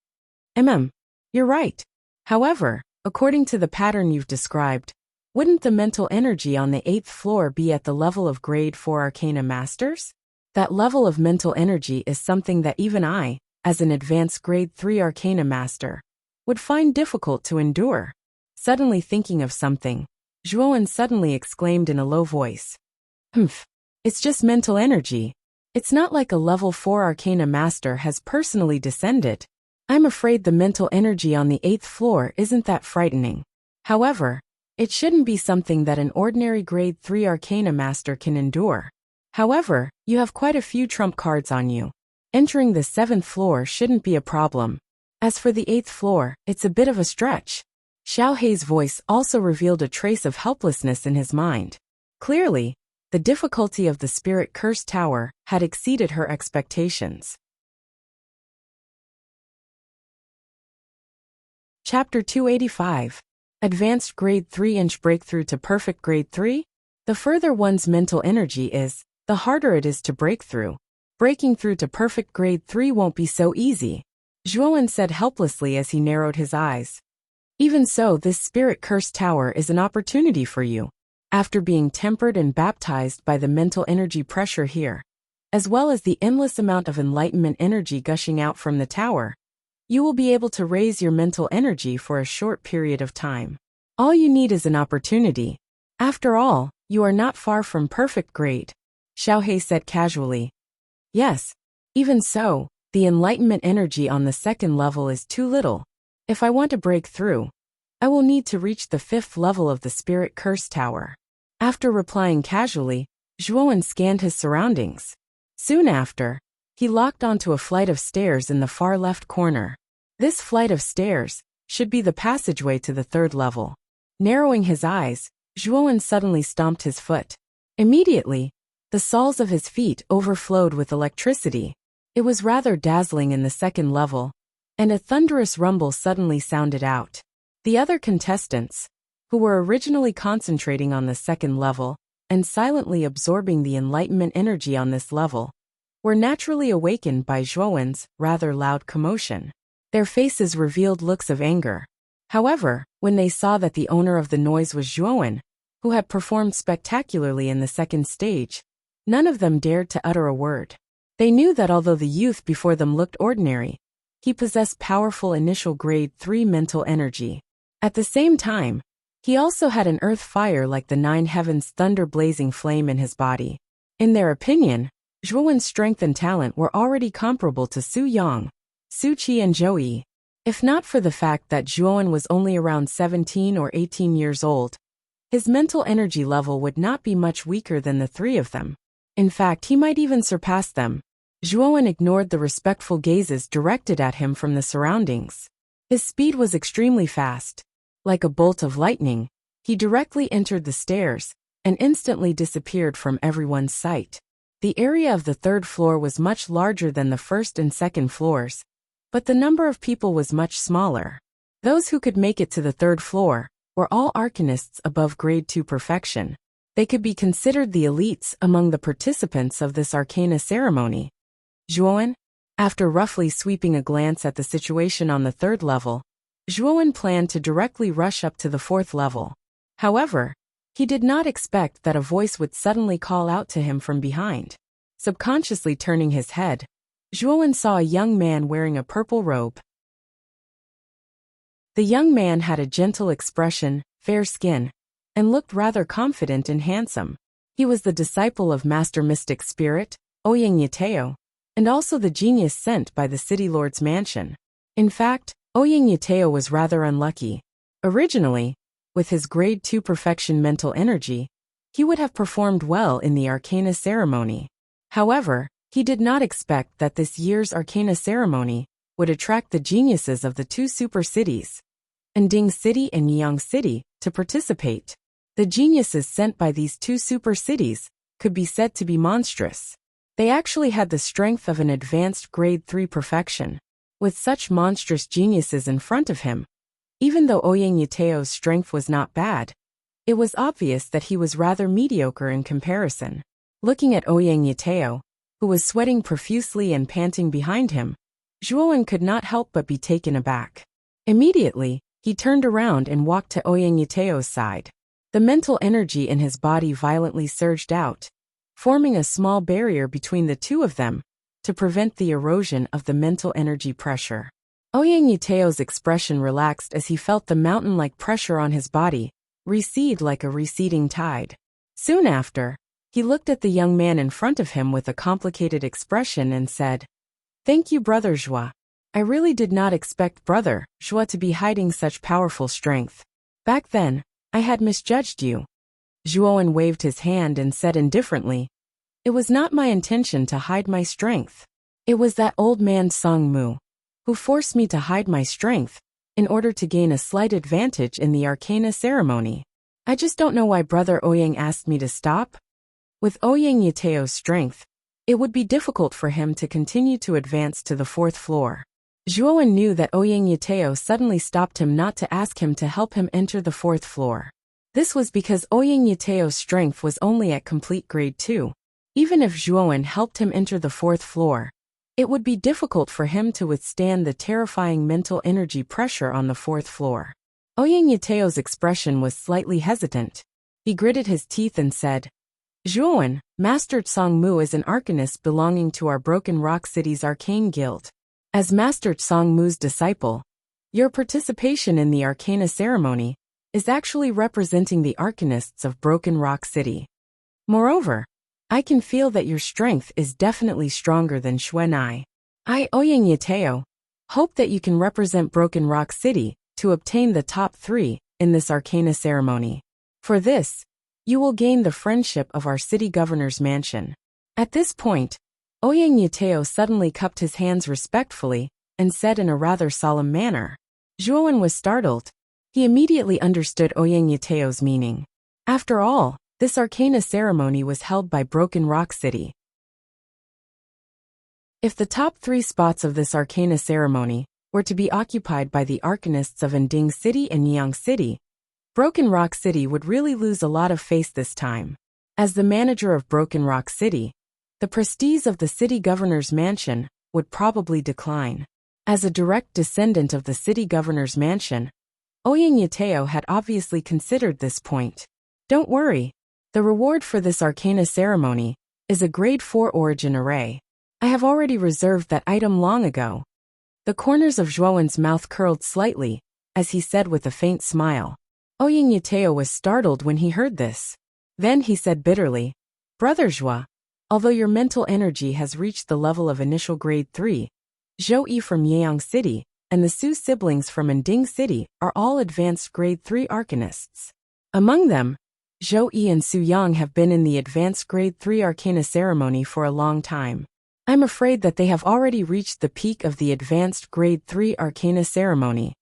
You're right. However, according to the pattern you've described, wouldn't the mental energy on the 8th floor be at the level of grade 4 Arcana Masters? That level of mental energy is something that even I, as an advanced grade 3 Arcana Master, would find difficult to endure. Suddenly thinking of something, Zhuowen suddenly exclaimed in a low voice. It's just mental energy. It's not like a level 4 Arcana Master has personally descended. I'm afraid the mental energy on the 8th floor isn't that frightening. However, it shouldn't be something that an ordinary grade 3 Arcana Master can endure. However, you have quite a few trump cards on you. Entering the 7th floor shouldn't be a problem. As for the 8th floor, it's a bit of a stretch. Xiao Hei's voice also revealed a trace of helplessness in his mind. Clearly, the difficulty of the Spirit Curse Tower had exceeded her expectations. Chapter 285. Advanced Grade 3-inch Breakthrough to Perfect Grade 3? The further one's mental energy is, the harder it is to break through. Breaking through to Perfect Grade 3 won't be so easy, Zhuowen said helplessly as he narrowed his eyes. Even so, this Spirit Curse Tower is an opportunity for you. After being tempered and baptized by the mental energy pressure here, as well as the endless amount of enlightenment energy gushing out from the tower, you will be able to raise your mental energy for a short period of time. All you need is an opportunity. After all, you are not far from perfect grade, Xiao Hei said casually. Yes, even so, the enlightenment energy on the second level is too little. If I want to break through, I will need to reach the 5th level of the Spirit Curse Tower. After replying casually, Zhuowen scanned his surroundings. Soon after, he locked onto a flight of stairs in the far left corner. This flight of stairs should be the passageway to the 3rd level. Narrowing his eyes, Zhuowen suddenly stomped his foot. Immediately, the soles of his feet overflowed with electricity. It was rather dazzling in the 2nd level, and a thunderous rumble suddenly sounded out. The other contestants, who were originally concentrating on the 2nd level and silently absorbing the enlightenment energy on this level, were naturally awakened by Zhuowen's rather loud commotion. Their faces revealed looks of anger. However, when they saw that the owner of the noise was Zhuowen, who had performed spectacularly in the 2nd stage, none of them dared to utter a word. They knew that although the youth before them looked ordinary, he possessed powerful initial grade 3 mental energy. At the same time, he also had an earth fire like the 9 heavens thunder blazing flame in his body. In their opinion, Zhuowen's strength and talent were already comparable to Su Yang, Su Qi and Zhou Yi. If not for the fact that Zhuowen was only around 17 or 18 years old, his mental energy level would not be much weaker than the 3 of them. In fact, he might even surpass them. Zhuowen ignored the respectful gazes directed at him from the surroundings. His speed was extremely fast. Like a bolt of lightning, he directly entered the stairs and instantly disappeared from everyone's sight. The area of the 3rd floor was much larger than the 1st and 2nd floors, But the number of people was much smaller. Those who could make it to the third floor were all arcanists above grade 2 perfection. They could be considered the elites among the participants of this arcana ceremony. Zhuowen, after roughly sweeping a glance at the situation on the third level, Zhuowen planned to directly rush up to the fourth level. However, he did not expect that a voice would suddenly call out to him from behind. Subconsciously turning his head, Zhuowen saw a young man wearing a purple robe. The young man had a gentle expression, fair skin, and looked rather confident and handsome. He was the disciple of Master Mystic Spirit, Ouyang Yateo, and also the genius sent by the City Lord's mansion. In fact, Ouyang Yateo was rather unlucky. Originally, with his grade 2 perfection mental energy, he would have performed well in the Arcana ceremony. However, he did not expect that this year's Arcana ceremony would attract the geniuses of the two super cities, Ending City and Yang City, to participate. The geniuses sent by these two super cities could be said to be monstrous. They actually had the strength of an advanced grade 3 perfection. With such monstrous geniuses in front of him, even though Ouyang Yateo's strength was not bad, it was obvious that he was rather mediocre in comparison. Looking at Ouyang Yateo, who was sweating profusely and panting behind him, Zhuowen could not help but be taken aback. Immediately, he turned around and walked to Ouyang Yateo's side. The mental energy in his body violently surged out, forming a small barrier between the two of them to prevent the erosion of the mental energy pressure. Ouyang Yateo's expression relaxed as he felt the mountain-like pressure on his body recede like a receding tide. Soon after, he looked at the young man in front of him with a complicated expression and said, "Thank you, Brother Zhua. I really did not expect Brother Zhua to be hiding such powerful strength. Back then, I had misjudged you." Zhuowen waved his hand and said indifferently, "It was not my intention to hide my strength. It was that old man Song Mu who forced me to hide my strength in order to gain a slight advantage in the Arcana ceremony. I just don't know why Brother Ouyang asked me to stop." With Ouyang Yateo's strength, it would be difficult for him to continue to advance to the fourth floor. Zhuowen knew that Ouyang Yateo suddenly stopped him not to ask him to help him enter the fourth floor. This was because Ouyang Yateo's strength was only at complete grade 2. Even if Zhuowen helped him enter the fourth floor, it would be difficult for him to withstand the terrifying mental energy pressure on the fourth floor. Ouyang Yateo's expression was slightly hesitant. He gritted his teeth and said, "Zhuowen, Master Tsang Mu is an arcanist belonging to our Broken Rock City's Arcane Guild. As Master Tsang Mu's disciple, your participation in the Arcana ceremony is actually representing the arcanists of Broken Rock City. Moreover, I can feel that your strength is definitely stronger than Xuanai. I, Ouyang Yateo, hope that you can represent Broken Rock City to obtain the top 3 in this Arcana ceremony. For this, you will gain the friendship of our city governor's mansion." At this point, Ouyang Yateo suddenly cupped his hands respectfully and said in a rather solemn manner. Zhuowen was startled. He immediately understood Ouyang Yateo's meaning. After all, this Arcana ceremony was held by Broken Rock City. If the top 3 spots of this Arcana ceremony were to be occupied by the arcanists of Ending City and Yang City, Broken Rock City would really lose a lot of face this time. As the manager of Broken Rock City, the prestige of the city governor's mansion would probably decline. As a direct descendant of the city governor's mansion, Ouyang Yateo had obviously considered this point. Don't worry. The reward for this Arcana ceremony is a grade 4 origin array. I have already reserved that item long ago. The corners of Zhuowen's mouth curled slightly, as he said with a faint smile. Ouyang Yateo was startled when he heard this. Then he said bitterly, "Brother Zhua, although your mental energy has reached the level of initial grade 3, Zhou Yi from Yang City and the Su siblings from Ending City are all advanced grade 3 arcanists. Among them, Zhou Yi and Su Yang have been in the advanced grade 3 Arcana ceremony for a long time. I'm afraid that they have already reached the peak of the advanced grade 3 Arcana ceremony.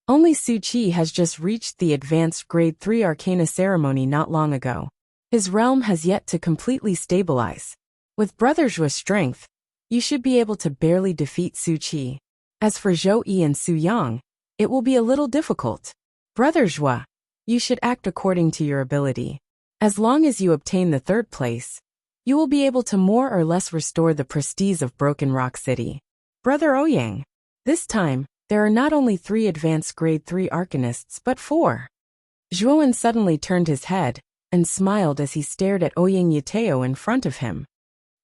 Only Su Qi has just reached the advanced grade 3 Arcana ceremony not long ago. His realm has yet to completely stabilize. With Brother Zhua's strength, you should be able to barely defeat Su Qi." As for Zhou Yi and Su Yang, it will be a little difficult. Brother Zhua, you should act according to your ability. As long as you obtain the third place, you will be able to more or less restore the prestige of Broken Rock City. Brother Ouyang, this time, there are not only 3 advanced grade 3 arcanists but 4. Zhuowen suddenly turned his head and smiled as he stared at Ouyang Yateo in front of him.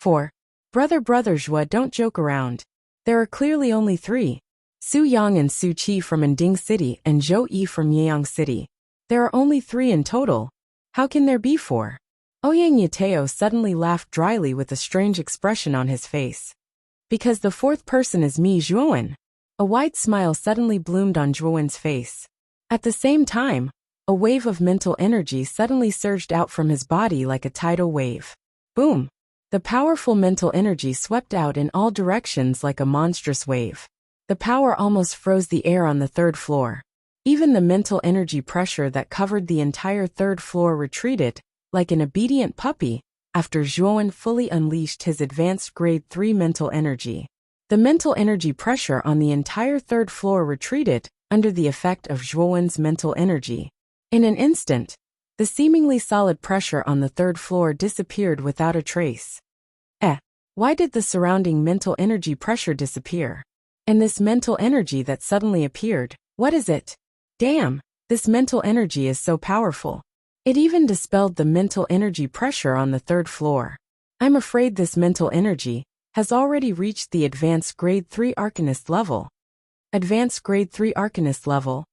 4. Brother Zhua, don't joke around. There are clearly only 3. Su Yang and Su Qi from Ending City and Zhou Yi from Yeyang City. There are only 3 in total. How can there be 4? Ouyang Yateo suddenly laughed dryly with a strange expression on his face. Because the 4th person is me, Zhuowen. A wide smile suddenly bloomed on Zhuowen's face. At the same time, a wave of mental energy suddenly surged out from his body like a tidal wave. Boom! The powerful mental energy swept out in all directions like a monstrous wave. The power almost froze the air on the 3rd floor. Even the mental energy pressure that covered the entire 3rd floor retreated, like an obedient puppy, after Zhuowen fully unleashed his advanced grade 3 mental energy. The mental energy pressure on the entire 3rd floor retreated, under the effect of Zhuowen's mental energy. In an instant, the seemingly solid pressure on the 3rd floor disappeared without a trace. Why did the surrounding mental energy pressure disappear? And this mental energy that suddenly appeared, what is it? Damn, this mental energy is so powerful. It even dispelled the mental energy pressure on the 3rd floor. I'm afraid this mental energy has already reached the advanced grade 3 arcanist level. Advanced grade 3 arcanist level.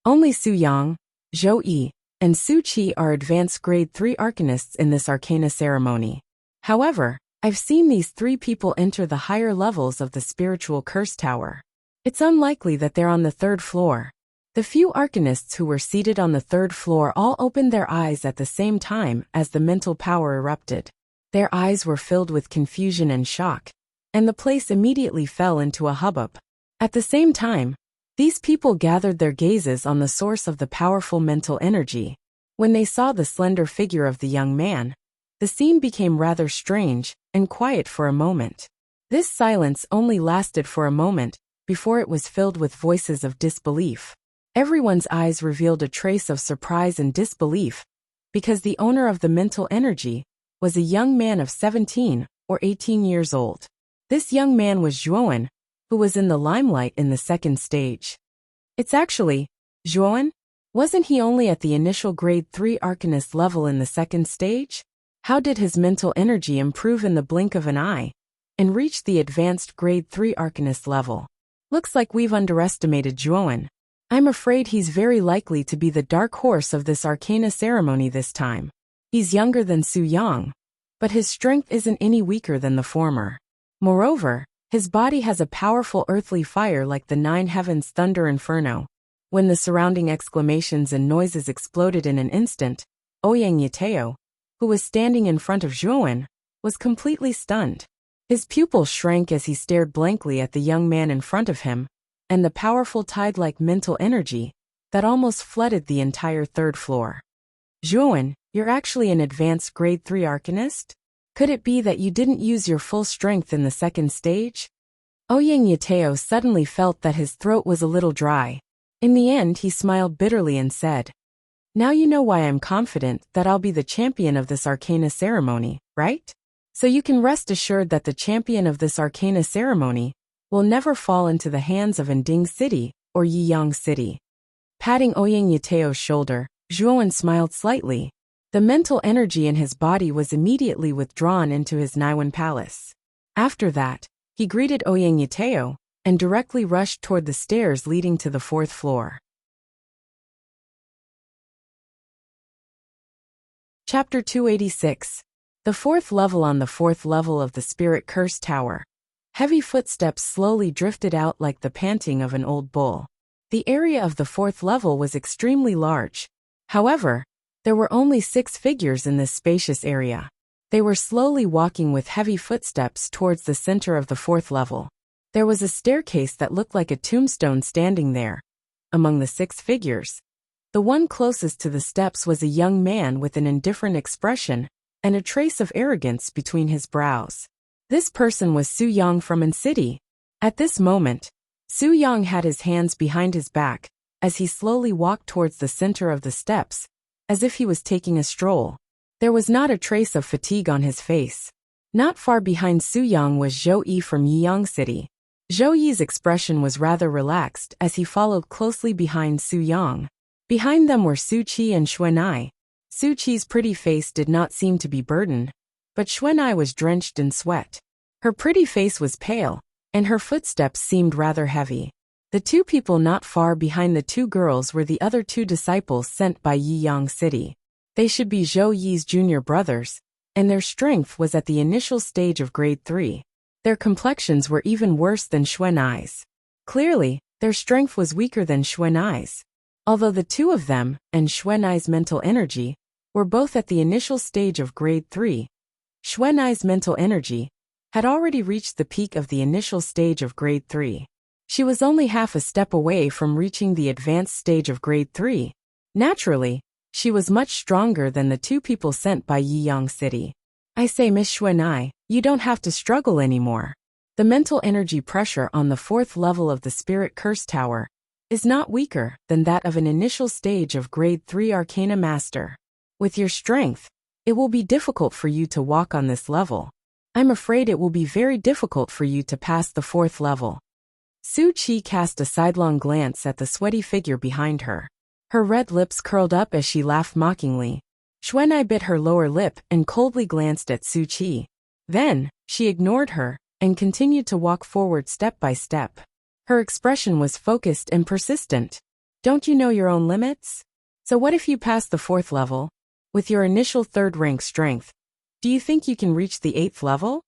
Only Su Yang, Zhou Yi, and Su Qi are advanced grade 3 arcanists in this arcana ceremony. However, I've seen these 3 people enter the higher levels of the spiritual curse tower. It's unlikely that they're on the 3rd floor. The few arcanists who were seated on the 3rd floor all opened their eyes at the same time as the mental power erupted. Their eyes were filled with confusion and shock, and the place immediately fell into a hubbub. At the same time, these people gathered their gazes on the source of the powerful mental energy. When they saw the slender figure of the young man, the scene became rather strange and quiet for a moment. This silence only lasted for a moment before it was filled with voices of disbelief. Everyone's eyes revealed a trace of surprise and disbelief, because the owner of the mental energy was a young man of 17 or 18 years old. This young man was Zhuowen, who was in the limelight in the 2nd stage. It's actually Zhuowen? Wasn't he only at the initial grade 3 arcanist level in the 2nd stage? How did his mental energy improve in the blink of an eye and reach the advanced grade 3 arcanist level? Looks like we've underestimated Zhuowen. I'm afraid he's very likely to be the dark horse of this arcana ceremony this time. He's younger than Su Yang, but his strength isn't any weaker than the former. Moreover, his body has a powerful earthly fire like the 9 heavens thunder inferno. When the surrounding exclamations and noises exploded in an instant, Ouyang Yateo, who was standing in front of Zhuowen, was completely stunned. His pupils shrank as he stared blankly at the young man in front of him, and the powerful tide-like mental energy that almost flooded the entire 3rd floor. Zhuowen, you're actually an advanced grade 3 arcanist? Could it be that you didn't use your full strength in the 2nd stage? Ouyang Yateo suddenly felt that his throat was a little dry. In the end, he smiled bitterly and said, "Now you know why I'm confident that I'll be the champion of this arcana ceremony, right? So you can rest assured that the champion of this arcana ceremony will never fall into the hands of Ending City or Yeyang City." Patting Ouyang Yateo's shoulder, Zhuowen smiled slightly. The mental energy in his body was immediately withdrawn into his Naiwan palace. After that, he greeted Ouyang Yateo and directly rushed toward the stairs leading to the 4th floor. Chapter 286. The 4th level. On the 4th level of the Spirit Curse Tower, heavy footsteps slowly drifted out like the panting of an old bull. The area of the 4th level was extremely large. However, there were only 6 figures in this spacious area. They were slowly walking with heavy footsteps towards the center of the 4th level. There was a staircase that looked like a tombstone standing there. Among the 6 figures, the one closest to the steps was a young man with an indifferent expression and a trace of arrogance between his brows. This person was Su Yang from An City. At this moment, Su Yang had his hands behind his back as he slowly walked towards the center of the steps, as if he was taking a stroll. There was not a trace of fatigue on his face. Not far behind Su Yang was Zhou Yi from Yiyang City. Zhou Yi's expression was rather relaxed as he followed closely behind Su Yang. Behind them were Su Qi and Xuanai. Su Qi's pretty face did not seem to be burdened, but Xuanai was drenched in sweat. Her pretty face was pale, and her footsteps seemed rather heavy. The two people not far behind the two girls were the other two disciples sent by Yiyang City. They should be Zhou Yi's junior brothers, and their strength was at the initial stage of grade 3. Their complexions were even worse than Xuanai's. Clearly, their strength was weaker than Xuanai's. Although the two of them, and Xuanai's mental energy, were both at the initial stage of grade 3, Xuanai's mental energy had already reached the peak of the initial stage of grade 3. She was only half a step away from reaching the advanced stage of grade 3. Naturally, she was much stronger than the two people sent by Yiyang City. I say, Miss Xuanai, you don't have to struggle anymore. The mental energy pressure on the 4th level of the Spirit Curse Tower is not weaker than that of an initial stage of grade 3 Arcana Master. With your strength, it will be difficult for you to walk on this level. I'm afraid it will be very difficult for you to pass the 4th level. Su Qi cast a sidelong glance at the sweaty figure behind her. Her red lips curled up as she laughed mockingly. Xuanai bit her lower lip and coldly glanced at Su Qi. Then, she ignored her and continued to walk forward step by step. Her expression was focused and persistent. Don't you know your own limits? So what if you pass the 4th level? With your initial 3rd rank strength, do you think you can reach the 8th level?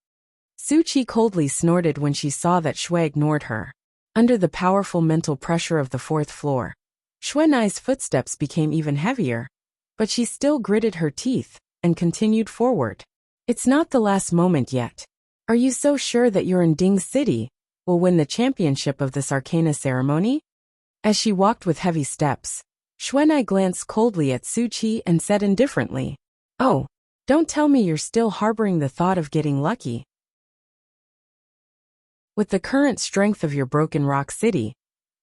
Su Qi coldly snorted when she saw that Shui ignored her. Under the powerful mental pressure of the 4th floor, Xuanai's footsteps became even heavier, but she still gritted her teeth and continued forward. It's not the last moment yet. Are you so sure that your Ding City will win the championship of this Arcana ceremony? As she walked with heavy steps, Xuanai glanced coldly at Su Qi and said indifferently, "Oh, don't tell me you're still harboring the thought of getting lucky. With the current strength of your Broken Rock City,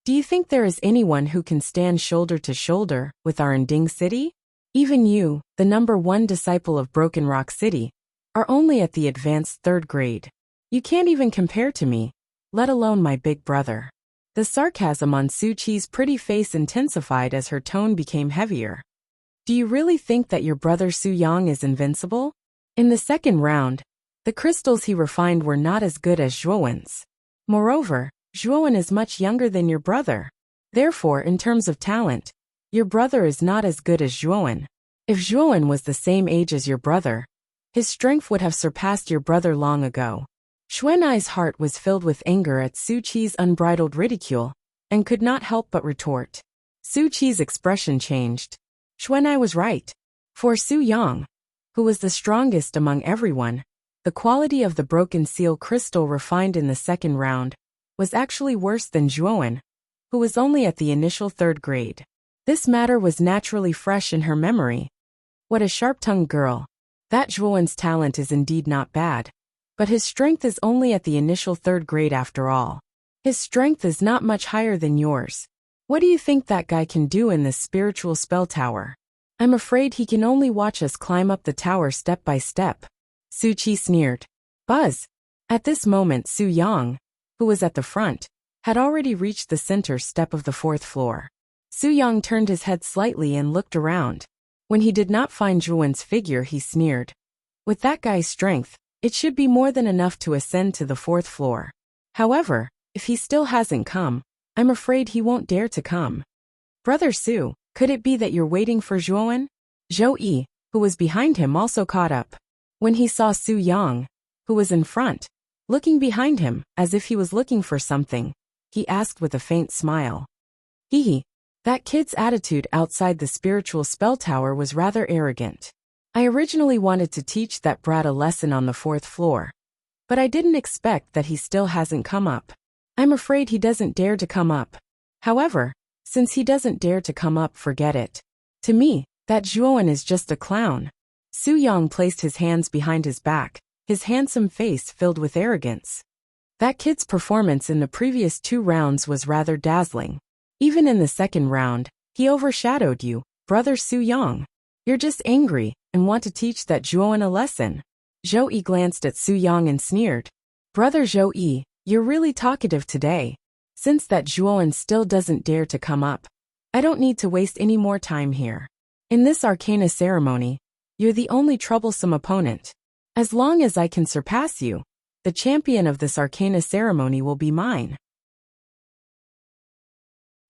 do you think there is anyone who can stand shoulder to shoulder with our Ding City? Even you, the number 1 disciple of Broken Rock City, are only at the advanced 3rd grade. You can't even compare to me, let alone my big brother." The sarcasm on Su Qi's pretty face intensified as her tone became heavier. Do you really think that your brother Su Yang is invincible? In the 2nd round, the crystals he refined were not as good as Zhuowen's. Moreover, Zhuowen is much younger than your brother. Therefore, in terms of talent, your brother is not as good as Zhuowen. If Zhuowen was the same age as your brother, his strength would have surpassed your brother long ago. Xuanai's heart was filled with anger at Su Qi's unbridled ridicule, and could not help but retort. Su Qi's expression changed. Xuanai was right. For Su Yang, who was the strongest among everyone, the quality of the broken seal crystal refined in the 2nd round was actually worse than Zhuowen, who was only at the initial 3rd grade. This matter was naturally fresh in her memory. What a sharp-tongued girl. That Zhuowen's talent is indeed not bad, but his strength is only at the initial 3rd grade after all. His strength is not much higher than yours. What do you think that guy can do in this spiritual spell tower? I'm afraid he can only watch us climb up the tower step by step. Su Qi sneered. Buzz! At this moment Su Yang, who was at the front, had already reached the center step of the 4th floor. Su Yang turned his head slightly and looked around. When he did not find Zhuowen's figure, he sneered. With that guy's strength, it should be more than enough to ascend to the 4th floor. However, if he still hasn't come, I'm afraid he won't dare to come. Brother Su, could it be that you're waiting for Zhuowen? Zhou Yi, who was behind him, also caught up. When he saw Su Yang, who was in front, looking behind him as if he was looking for something, he asked with a faint smile. Hee. That kid's attitude outside the spiritual spell tower was rather arrogant. I originally wanted to teach that brat a lesson on the 4th floor, but I didn't expect that he still hasn't come up. I'm afraid he doesn't dare to come up. However, since he doesn't dare to come up, forget it. To me, that Zhuowen is just a clown. Su Yang placed his hands behind his back his handsome face filled with arrogance. That kid's performance in the previous 2 rounds was rather dazzling. Even in the second round, he overshadowed you, brother Su Yang. You're just angry and want to teach that Zhuoan a lesson. Zhou Yi glanced at Su Yang and sneered. Brother Zhou Yi, you're really talkative today. Since that Zhuoan still doesn't dare to come up, I don't need to waste any more time here. In this Arcana ceremony, you're the only troublesome opponent. As long as I can surpass you, the champion of this Arcana ceremony will be mine.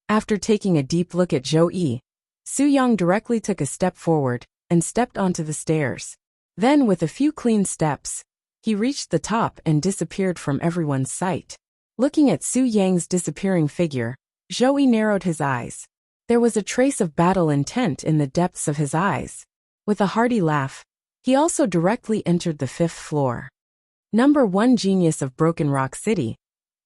After taking a deep look at Zhou Yi, Su Yang directly took a step forward and stepped onto the stairs. Then, with a few clean steps, he reached the top and disappeared from everyone's sight. Looking at Su Yang's disappearing figure, Zhou Yi narrowed his eyes. There was a trace of battle intent in the depths of his eyes. With a hearty laugh, he also directly entered the 5th floor. Number 1 Genius of Broken Rock City,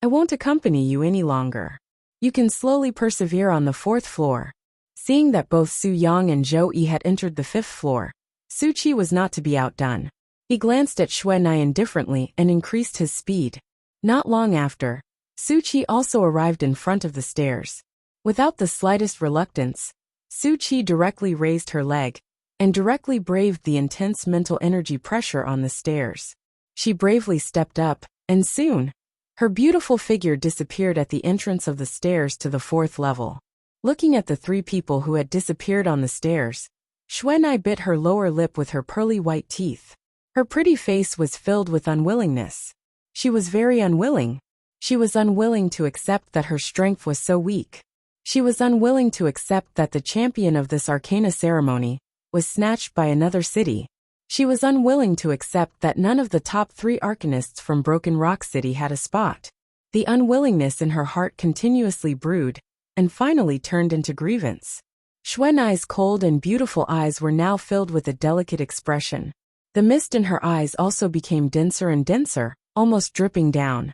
I won't accompany you any longer. You can slowly persevere on the 4th floor. Seeing that both Su Yang and Zhou Yi had entered the 5th floor, Su Qi was not to be outdone. He glanced at Xuanai indifferently and increased his speed. Not long after, Su Qi also arrived in front of the stairs. Without the slightest reluctance, Su Qi directly raised her leg and directly braved the intense mental energy pressure on the stairs. She bravely stepped up, and soon, her beautiful figure disappeared at the entrance of the stairs to the 4th level. Looking at the 3 people who had disappeared on the stairs, Xuanai bit her lower lip with her pearly white teeth. Her pretty face was filled with unwillingness. She was very unwilling. She was unwilling to accept that her strength was so weak. She was unwilling to accept that the champion of this Arcana ceremony was snatched by another city. She was unwilling to accept that none of the top 3 arcanists from Broken Rock City had a spot. The unwillingness in her heart continuously brewed, and finally turned into grievance. Xuanai's cold and beautiful eyes were now filled with a delicate expression. The mist in her eyes also became denser and denser, almost dripping down.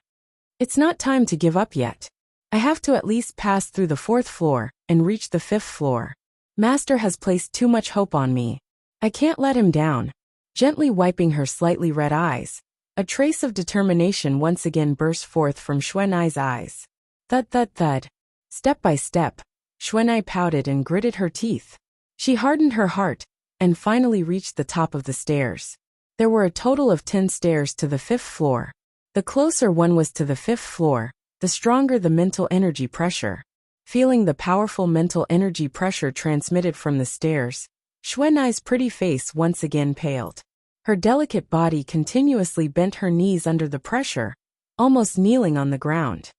It's not time to give up yet. I have to at least pass through the 4th floor and reach the 5th floor. Master has placed too much hope on me. I can't let him down. Gently wiping her slightly red eyes, a trace of determination once again burst forth from Xuanai's eyes. Thud thud thud. Step by step, Xuanai pouted and gritted her teeth. She hardened her heart, and finally reached the top of the stairs. There were a total of 10 stairs to the 5th floor. The closer one was to the 5th floor, the stronger the mental energy pressure. Feeling the powerful mental energy pressure transmitted from the stairs, Xuanai's pretty face once again paled. Her delicate body continuously bent her knees under the pressure, almost kneeling on the ground.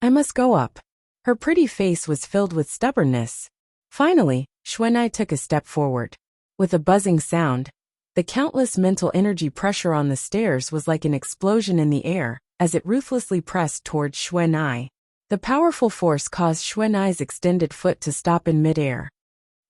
I must go up. Her pretty face was filled with stubbornness. Finally, Xuanai took a step forward. With a buzzing sound, the countless mental energy pressure on the stairs was like an explosion in the air as it ruthlessly pressed towards Xuanai. The powerful force caused Xuanai's extended foot to stop in midair.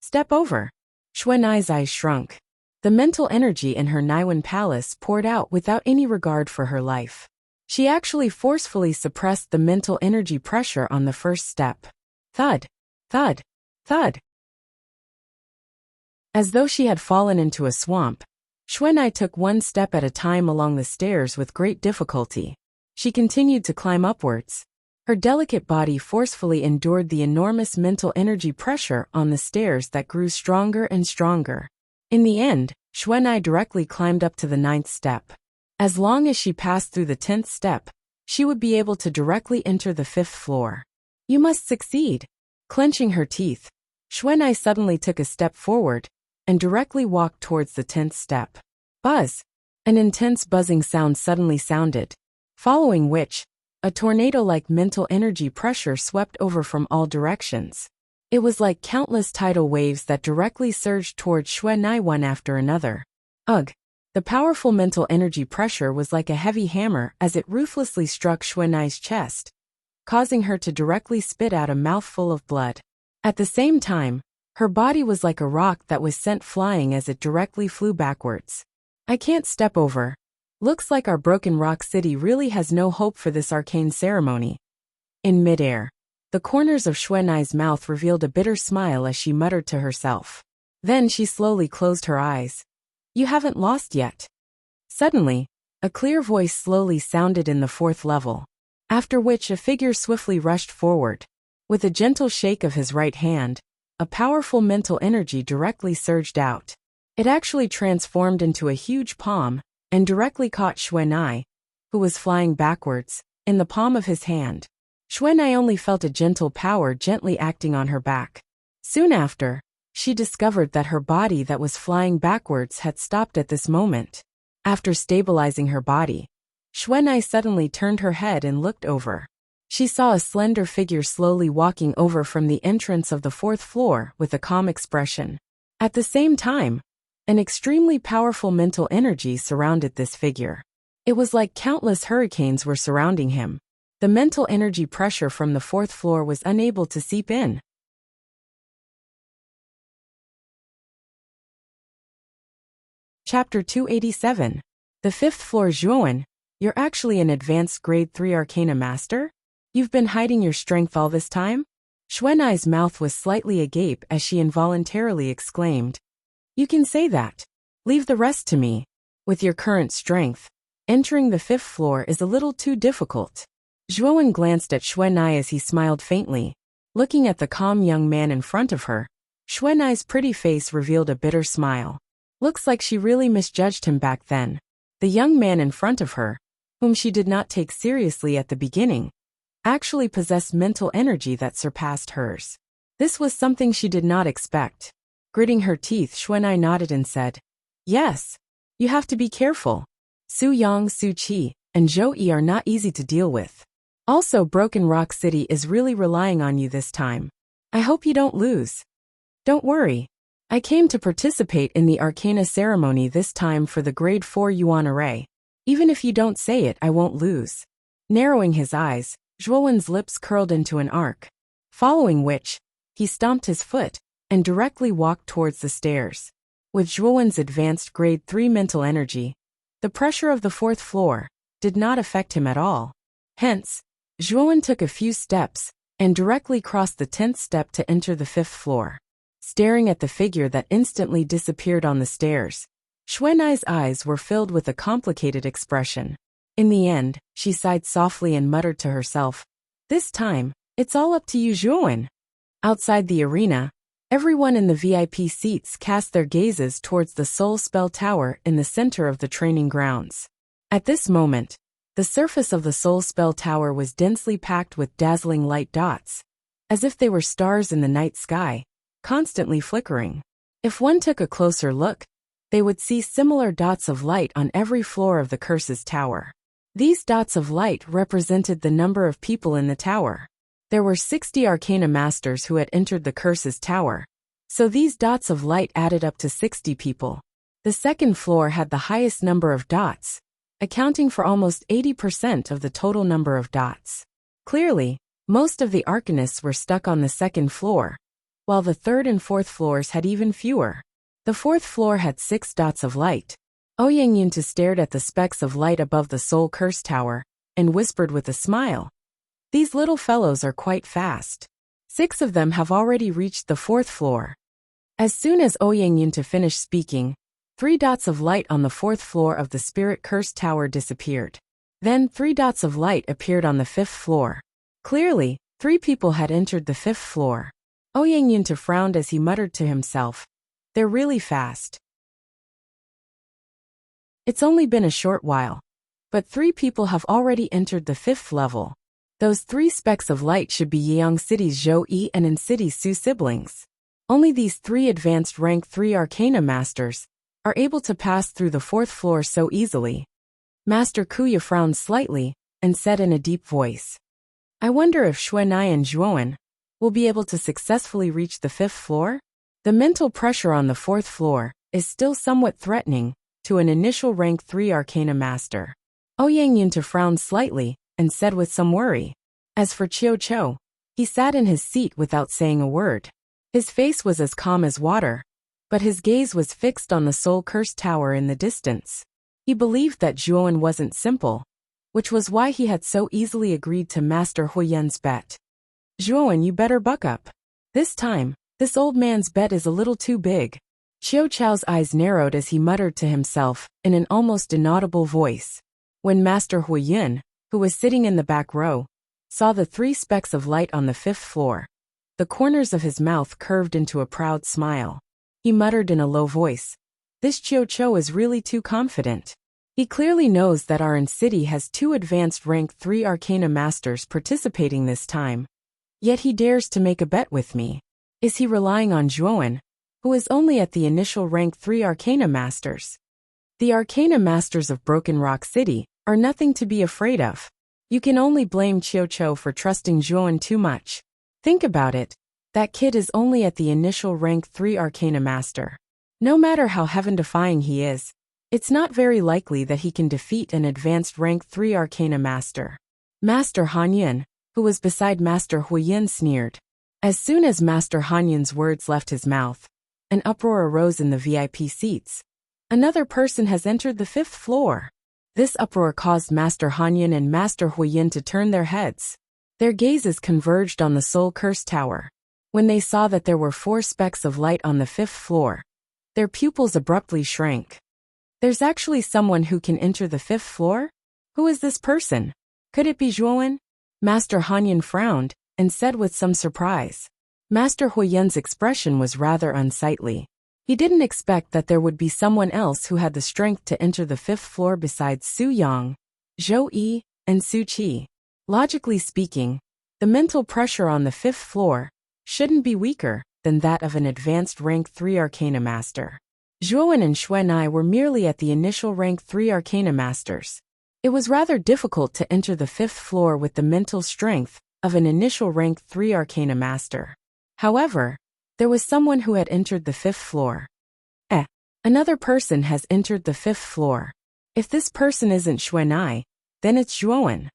Step over. Xuanai's eyes shrunk. The mental energy in her Naiwan palace poured out without any regard for her life. She actually forcefully suppressed the mental energy pressure on the first step. Thud, thud, thud. As though she had fallen into a swamp, Xuanai took one step at a time along the stairs with great difficulty. She continued to climb upwards. Her delicate body forcefully endured the enormous mental energy pressure on the stairs that grew stronger and stronger. In the end, Xuanai directly climbed up to the 9th step. As long as she passed through the 10th step, she would be able to directly enter the 5th floor. You must succeed. Clenching her teeth, Xuanai suddenly took a step forward and directly walked towards the 10th step. Buzz! An intense buzzing sound suddenly sounded, following which, a tornado-like mental energy pressure swept over from all directions. It was like countless tidal waves that directly surged towards Xuanai one after another. Ugh! The powerful mental energy pressure was like a heavy hammer as it ruthlessly struck Xuanai's chest, causing her to directly spit out a mouthful of blood. At the same time, her body was like a rock that was sent flying as it directly flew backwards. I can't step over. Looks like our Broken Rock City really has no hope for this arcane ceremony. In midair, the corners of Xuanai's mouth revealed a bitter smile as she muttered to herself. Then she slowly closed her eyes. You haven't lost yet. Suddenly, A clear voice slowly sounded in the fourth level, after which a figure swiftly rushed forward. With a gentle shake of his right hand, a powerful mental energy directly surged out. It actually transformed into a huge palm and directly caught Xuanai, who was flying backwards, in the palm of his hand. Xuanai only felt a gentle power gently acting on her back. Soon after, she discovered that her body that was flying backwards had stopped at this moment. After stabilizing her body, Xuanai suddenly turned her head and looked over. She saw a slender figure slowly walking over from the entrance of the fourth floor with a calm expression. At the same time, an extremely powerful mental energy surrounded this figure. It was like countless hurricanes were surrounding him. The mental energy pressure from the fourth floor was unable to seep in. Chapter 287. The fifth floor. Zhuowen, you're actually an advanced grade 3 Arcana Master? You've been hiding your strength all this time? Xuanai's mouth was slightly agape as she involuntarily exclaimed. You can say that. Leave the rest to me. With your current strength, entering the fifth floor is a little too difficult. Zhuowen glanced at Xuanai as he smiled faintly. Looking at the calm young man in front of her, Xuanai's pretty face revealed a bitter smile. Looks like she really misjudged him back then. The young man in front of her, whom she did not take seriously at the beginning, actually possessed mental energy that surpassed hers. This was something she did not expect. Gritting her teeth, Xuanai nodded and said, Yes. You have to be careful. Su Yang, Su Qi, and Zhou Yi are not easy to deal with. Also, Broken Rock City is really relying on you this time. I hope you don't lose. Don't worry. I came to participate in the Arcana ceremony this time for the grade 4 Yuan array. Even if you don't say it, I won't lose. Narrowing his eyes, Zhuowen's lips curled into an arc. Following which, he stomped his foot and directly walked towards the stairs. With Zhuowen's advanced grade 3 mental energy, the pressure of the fourth floor did not affect him at all. Hence, Zhuowen took a few steps and directly crossed the 10th step to enter the fifth floor. Staring at the figure that instantly disappeared on the stairs, Xuanai's eyes were filled with a complicated expression. In the end, she sighed softly and muttered to herself, This time, it's all up to you, Zhuowen. Outside the arena, everyone in the VIP seats cast their gazes towards the Soul Spell Tower in the center of the training grounds. At this moment, the surface of the Soul Spell Tower was densely packed with dazzling light dots, as if they were stars in the night sky, constantly flickering. If one took a closer look, they would see similar dots of light on every floor of the Curse's tower. These dots of light represented the number of people in the tower. There were 60 Arcana Masters who had entered the Curse's tower, so these dots of light added up to 60 people. The second floor had the highest number of dots, accounting for almost 80% of the total number of dots. Clearly, most of the Arcanists were stuck on the second floor, while the third and fourth floors had even fewer. The fourth floor had 6 dots of light. Oyangyunta stared at the specks of light above the Soul Curse Tower, and whispered with a smile. These little fellows are quite fast. 6 of them have already reached the fourth floor. As soon as Oyangyunta finished speaking, 3 dots of light on the fourth floor of the Spirit Curse Tower disappeared. Then 3 dots of light appeared on the fifth floor. Clearly, 3 people had entered the fifth floor. Oyangyunta frowned as he muttered to himself, They're really fast. It's only been a short while, but 3 people have already entered the fifth level. Those 3 specks of light should be Yeong City's Zhou Yi and In City's Su siblings. Only these 3 advanced rank 3 Arcana Masters are able to pass through the fourth floor so easily. Master Kuya frowned slightly and said in a deep voice, I wonder if Xuanai and Zhuowen will be able to successfully reach the fifth floor? The mental pressure on the fourth floor is still somewhat threatening to an initial rank 3 Arcana Master. Oyangyunta frowned slightly and said with some worry. As for Chiu Cho, he sat in his seat without saying a word. His face was as calm as water, but his gaze was fixed on the Soul Curse Tower in the distance. He believed that Zhuowen wasn't simple, which was why he had so easily agreed to Master Huyen's bet. Zhuowen, you better buck up. This time, this old man's bet is a little too big. Chiu Chao's eyes narrowed as he muttered to himself in an almost inaudible voice, When Master Huiyun, who was sitting in the back row, saw the 3 specks of light on the 5th floor, the corners of his mouth curved into a proud smile. He muttered in a low voice, "This Cho is really too confident. He clearly knows that our city has 2 advanced rank 3 Arcana Masters participating this time. Yet he dares to make a bet with me. Is he relying on Zhuowen, who is only at the initial rank 3 Arcana Masters? The Arcana Masters of Broken Rock City are nothing to be afraid of. You can only blame Cho for trusting Zhuowen too much. Think about it. That kid is only at the initial rank 3 Arcana Master. No matter how heaven-defying he is, it's not very likely that he can defeat an advanced rank 3 Arcana Master." Master Hanyun, who was beside Master Huiyun, sneered. As soon as Master Hanyun's words left his mouth, an uproar arose in the VIP seats. "Another person has entered the 5th floor." This uproar caused Master Hanyun and Master Huiyun to turn their heads. Their gazes converged on the Soul Curse Tower. When they saw that there were 4 specks of light on the 5th floor, their pupils abruptly shrank. "There's actually someone who can enter the 5th floor? Who is this person? Could it be Zhuowen?" Master Hanyun frowned and said with some surprise. Master Huiyun's expression was rather unsightly. He didn't expect that there would be someone else who had the strength to enter the 5th floor besides Su Yang, Zhou Yi, and Su Qi. Logically speaking, the mental pressure on the 5th floor shouldn't be weaker than that of an advanced rank 3 Arcana Master. Zhuowen and Xuanai were merely at the initial rank 3 Arcana Masters. It was rather difficult to enter the 5th floor with the mental strength of an initial rank 3 Arcana Master. However, there was someone who had entered the 5th floor. Another person has entered the 5th floor. If this person isn't Xuanai, then it's Zhuowen.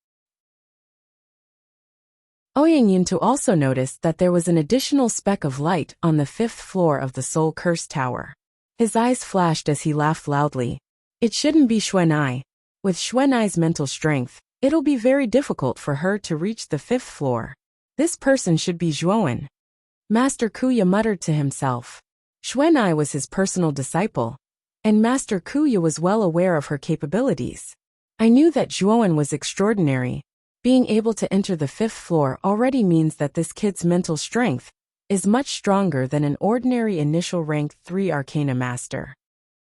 Ouyang Yuntu also noticed that there was an additional speck of light on the 5th floor of the Soul Curse Tower. His eyes flashed as he laughed loudly. It shouldn't be Xuanai. With Xuanai's mental strength, it'll be very difficult for her to reach the 5th floor. This person should be Zhuowen. Master Kuya muttered to himself. Xuanai was his personal disciple, and Master Kuya was well aware of her capabilities. I knew that Zhuowen was extraordinary. Being able to enter the 5th floor already means that this kid's mental strength is much stronger than an ordinary initial rank 3 Arcana Master.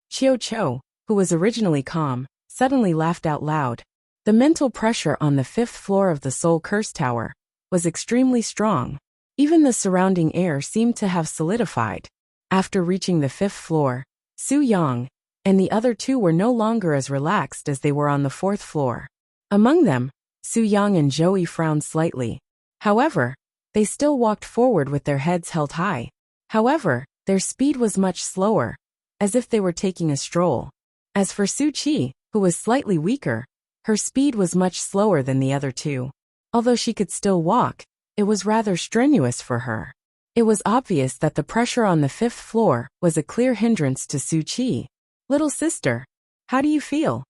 Cho, who was originally calm, suddenly laughed out loud. The mental pressure on the 5th floor of the Soul Curse Tower was extremely strong. Even the surrounding air seemed to have solidified. After reaching the 5th floor, Su Yang and the other 2 were no longer as relaxed as they were on the 4th floor. Among them, Su Yang and Zhou Yi frowned slightly. However, they still walked forward with their heads held high. However, their speed was much slower, as if they were taking a stroll. As for Su Qi, who was slightly weaker, her speed was much slower than the other 2. Although she could still walk, it was rather strenuous for her. It was obvious that the pressure on the 5th floor was a clear hindrance to Su Qi. "Little sister, how do you feel?"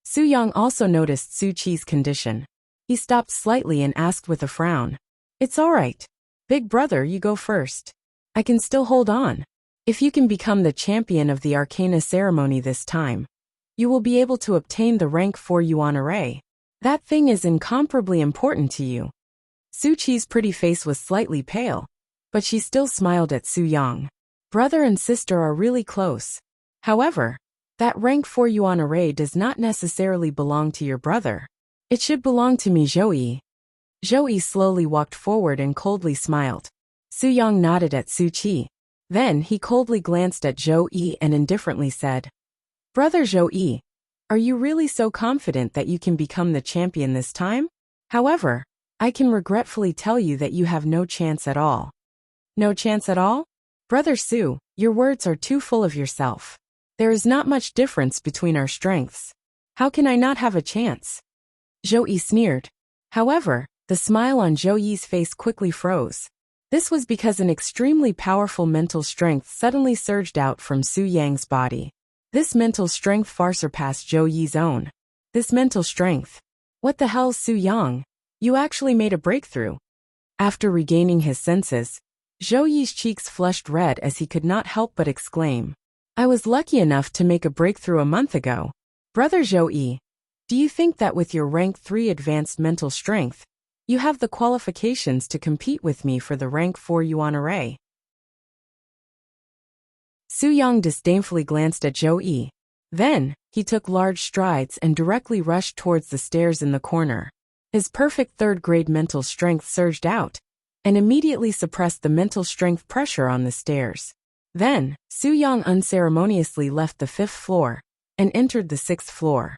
Su Yang also noticed Su Qi's condition. He stopped slightly and asked with a frown. "It's all right. Big brother, you go first. I can still hold on. If you can become the champion of the Arcana ceremony this time, you will be able to obtain the rank 4 Yuan array. That thing is incomparably important to you." Su Qi's pretty face was slightly pale, but she still smiled at Su Yang. Brother and sister are really close. However, that rank 4 Yuan array does not necessarily belong to your brother. It should belong to me, Zhou Yi. Zhou Yi slowly walked forward and coldly smiled. Su Yang nodded at Su Qi. Then he coldly glanced at Zhou Yi and indifferently said, "Brother Zhou Yi, are you really so confident that you can become the champion this time? However, I can regretfully tell you that you have no chance at all." "No chance at all? Brother Su, your words are too full of yourself. There is not much difference between our strengths. How can I not have a chance?" Zhou Yi sneered. However, the smile on Zhou Yi's face quickly froze. This was because an extremely powerful mental strength suddenly surged out from Su Yang's body. This mental strength far surpassed Zhou Yi's own. This mental strength. What the hell, Su Yang? You actually made a breakthrough. After regaining his senses, Zhou Yi's cheeks flushed red as he could not help but exclaim, "I was lucky enough to make a breakthrough a month ago. Brother Zhou Yi, Do you think that with your rank 3 advanced mental strength, you have the qualifications to compete with me for the rank 4 Yuan array? Su Yang disdainfully glanced at Zhou Yi. Then, he took large strides and directly rushed towards the stairs in the corner. His perfect third-grade mental strength surged out, and immediately suppressed the mental strength pressure on the stairs. Then, Su Yang unceremoniously left the 5th floor, and entered the 6th floor.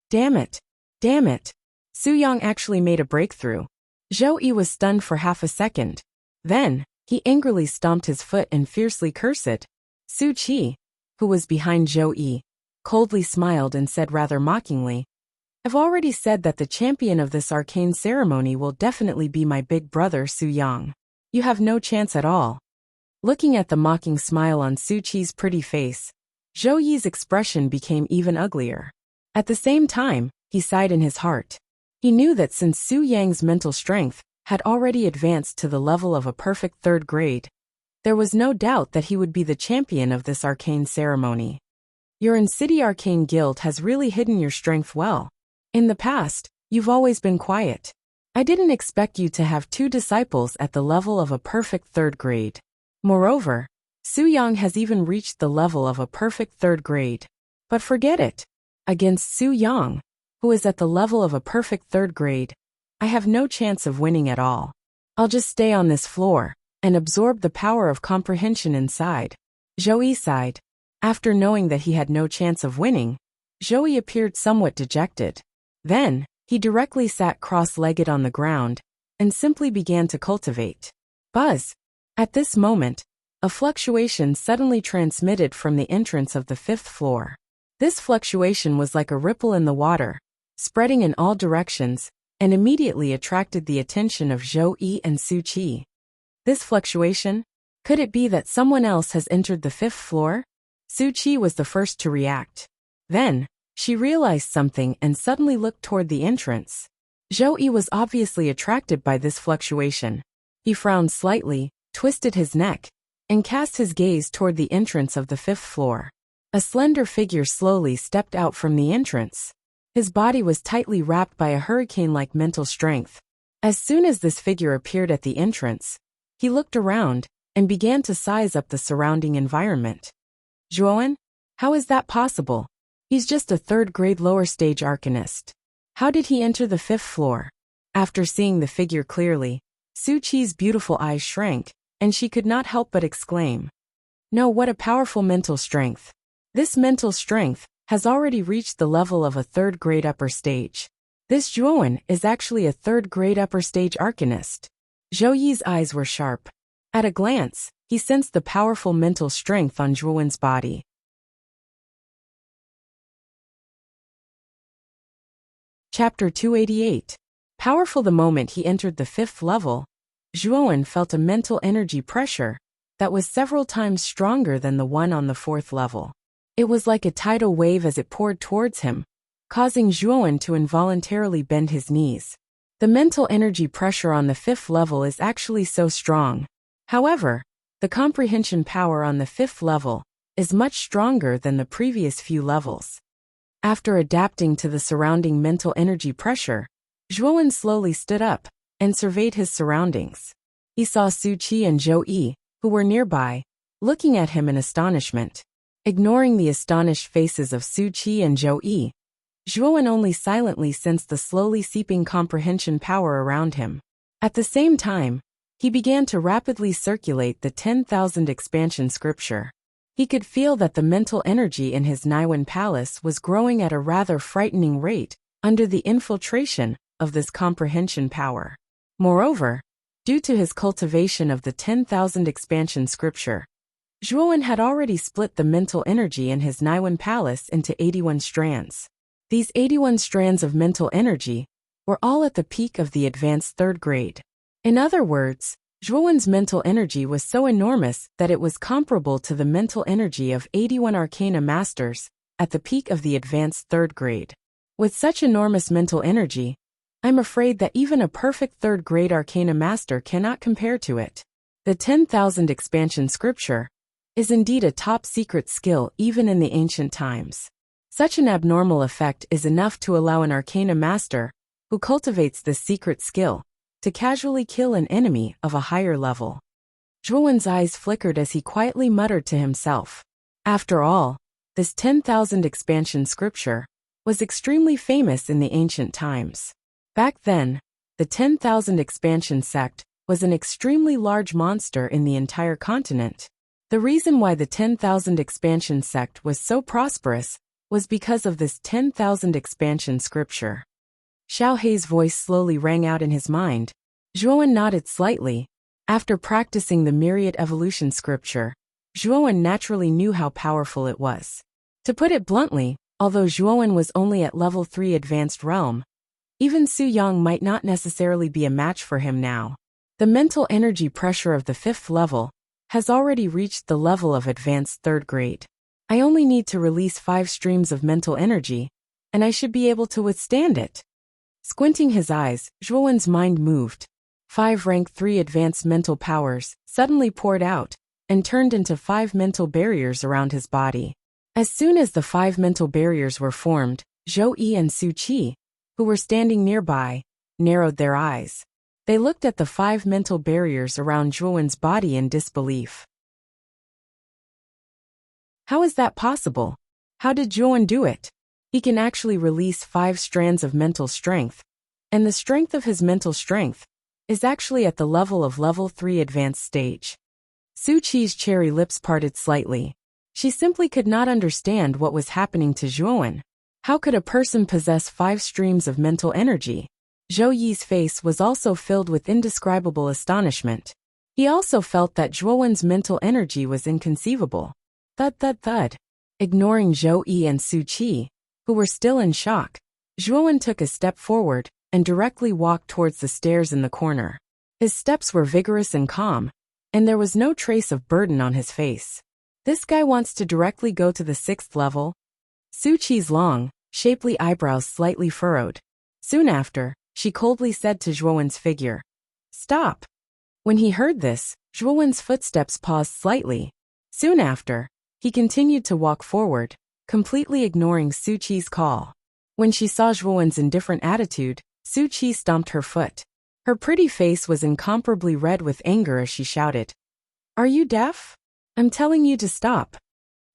Damn it! Damn it! Su Yang actually made a breakthrough. Zhou Yi was stunned for half a second. Then, he angrily stomped his foot and fiercely cursed. Su Qi, who was behind Zhou Yi, coldly smiled and said rather mockingly, "I've already said that the champion of this arcane ceremony will definitely be my big brother Su Yang. You have no chance at all." Looking at the mocking smile on Su Qi's pretty face, Zhou Yi's expression became even uglier. At the same time, he sighed in his heart. He knew that since Su Yang's mental strength had already advanced to the level of a perfect 3rd grade, there was no doubt that he would be the champion of this arcane ceremony. Your In-City Arcane Guild has really hidden your strength well. In the past, you've always been quiet. I didn't expect you to have 2 disciples at the level of a perfect 3rd grade. Moreover, Su Yang has even reached the level of a perfect 3rd grade. But forget it. Against Su Yang, who is at the level of a perfect 3rd grade, I have no chance of winning at all. I'll just stay on this floor and absorb the power of comprehension inside. Zhou Yi sighed. After knowing that he had no chance of winning, Zhou Yi appeared somewhat dejected. Then, he directly sat cross-legged on the ground and simply began to cultivate. Buzz! At this moment, a fluctuation suddenly transmitted from the entrance of the 5th floor. This fluctuation was like a ripple in the water, spreading in all directions, and immediately attracted the attention of Zhou Yi and Su Qi. This fluctuation? Could it be that someone else has entered the 5th floor? Su Qi was the first to react. Then, she realized something and suddenly looked toward the entrance. Zhou Yi was obviously attracted by this fluctuation. He frowned slightly, twisted his neck, and cast his gaze toward the entrance of the 5th floor. A slender figure slowly stepped out from the entrance. His body was tightly wrapped by a hurricane-like mental strength. As soon as this figure appeared at the entrance, he looked around and began to size up the surrounding environment. Zhuowen? How is that possible? He's just a 3rd grade lower stage arcanist. How did he enter the 5th floor? After seeing the figure clearly, Su Qi's beautiful eyes shrank, and she could not help but exclaim. No, what a powerful mental strength. This mental strength has already reached the level of a 3rd grade upper stage. This Zhuowen is actually a 3rd grade upper stage arcanist. Zhou Yi's eyes were sharp. At a glance, he sensed the powerful mental strength on Zhuowen's body. Chapter 288. Powerful. The moment he entered the 5th level, Zhuowen felt a mental energy pressure that was several times stronger than the one on the 4th level. It was like a tidal wave as it poured towards him, causing Zhuowen to involuntarily bend his knees. The mental energy pressure on the 5th level is actually so strong. However, the comprehension power on the 5th level is much stronger than the previous few levels. After adapting to the surrounding mental energy pressure, Zhuowen slowly stood up and surveyed his surroundings. He saw Su Qi and Zhou Yi, who were nearby, looking at him in astonishment. Ignoring the astonished faces of Su Qi and Zhou Yi, Zhuowen only silently sensed the slowly seeping comprehension power around him. At the same time, he began to rapidly circulate the 10,000 expansion scripture. He could feel that the mental energy in his Naiwen palace was growing at a rather frightening rate under the infiltration of this comprehension power. Moreover, due to his cultivation of the 10,000 expansion scripture, Zhuowen had already split the mental energy in his Naiwen palace into 81 strands. These 81 strands of mental energy were all at the peak of the advanced 3rd grade. In other words, Zhuowen's mental energy was so enormous that it was comparable to the mental energy of 81 arcana masters at the peak of the advanced 3rd grade. With such enormous mental energy, I'm afraid that even a perfect 3rd grade arcana master cannot compare to it. The 10,000 expansion scripture is indeed a top secret skill even in the ancient times. Such an abnormal effect is enough to allow an arcana master, who cultivates this secret skill, to casually kill an enemy of a higher level. Zhuowen's eyes flickered as he quietly muttered to himself. After all, this 10,000 expansion scripture was extremely famous in the ancient times. Back then, the 10,000 expansion sect was an extremely large monster in the entire continent. The reason why the 10,000 expansion sect was so prosperous was because of this 10,000 expansion scripture. Xiao Hei's voice slowly rang out in his mind. Zhuowen nodded slightly. After practicing the myriad evolution scripture, Zhuowen naturally knew how powerful it was. To put it bluntly, although Zhuowen was only at level 3 advanced realm, even Su Yang might not necessarily be a match for him now. The mental energy pressure of the 5th level has already reached the level of advanced 3rd grade. I only need to release 5 streams of mental energy, and I should be able to withstand it. Squinting his eyes, Zhuowen's mind moved. 5 rank 3 advanced mental powers suddenly poured out and turned into 5 mental barriers around his body. As soon as the 5 mental barriers were formed, Zhou Yi and Su Qi, who were standing nearby, narrowed their eyes. They looked at the 5 mental barriers around Zhuowen's body in disbelief. How is that possible? How did Zhuowen do it? He can actually release 5 strands of mental strength, and the strength of his mental strength is actually at the level of level 3 advanced stage. Su Qi's cherry lips parted slightly. She simply could not understand what was happening to Zhuowen. How could a person possess 5 streams of mental energy? Zhou Yi's face was also filled with indescribable astonishment. He also felt that Zhuowen's mental energy was inconceivable. Thud thud thud. Ignoring Zhou Yi and Su Qi, who were still in shock, Zhuowen took a step forward and directly walked towards the stairs in the corner. His steps were vigorous and calm, and there was no trace of burden on his face. This guy wants to directly go to the 6th level? Su Qi's long, shapely eyebrows slightly furrowed. Soon after, she coldly said to Zhuowen's figure, "Stop." When he heard this, Zhuowen's footsteps paused slightly. Soon after, he continued to walk forward, completely ignoring Su Qi's call. When she saw Zhuowen's indifferent attitude, Su Qi stomped her foot. Her pretty face was incomparably red with anger as she shouted, "Are you deaf? I'm telling you to stop."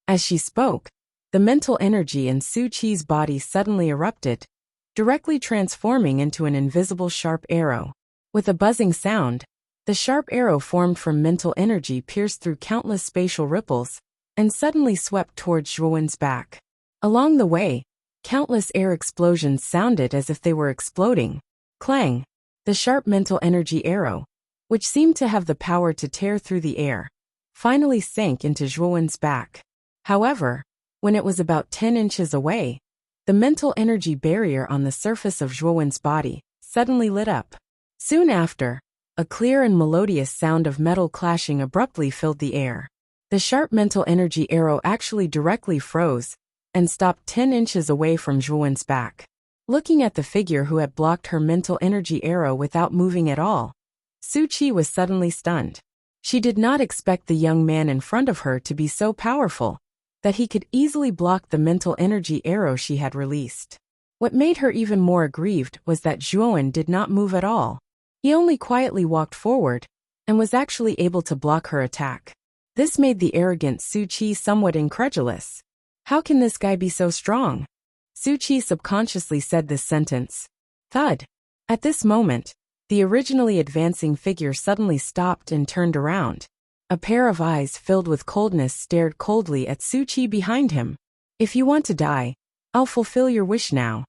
As she spoke, the mental energy in Su Qi's body suddenly erupted, directly transforming into an invisible sharp arrow. With a buzzing sound, the sharp arrow formed from mental energy pierced through countless spatial ripples and suddenly swept towards Zhuowen's back. Along the way, countless air explosions sounded as if they were exploding. Clang! The sharp mental energy arrow, which seemed to have the power to tear through the air, finally sank into Zhuowen's back. However, when it was about 10 inches away, the mental energy barrier on the surface of Zhuowen's body suddenly lit up. Soon after, a clear and melodious sound of metal clashing abruptly filled the air. The sharp mental energy arrow actually directly froze and stopped 10 inches away from Zhuowen's back. Looking at the figure who had blocked her mental energy arrow without moving at all, Su Qi was suddenly stunned. She did not expect the young man in front of her to be so powerful that he could easily block the mental energy arrow she had released. What made her even more aggrieved was that Zhuowen did not move at all. He only quietly walked forward and was actually able to block her attack. This made the arrogant Su Qi somewhat incredulous. How can this guy be so strong? Su Qi subconsciously said this sentence. Thud. At this moment, the originally advancing figure suddenly stopped and turned around. A pair of eyes filled with coldness stared coldly at Su Qi behind him. "If you want to die, I'll fulfill your wish now."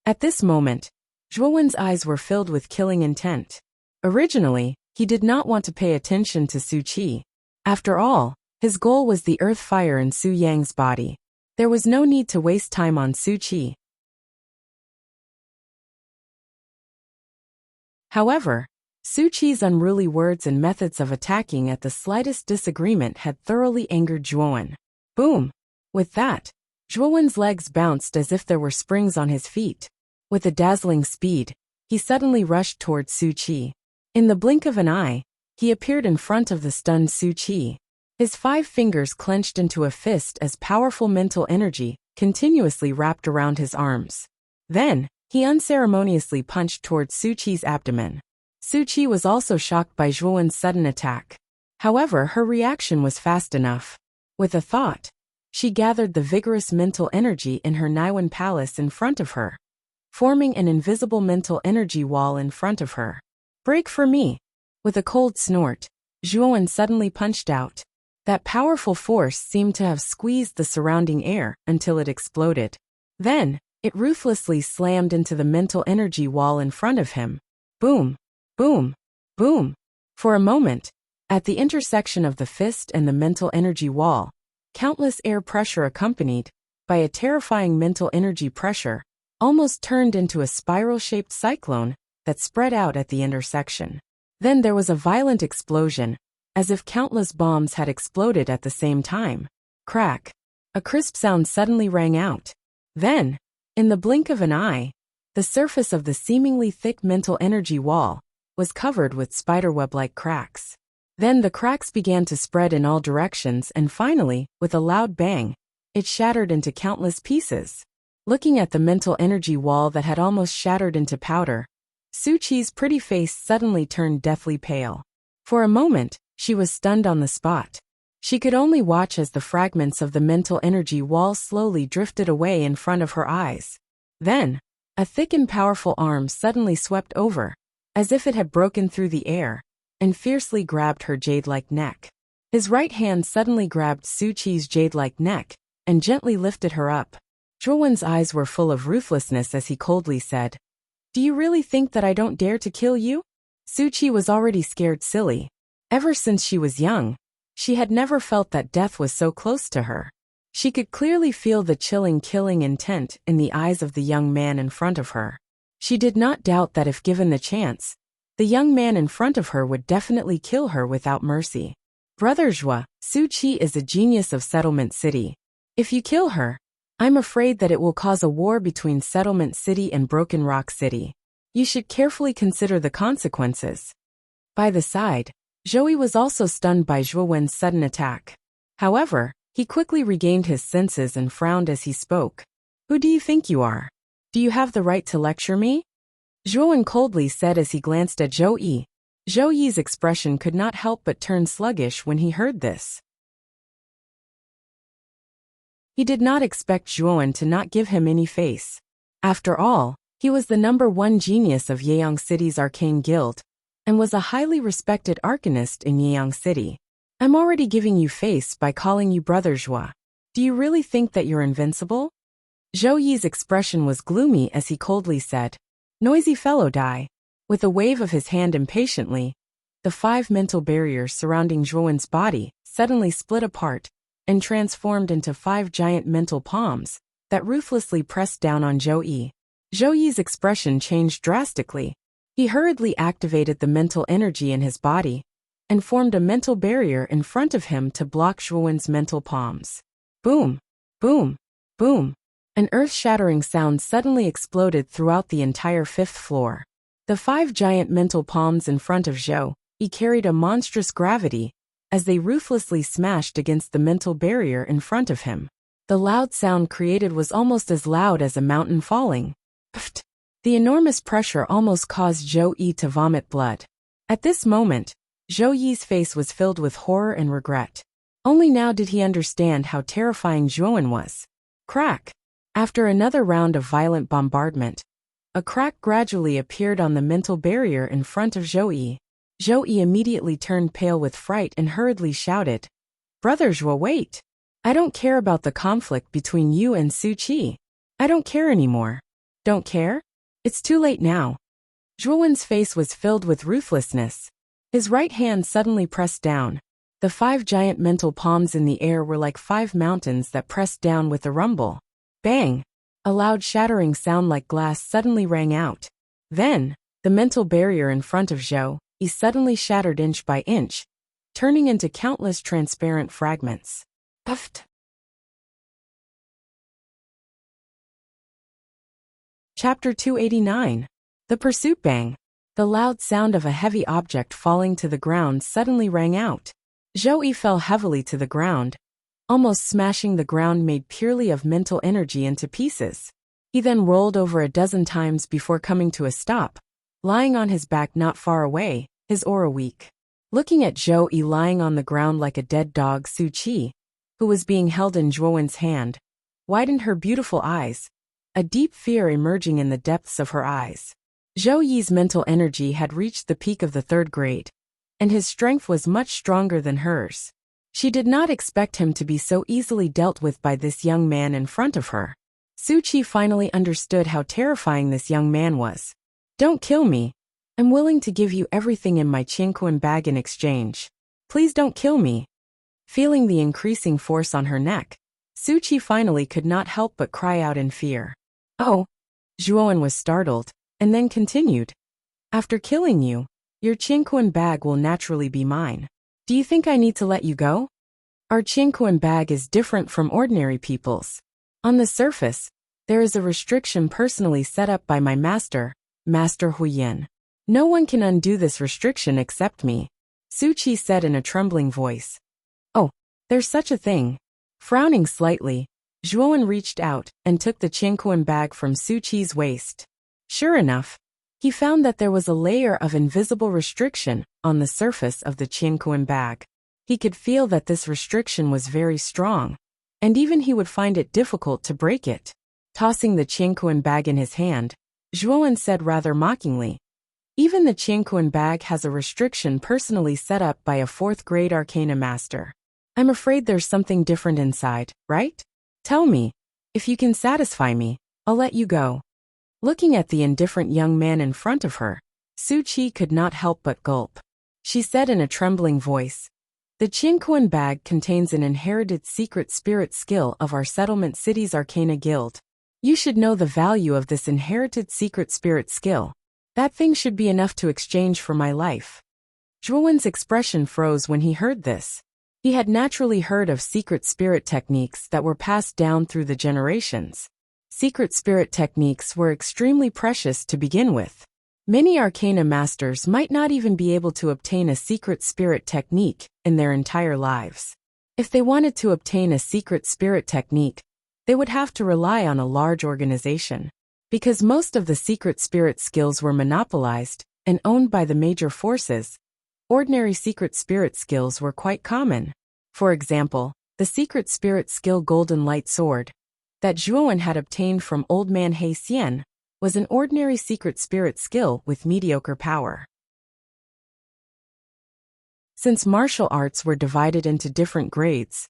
At this moment, Zhuowen's eyes were filled with killing intent. Originally, he did not want to pay attention to Su Qi. After all, his goal was the earth fire in Su Yang's body. There was no need to waste time on Su Qi. However, Su Qi's unruly words and methods of attacking at the slightest disagreement had thoroughly angered Zhuowen. Boom! With that, Zhuowen's legs bounced as if there were springs on his feet. With a dazzling speed, he suddenly rushed towards Su Qi. In the blink of an eye, he appeared in front of the stunned Su Qi. His 5 fingers clenched into a fist as powerful mental energy continuously wrapped around his arms. Then, he unceremoniously punched towards Su Qi's abdomen. Su Qi was also shocked by Zhuowen's sudden attack. However, her reaction was fast enough. With a thought, she gathered the vigorous mental energy in her Naiwan palace in front of her, forming an invisible mental energy wall in front of her. "Break for me!" With a cold snort, Zhuowen suddenly punched out. That powerful force seemed to have squeezed the surrounding air until it exploded. Then, it ruthlessly slammed into the mental energy wall in front of him. Boom! Boom! Boom! For a moment, at the intersection of the fist and the mental energy wall, countless air pressure accompanied by a terrifying mental energy pressure almost turned into a spiral-shaped cyclone that spread out at the intersection. Then there was a violent explosion, as if countless bombs had exploded at the same time. Crack! A crisp sound suddenly rang out. Then, in the blink of an eye, the surface of the seemingly thick mental energy wall was covered with spiderweb-like cracks. Then the cracks began to spread in all directions and finally, with a loud bang, it shattered into countless pieces. Looking at the mental energy wall that had almost shattered into powder, Su Qi's pretty face suddenly turned deathly pale. For a moment, she was stunned on the spot. She could only watch as the fragments of the mental energy wall slowly drifted away in front of her eyes. Then, a thick and powerful arm suddenly swept over, as if it had broken through the air, and fiercely grabbed her jade-like neck. His right hand suddenly grabbed Su Qi's jade-like neck, and gently lifted her up. Zhuowen's eyes were full of ruthlessness as he coldly said, "Do you really think that I don't dare to kill you?" Su Qi was already scared silly. Ever since she was young, she had never felt that death was so close to her. She could clearly feel the chilling killing intent in the eyes of the young man in front of her. She did not doubt that if given the chance, the young man in front of her would definitely kill her without mercy. "Brother Zhua, Su Qi is a genius of Settlement City. If you kill her, I'm afraid that it will cause a war between Settlement City and Broken Rock City. You should carefully consider the consequences." By the side, Zhou was also stunned by Zhuowen's sudden attack. However, he quickly regained his senses and frowned as he spoke. "Who do you think you are? Do you have the right to lecture me?" Zhuowen coldly said as he glanced at Zhou Yi. Zhou Yi's expression could not help but turn sluggish when he heard this. He did not expect Zhuowen to not give him any face. After all, he was the #1 genius of Yeyang City's arcane guild, and was a highly respected arcanist in Yeyang City. "I'm already giving you face by calling you Brother Zhua. Do you really think that you're invincible?" Zhou Yi's expression was gloomy as he coldly said, "Noisy fellow die." With a wave of his hand impatiently, the 5 mental barriers surrounding Zhuowen's body suddenly split apart and transformed into 5 giant mental palms that ruthlessly pressed down on Zhou Yi. Zhou Yi's expression changed drastically. He hurriedly activated the mental energy in his body and formed a mental barrier in front of him to block Zhuowen's mental palms. Boom! Boom! Boom! An earth-shattering sound suddenly exploded throughout the entire 5th floor. The 5 giant mental palms in front of Zhou Yi carried a monstrous gravity as they ruthlessly smashed against the mental barrier in front of him. The loud sound created was almost as loud as a mountain falling. Pfft! The enormous pressure almost caused Zhou Yi to vomit blood. At this moment, Zhou Yi's face was filled with horror and regret. Only now did he understand how terrifying Zhuowen was. Crack! After another round of violent bombardment, a crack gradually appeared on the mental barrier in front of Zhou Yi. Zhou Yi immediately turned pale with fright and hurriedly shouted, "Brother Zhua, wait! I don't care about the conflict between you and Su Qi. I don't care anymore." "Don't care? It's too late now." Zhuowen's face was filled with ruthlessness. His right hand suddenly pressed down. The 5 giant mental palms in the air were like 5 mountains that pressed down with a rumble. Bang! A loud shattering sound like glass suddenly rang out. Then, the mental barrier in front of Zhou Yi suddenly shattered inch by inch, turning into countless transparent fragments. Puffed! Chapter 289. The Pursuit. Bang! The loud sound of a heavy object falling to the ground suddenly rang out. Zhou Yi fell heavily to the ground, almost smashing the ground made purely of mental energy into pieces. He then rolled over a dozen times before coming to a stop, lying on his back not far away, his aura weak. Looking at Zhou Yi lying on the ground like a dead dog, Su Qi, who was being held in Zhuowen's hand, widened her beautiful eyes, a deep fear emerging in the depths of her eyes. Zhou Yi's mental energy had reached the peak of the 3rd grade, and his strength was much stronger than hers. She did not expect him to be so easily dealt with by this young man in front of her. Su Qi finally understood how terrifying this young man was. "Don't kill me. I'm willing to give you everything in my Qingquan bag in exchange. Please don't kill me." Feeling the increasing force on her neck, Su Qi finally could not help but cry out in fear. "Oh!" Zhuowen was startled, and then continued. "After killing you, your Qingquan bag will naturally be mine. Do you think I need to let you go? Our Qingquan bag is different from ordinary people's. On the surface, there is a restriction personally set up by my master, Master Huyan. No one can undo this restriction except me," Su Qi said in a trembling voice. "Oh, there's such a thing." Frowning slightly, Zhuowen reached out and took the Qingquan bag from Su Qi's waist. Sure enough, he found that there was a layer of invisible restriction on the surface of the Qingquan bag. He could feel that this restriction was very strong, and even he would find it difficult to break it. Tossing the Qingquan bag in his hand, Zhuowen said rather mockingly, "Even the Qingquan bag has a restriction personally set up by a 4th grade arcana master. I'm afraid there's something different inside, right? Tell me. If you can satisfy me, I'll let you go." Looking at the indifferent young man in front of her, Su Qi could not help but gulp. She said in a trembling voice, "The Qingquan bag contains an inherited secret spirit skill of our settlement city's Arcana Guild. You should know the value of this inherited secret spirit skill. That thing should be enough to exchange for my life." Zhuowen's expression froze when he heard this. He had naturally heard of secret spirit techniques that were passed down through the generations. Secret spirit techniques were extremely precious to begin with. Many arcana masters might not even be able to obtain a secret spirit technique in their entire lives. If they wanted to obtain a secret spirit technique, they would have to rely on a large organization. Because most of the secret spirit skills were monopolized and owned by the major forces, ordinary secret spirit skills were quite common. For example, the secret spirit skill Golden Light Sword that Zhuowen had obtained from Old Man He Xian was an ordinary secret spirit skill with mediocre power. Since martial arts were divided into different grades,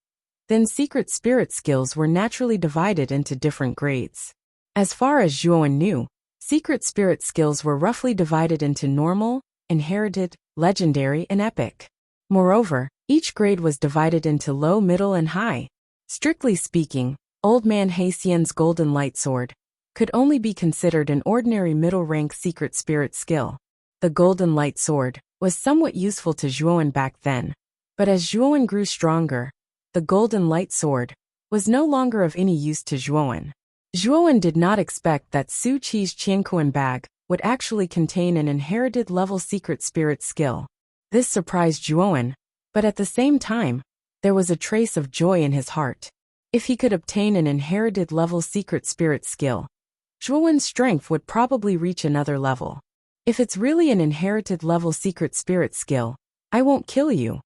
then secret spirit skills were naturally divided into different grades. As far as Zhuowen knew, secret spirit skills were roughly divided into normal, inherited, legendary, and epic. Moreover, each grade was divided into low, middle, and high. Strictly speaking, Old Man He Xian's Golden Light Sword could only be considered an ordinary middle-rank secret spirit skill. The Golden Light Sword was somewhat useful to Zhuowen back then, but as Zhuowen grew stronger, the Golden Light Sword was no longer of any use to Zhuowen. Zhuowen did not expect that Su Qi's Qingquan bag would actually contain an inherited level secret spirit skill. This surprised Zhuowen, but at the same time, there was a trace of joy in his heart. If he could obtain an inherited level secret spirit skill, Zhuowen's strength would probably reach another level. If it's really an inherited level secret spirit skill, I won't kill you.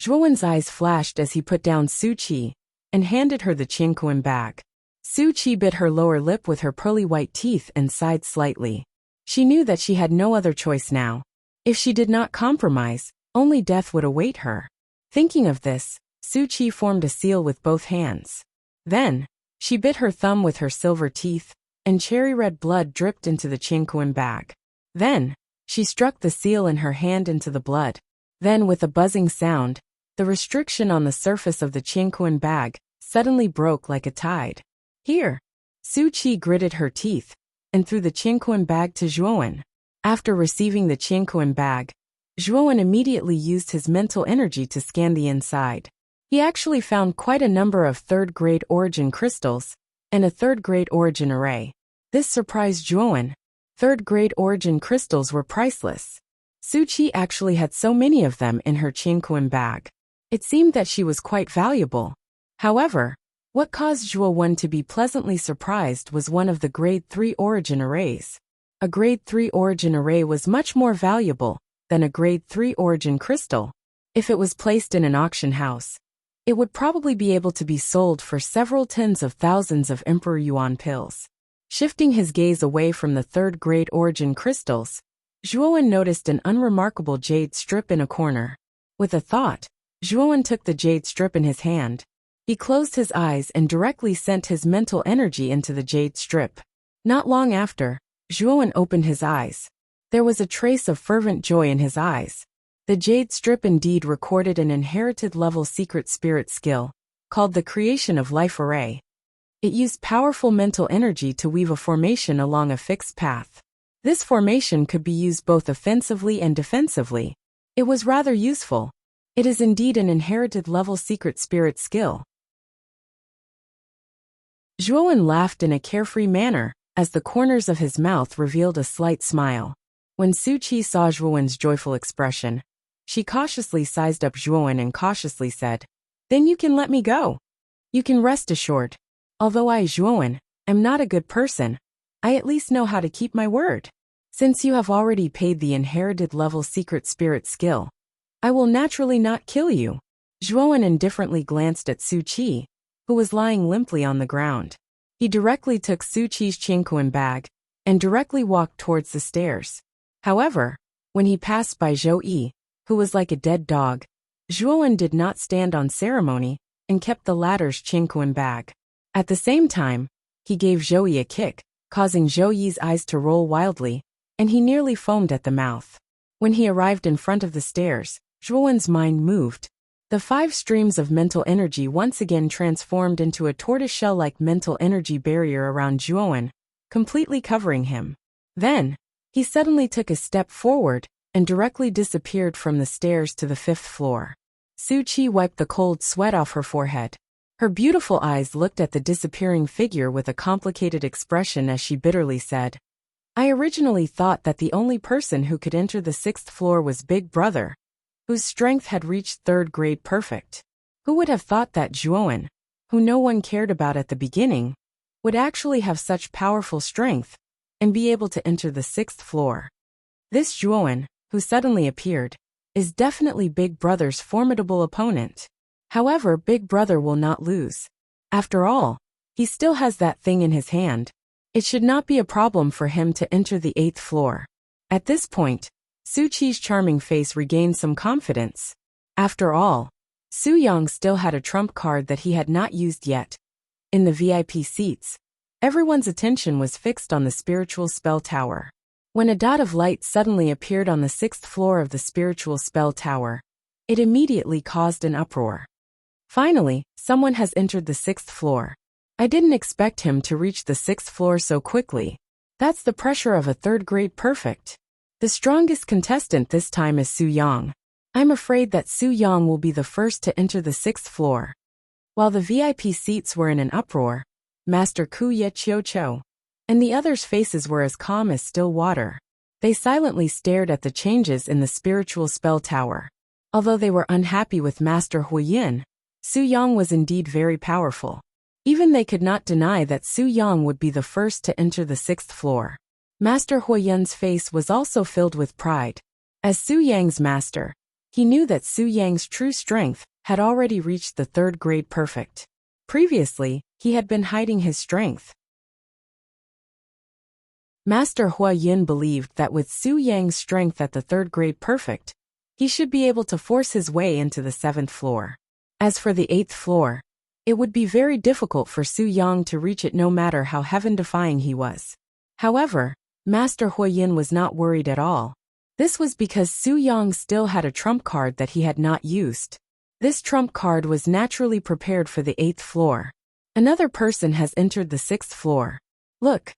Zhuowen's eyes flashed as he put down Su Qi and handed her the Qingquan bag. Su Qi bit her lower lip with her pearly white teeth and sighed slightly. She knew that she had no other choice now. If she did not compromise, only death would await her. Thinking of this, Su Qi formed a seal with both hands. Then, she bit her thumb with her silver teeth, and cherry-red blood dripped into the Qingquan bag. Then, she struck the seal in her hand into the blood. Then with a buzzing sound, the restriction on the surface of the Qingquan bag suddenly broke like a tide. Here, Su Qi gritted her teeth and threw the Qingquan bag to Zhuowen. After receiving the Qingquan bag, Zhuowen immediately used his mental energy to scan the inside. He actually found quite a number of third-grade origin crystals and a third-grade origin array. This surprised Zhuowen. Third-grade origin crystals were priceless. Su Qi actually had so many of them in her Qingquan bag. It seemed that she was quite valuable. However, what caused Zhuo to be pleasantly surprised was one of the Grade 3 origin arrays. A Grade 3 origin array was much more valuable than a Grade 3 origin crystal. If it was placed in an auction house, it would probably be able to be sold for several tens of thousands of Emperor Yuan pills. Shifting his gaze away from the third grade origin crystals, Zhuo noticed an unremarkable jade strip in a corner. With a thought, Zhuo took the jade strip in his hand. He closed his eyes and directly sent his mental energy into the jade strip. Not long after, Zhuo opened his eyes. There was a trace of fervent joy in his eyes. The jade strip indeed recorded an inherited level secret spirit skill, called the creation of life array. It used powerful mental energy to weave a formation along a fixed path. This formation could be used both offensively and defensively. It was rather useful. It is indeed an inherited level secret spirit skill. Zhuo laughed in a carefree manner, as the corners of his mouth revealed a slight smile. When Su Qi saw Zhuo's joyful expression, she cautiously sized up Zhuo and cautiously said, "Then you can let me go. You can rest assured. Although I, Zhuo, am not a good person, I at least know how to keep my word. Since you have already paid the inherited level secret spirit skill, I will naturally not kill you." Zhuo indifferently glanced at Su Qi, who was lying limply on the ground. He directly took Su Qi's Qingquan bag and directly walked towards the stairs. However, when he passed by Zhou Yi, who was like a dead dog, Zhuo did not stand on ceremony and kept the latter's Qingquan bag. At the same time, he gave Zhou Yi a kick, causing Zhou Yi's eyes to roll wildly, and he nearly foamed at the mouth. When he arrived in front of the stairs, Zhuo's mind moved. The 5 streams of mental energy once again transformed into a tortoiseshell-like mental energy barrier around Zhuo, completely covering him. Then, he suddenly took a step forward and directly disappeared from the stairs to the 5th floor. Su Qi wiped the cold sweat off her forehead. Her beautiful eyes looked at the disappearing figure with a complicated expression as she bitterly said, "I originally thought that the only person who could enter the 6th floor was Big Brother, whose strength had reached 3rd grade perfect. Who would have thought that Zhuo, who no one cared about at the beginning, would actually have such powerful strength and be able to enter the 6th floor? This Zhuo, who suddenly appeared, is definitely Big Brother's formidable opponent. However, Big Brother will not lose. After all, he still has that thing in his hand. It should not be a problem for him to enter the 8th floor." At this point, Su Qi's charming face regained some confidence. After all, Su Yang still had a trump card that he had not used yet. In the VIP seats, everyone's attention was fixed on the spiritual spell tower. When a dot of light suddenly appeared on the 6th floor of the spiritual spell tower, it immediately caused an uproar. Finally, someone has entered the 6th floor. I didn't expect him to reach the 6th floor so quickly. That's the pressure of a 3rd grade perfect. The strongest contestant this time is Su Yang. I'm afraid that Su Yang will be the first to enter the 6th floor. While the VIP seats were in an uproar, Master Ku Ye Chiu Chou and the others' faces were as calm as still water. They silently stared at the changes in the spiritual spell tower. Although they were unhappy with Master Huiyin, Su Yang was indeed very powerful. Even they could not deny that Su Yang would be the first to enter the 6th floor. Master Huiyin's face was also filled with pride. As Su Yang's master, he knew that Su Yang's true strength had already reached the 3rd grade perfect. Previously, he had been hiding his strength. Master Huiyin believed that with Su Yang's strength at the 3rd grade perfect, he should be able to force his way into the 7th floor. As for the 8th floor, it would be very difficult for Su Yang to reach it no matter how heaven-defying he was. However, Master Huiyin was not worried at all. This was because Su Yang still had a trump card that he had not used. This trump card was naturally prepared for the 8th floor. Another person has entered the 6th floor. Look!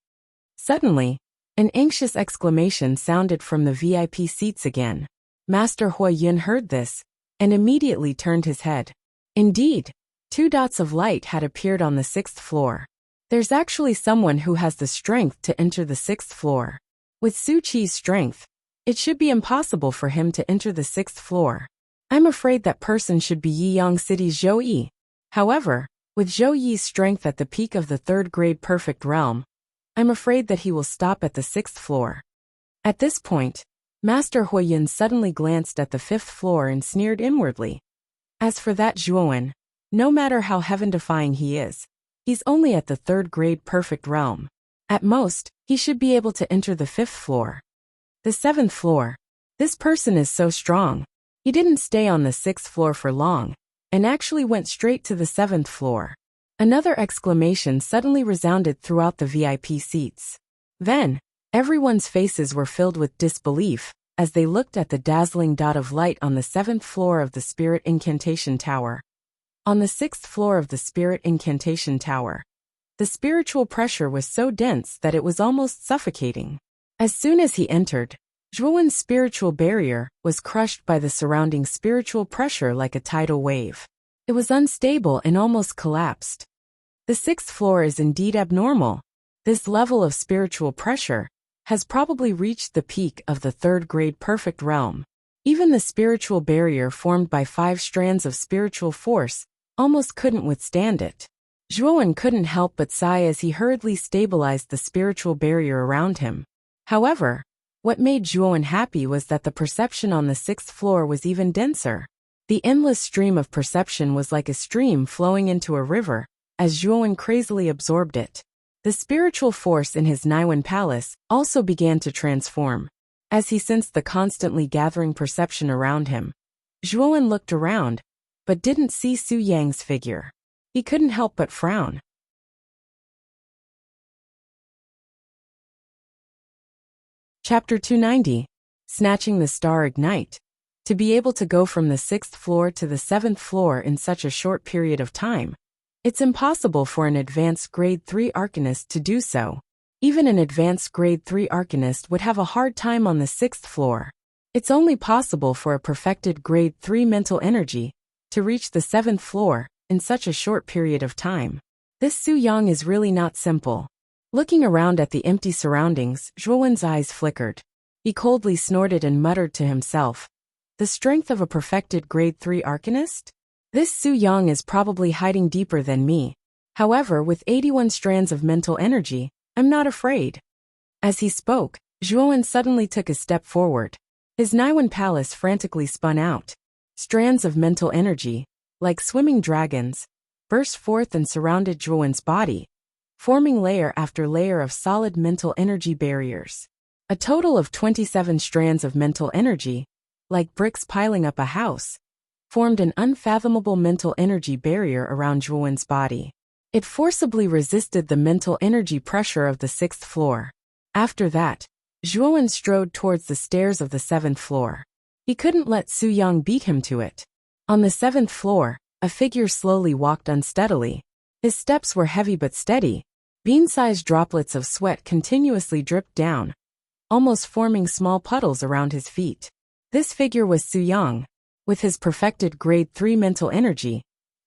Suddenly, an anxious exclamation sounded from the VIP seats again. Master Huiyin heard this and immediately turned his head. Indeed, 2 dots of light had appeared on the 6th floor. There's actually someone who has the strength to enter the 6th floor. With Su Qi's strength, it should be impossible for him to enter the 6th floor. I'm afraid that person should be Yiyang City's Zhou Yi. However, With Zhou Yi's strength at the peak of the third-grade perfect realm, I'm afraid that he will stop at the 6th floor. At this point, Master Huoyun suddenly glanced at the 5th floor and sneered inwardly. As for that Zhuowen, no matter how heaven-defying he is, he's only at the third-grade perfect realm. At most, he should be able to enter the 5th floor. The 7th floor. This person is so strong. He didn't stay on the 6th floor for long, and actually went straight to the 7th floor. Another exclamation suddenly resounded throughout the VIP seats. Then, everyone's faces were filled with disbelief as they looked at the dazzling dot of light on the 7th floor of the Spirit Incantation Tower. On the 6th floor of the Spirit Incantation Tower, the spiritual pressure was so dense that it was almost suffocating. As soon as he entered, Zhuowen's spiritual barrier was crushed by the surrounding spiritual pressure like a tidal wave. It was unstable and almost collapsed. The 6th floor is indeed abnormal. This level of spiritual pressure has probably reached the peak of the third-grade perfect realm. Even the spiritual barrier formed by 5 strands of spiritual force almost couldn't withstand it. Zhuowen couldn't help but sigh as he hurriedly stabilized the spiritual barrier around him. However, what made Zhuowen happy was that the perception on the 6th floor was even denser. The endless stream of perception was like a stream flowing into a river, as Zhuowen crazily absorbed it. The spiritual force in his Naiwen palace also began to transform. As he sensed the constantly gathering perception around him, Zhuowen looked around, but didn't see Su Yang's figure. He couldn't help but frown. Chapter 290. Snatching the Star Ignite. To be able to go from the 6th floor to the 7th floor in such a short period of time, it's impossible for an advanced grade 3 arcanist to do so. Even an advanced grade 3 arcanist would have a hard time on the 6th floor. It's only possible for a perfected grade 3 mental energy to reach the 7th floor in such a short period of time. This Su Yang is really not simple. Looking around at the empty surroundings, Zhuowen's eyes flickered. He coldly snorted and muttered to himself, "The strength of a perfected grade 3 arcanist? This Su Yang is probably hiding deeper than me. However, with 81 strands of mental energy, I'm not afraid." As he spoke, Zhuowen suddenly took a step forward. His Naiwen palace frantically spun out. Strands of mental energy, like swimming dragons, burst forth and surrounded Zhuowen's body, forming layer after layer of solid mental energy barriers. A total of 27 strands of mental energy, like bricks piling up a house, formed an unfathomable mental energy barrier around Zhuowen's body. It forcibly resisted the mental energy pressure of the 6th floor. After that, Zhuowen strode towards the stairs of the 7th floor. He couldn't let Su Yang beat him to it. On the 7th floor, a figure slowly walked unsteadily. His steps were heavy but steady. Bean-sized droplets of sweat continuously dripped down, almost forming small puddles around his feet. This figure was Su Yang. With his perfected grade 3 mental energy,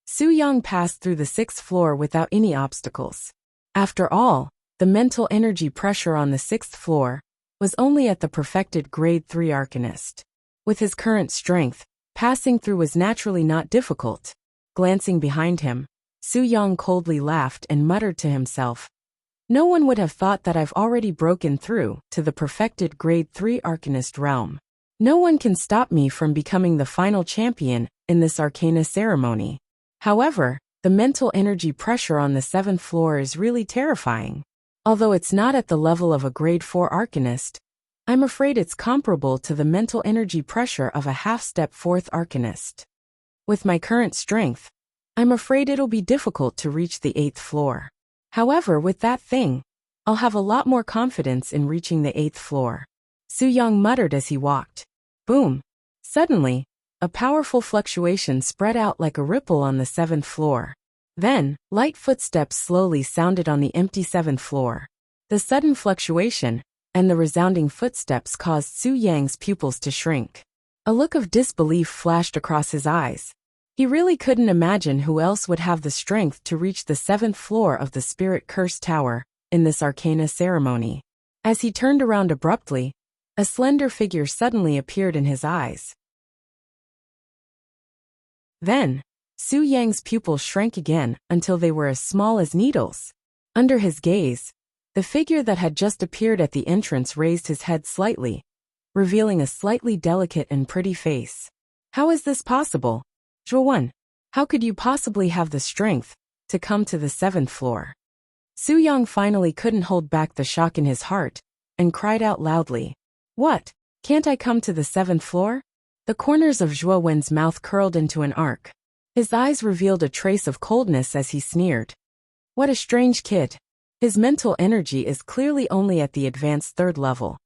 Su Yang passed through the 6th floor without any obstacles. After all, the mental energy pressure on the 6th floor was only at the perfected grade 3 arcanist. With his current strength, passing through was naturally not difficult. Glancing behind him, Su Yang coldly laughed and muttered to himself, "No one would have thought that I've already broken through to the perfected grade 3 arcanist realm. No one can stop me from becoming the final champion in this arcana ceremony." However, the mental energy pressure on the 7th floor is really terrifying. Although it's not at the level of a grade 4 arcanist, I'm afraid it's comparable to the mental energy pressure of a half-step 4th arcanist. With my current strength, I'm afraid it'll be difficult to reach the 8th floor. However, with that thing, I'll have a lot more confidence in reaching the 8th floor. Su Yang muttered as he walked. Boom! Suddenly, a powerful fluctuation spread out like a ripple on the 7th floor. Then, light footsteps slowly sounded on the empty 7th floor. The sudden fluctuation and the resounding footsteps caused Su Yang's pupils to shrink. A look of disbelief flashed across his eyes. He really couldn't imagine who else would have the strength to reach the 7th floor of the Spirit Curse Tower in this arcana ceremony. As he turned around abruptly, a slender figure suddenly appeared in his eyes. Then, Su Yang's pupils shrank again until they were as small as needles. Under his gaze, the figure that had just appeared at the entrance raised his head slightly, revealing a slightly delicate and pretty face. How is this possible? Zhuo, how could you possibly have the strength to come to the 7th floor? Su Yang finally couldn't hold back the shock in his heart and cried out loudly. What? Can't I come to the 7th floor? The corners of Zhuo Wen's mouth curled into an arc. His eyes revealed a trace of coldness as he sneered. What a strange kid. His mental energy is clearly only at the advanced 3rd level.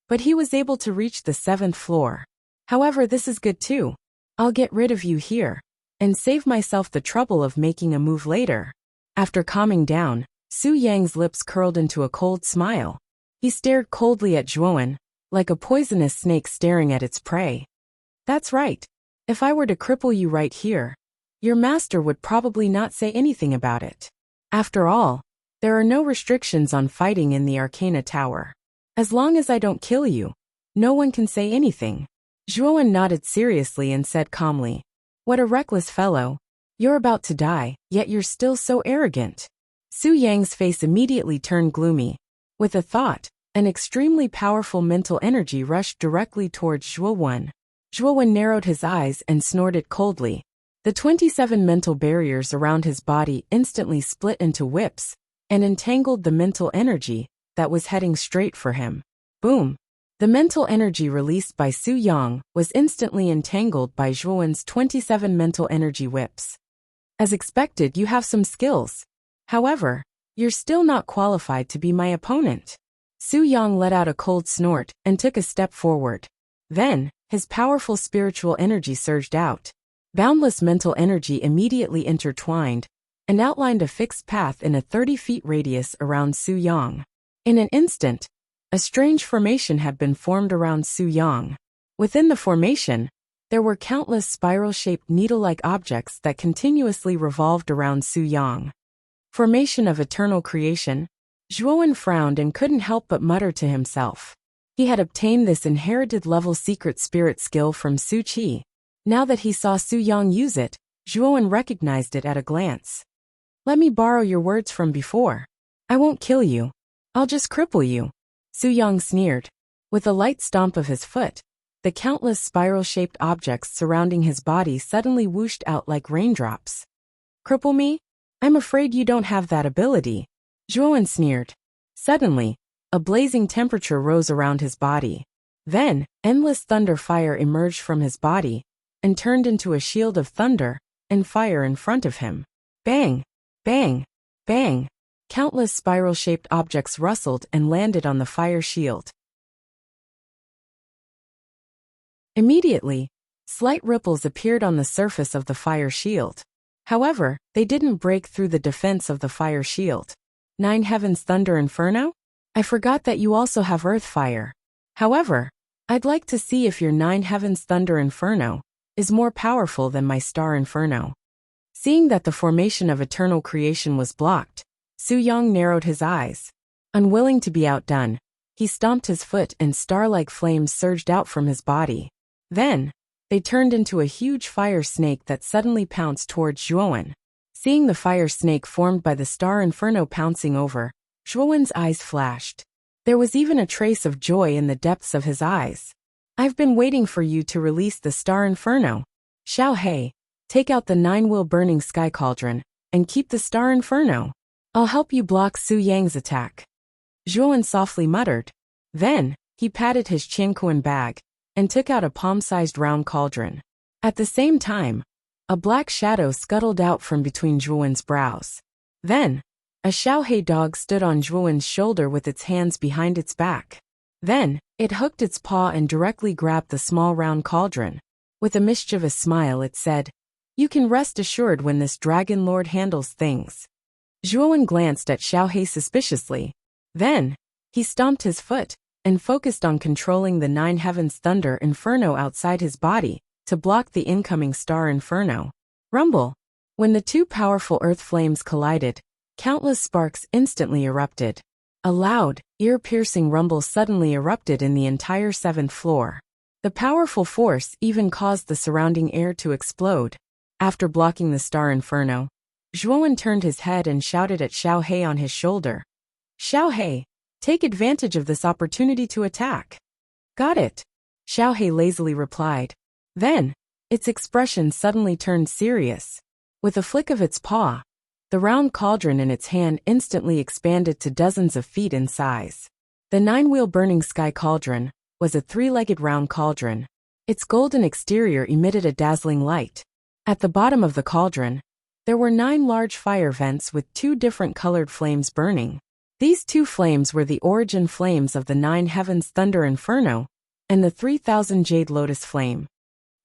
But he was able to reach the 7th floor. However, this is good too. I'll get rid of you here and save myself the trouble of making a move later. After calming down, Su Yang's lips curled into a cold smile. He stared coldly at Zhuo, like a poisonous snake staring at its prey. That's right. If I were to cripple you right here, your master would probably not say anything about it. After all, there are no restrictions on fighting in the Arcana Tower. As long as I don't kill you, no one can say anything. Zhuo nodded seriously and said calmly, What a reckless fellow. You're about to die, yet you're still so arrogant. Su Yang's face immediately turned gloomy. With a thought, an extremely powerful mental energy rushed directly towards Zhuo. Zhuo narrowed his eyes and snorted coldly. The 27 mental barriers around his body instantly split into whips and entangled the mental energy that was heading straight for him. Boom! The mental energy released by Su Yang was instantly entangled by Zhuo's 27 mental energy whips. As expected, you have some skills. However, you're still not qualified to be my opponent. Su Yang let out a cold snort and took a step forward. Then, his powerful spiritual energy surged out. Boundless mental energy immediately intertwined and outlined a fixed path in a 30-feet radius around Su Yang. In an instant, a strange formation had been formed around Su Yang. Within the formation, there were countless spiral-shaped needle-like objects that continuously revolved around Su Yang. Formation of eternal creation. Zhuo frowned and couldn't help but mutter to himself. He had obtained this inherited level secret spirit skill from Su Qi. Now that he saw Su Yang use it, Zhuo recognized it at a glance. Let me borrow your words from before. I won't kill you. I'll just cripple you. Su Yang sneered. With a light stomp of his foot, the countless spiral-shaped objects surrounding his body suddenly whooshed out like raindrops. Cripple me? I'm afraid you don't have that ability. Zhuo sneered. Suddenly, a blazing temperature rose around his body. Then, endless thunder fire emerged from his body and turned into a shield of thunder and fire in front of him. Bang! Bang! Bang! Countless spiral-shaped objects rustled and landed on the fire shield. Immediately, slight ripples appeared on the surface of the fire shield. However, they didn't break through the defense of the fire shield. 9 Heavens Thunder Inferno? I forgot that you also have Earth Fire. However, I'd like to see if your 9 Heavens Thunder Inferno is more powerful than my Star Inferno. Seeing that the formation of eternal creation was blocked, Su Yang narrowed his eyes. Unwilling to be outdone, he stomped his foot and star-like flames surged out from his body. Then, they turned into a huge fire snake that suddenly pounced towards Zhuo. Seeing the fire snake formed by the Star Inferno pouncing over, Zhuo's eyes flashed. There was even a trace of joy in the depths of his eyes. I've been waiting for you to release the Star Inferno. Xiao Hei, take out the 9-wheel burning sky cauldron and keep the Star Inferno. I'll help you block Su Yang's attack. Zhuo softly muttered. Then, he patted his Qianquan bag and took out a palm-sized round cauldron. At the same time, a black shadow scuttled out from between Zhuo's brows. Then, a Xiaohei dog stood on Zhuo's shoulder with its hands behind its back. Then, it hooked its paw and directly grabbed the small round cauldron. With a mischievous smile it said, You can rest assured when this dragon lord handles things. Zhuo glanced at Xiaohei suspiciously. Then, he stomped his foot and focused on controlling the 9 Heavens Thunder Inferno outside his body to block the incoming Star Inferno. Rumble! When the two powerful earth flames collided, countless sparks instantly erupted. A loud, ear-piercing rumble suddenly erupted in the entire 7th floor. The powerful force even caused the surrounding air to explode. After blocking the star inferno, Zhuowen turned his head and shouted at Xiao He on his shoulder. Xiao He, take advantage of this opportunity to attack. Got it, Xiao He lazily replied. Then, its expression suddenly turned serious. With a flick of its paw, the round cauldron in its hand instantly expanded to dozens of feet in size. The 9-wheel burning sky cauldron was a 3-legged round cauldron. Its golden exterior emitted a dazzling light. At the bottom of the cauldron, there were 9 large fire vents with 2 different colored flames burning. These 2 flames were the origin flames of the 9 heavens thunder inferno and the 3,000 jade lotus flame.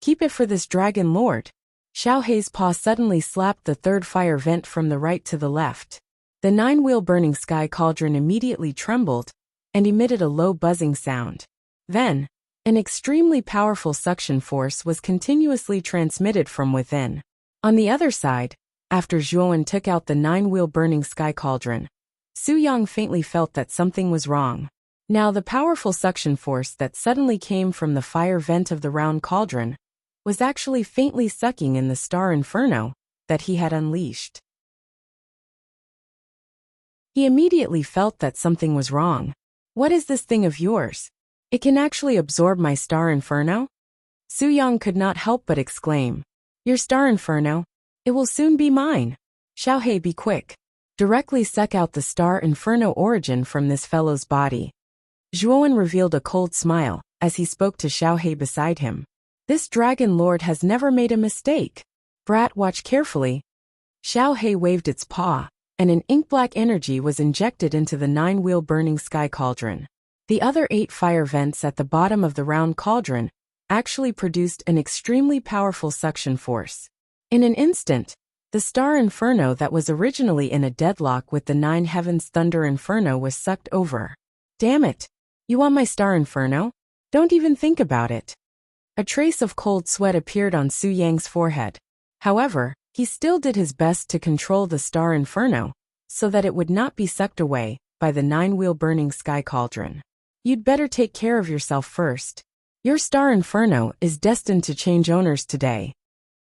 Keep it for this dragon lord. Xiao He's paw suddenly slapped the 3rd fire vent from the right to the left. The 9-wheel burning sky cauldron immediately trembled and emitted a low buzzing sound. Then, an extremely powerful suction force was continuously transmitted from within. On the other side, after Zhuowen took out the 9-wheel burning sky cauldron, Su Yang faintly felt that something was wrong. Now the powerful suction force that suddenly came from the fire vent of the round cauldron was actually faintly sucking in the star inferno that he had unleashed. He immediately felt that something was wrong. What is this thing of yours? It can actually absorb my star inferno? Su Yang could not help but exclaim. Your star inferno? It will soon be mine. Xiao He, be quick. Directly suck out the star inferno origin from this fellow's body. Zhuowen revealed a cold smile as he spoke to Xiao He beside him. This dragon lord has never made a mistake. Brat, watch carefully. Xiao He waved its paw, and an ink-black energy was injected into the 9-wheel burning sky cauldron. The other 8 fire vents at the bottom of the round cauldron actually produced an extremely powerful suction force. In an instant, the star inferno that was originally in a deadlock with the 9 heavens thunder inferno was sucked over. Damn it! You want my star inferno? Don't even think about it. A trace of cold sweat appeared on Su Yang's forehead. However, he still did his best to control the star inferno, so that it would not be sucked away by the 9-wheel burning sky cauldron. You'd better take care of yourself first. Your star inferno is destined to change owners today.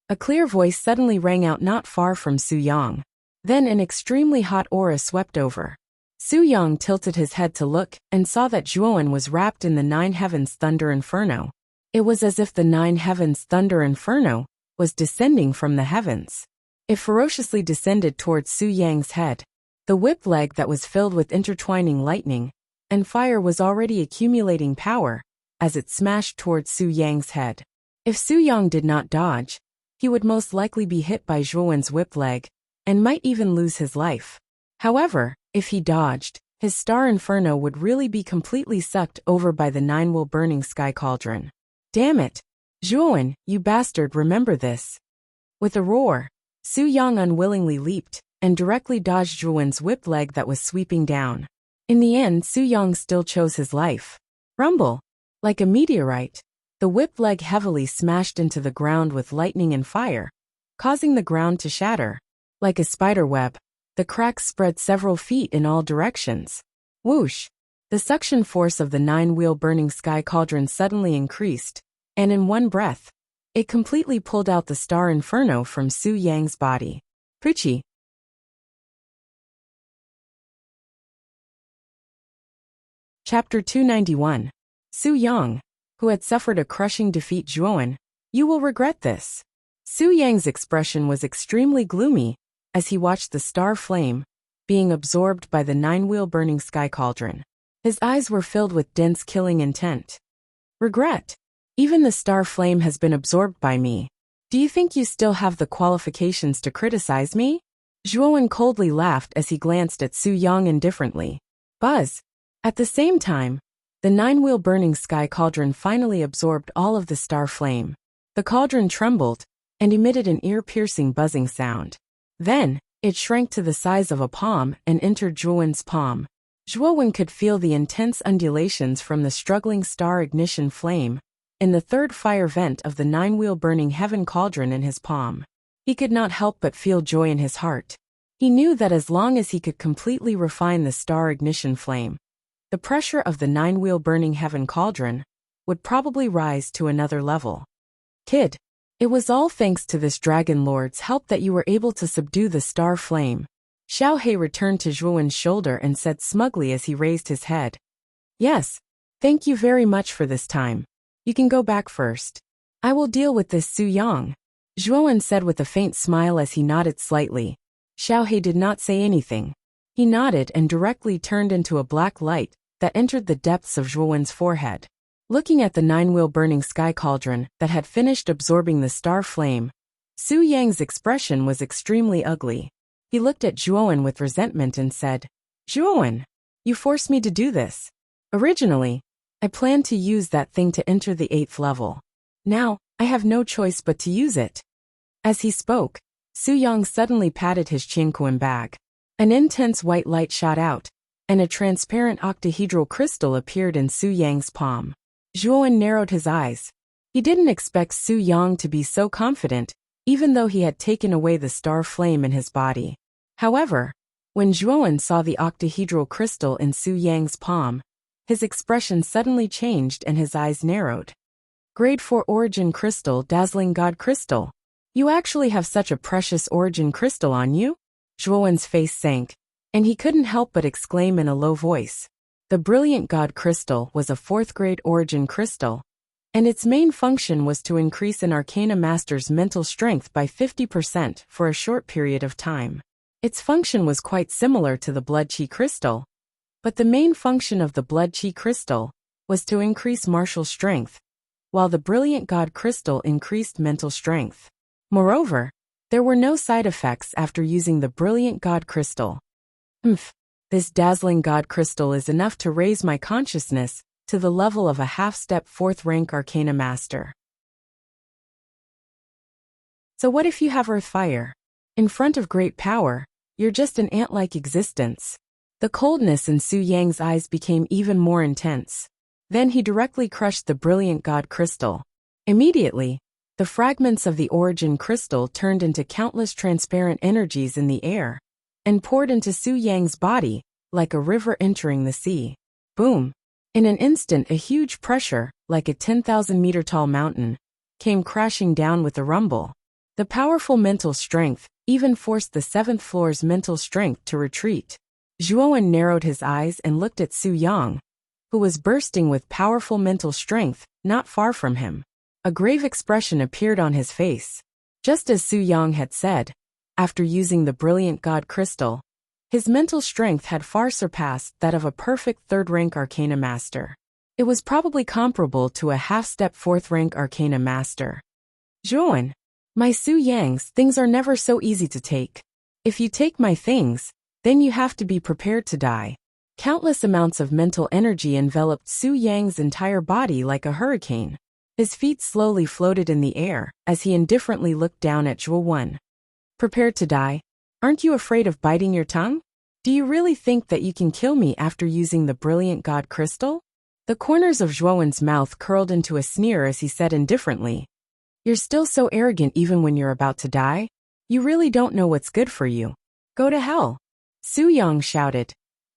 A clear voice suddenly rang out not far from Su Yang. Then an extremely hot aura swept over. Su Yang tilted his head to look and saw that Zhuowen was wrapped in the 9 heavens thunder inferno. It was as if the 9 heavens thunder inferno was descending from the heavens. It ferociously descended towards Su Yang's head. The whip leg that was filled with intertwining lightning and fire was already accumulating power as it smashed towards Su Yang's head. If Su Yang did not dodge, he would most likely be hit by Zhuowen's whip leg and might even lose his life. However, if he dodged, his star inferno would really be completely sucked over by the 9-wheel burning sky cauldron. Damn it! Zhuowen, you bastard, remember this. With a roar, Su Yang unwillingly leaped and directly dodged Zhuowen's whip leg that was sweeping down. In the end, Su Yang still chose his life. Rumble! Like a meteorite, the whip leg heavily smashed into the ground with lightning and fire, causing the ground to shatter. Like a spider web, the cracks spread several feet in all directions. Whoosh! The suction force of the 9-wheel burning sky cauldron suddenly increased, and in one breath, it completely pulled out the star inferno from Su Yang's body. Puchi! Chapter 291. Su Yang, who had suffered a crushing defeat. Zhuowen, you will regret this. Su Yang's expression was extremely gloomy as he watched the star flame being absorbed by the 9-wheel burning sky cauldron. His eyes were filled with dense killing intent. Regret? Even the star flame has been absorbed by me. Do you think you still have the qualifications to criticize me? Zhuowen coldly laughed as he glanced at Su Yang indifferently. Buzz! At the same time, the 9-wheel burning sky cauldron finally absorbed all of the star flame. The cauldron trembled and emitted an ear-piercing buzzing sound. Then, it shrank to the size of a palm and entered Zhuowen's palm. Zhuowen could feel the intense undulations from the struggling star ignition flame in the 3rd fire vent of the 9-wheel burning heaven cauldron in his palm. He could not help but feel joy in his heart. He knew that as long as he could completely refine the star ignition flame, the pressure of the 9-wheel burning heaven cauldron would probably rise to another level. Kid, It was all thanks to this dragon lord's help that you were able to subdue the star flame. Xiao He returned to Zhuowen's shoulder and said smugly as he raised his head. Yes. Thank you very much for this time. You can go back first. I will deal with this Su Yang. Zhuowen said with a faint smile as he nodded slightly. Xiao He did not say anything. He nodded and directly turned into a black light that entered the depths of Zhuowen's forehead. Looking at the nine-wheel burning sky cauldron that had finished absorbing the star flame, Su Yang's expression was extremely ugly. He looked at Zhuowen with resentment and said, Zhuowen, you forced me to do this. Originally, I planned to use that thing to enter the 8th level. Now, I have no choice but to use it. As he spoke, Su Yang suddenly patted his Qingquan bag. An intense white light shot out, and a transparent octahedral crystal appeared in Su Yang's palm. Zhuowen narrowed his eyes. He didn't expect Su Yang to be so confident, even though he had taken away the star flame in his body. However, when Zhuowen saw the octahedral crystal in Su Yang's palm, his expression suddenly changed and his eyes narrowed. Grade 4 Origin Crystal, Dazzling God Crystal. You actually have such a precious origin crystal on you? Zhuowen's face sank, and he couldn't help but exclaim in a low voice. The Brilliant God Crystal was a 4th grade origin crystal, and its main function was to increase an Arcana Master's mental strength by 50% for a short period of time. Its function was quite similar to the Blood Qi Crystal, but the main function of the Blood Qi Crystal was to increase martial strength, while the Brilliant God Crystal increased mental strength. Moreover, there were no side effects after using the Brilliant God Crystal. This Dazzling God Crystal is enough to raise my consciousness to the level of a half-step 4th rank Arcana Master. So what if you have Earth Fire? In front of great power, you're just an ant-like existence. The coldness in Su Yang's eyes became even more intense. Then he directly crushed the Brilliant God Crystal. Immediately, the fragments of the origin crystal turned into countless transparent energies in the air and poured into Su Yang's body like a river entering the sea. Boom! In an instant, a huge pressure, like a 10,000-meter-tall mountain, came crashing down with a rumble. The powerful mental strength even forced the 7th floor's mental strength to retreat. Zhuowen narrowed his eyes and looked at Su Yang, who was bursting with powerful mental strength not far from him. A grave expression appeared on his face. Just as Su Yang had said, after using the Brilliant God Crystal, his mental strength had far surpassed that of a perfect 3rd rank Arcana Master. It was probably comparable to a half-step 4th rank Arcana Master. Zhuowen, my Su Yang's things are never so easy to take. If you take my things, then you have to be prepared to die. Countless amounts of mental energy enveloped Su Yang's entire body like a hurricane. His feet slowly floated in the air as he indifferently looked down at Zhuowen. Prepared to die? Aren't you afraid of biting your tongue? Do you really think that you can kill me after using the Brilliant God Crystal? The corners of Zhuowen's mouth curled into a sneer as he said indifferently, You're still so arrogant even when you're about to die? You really don't know what's good for you. Go to hell! Su Yang shouted,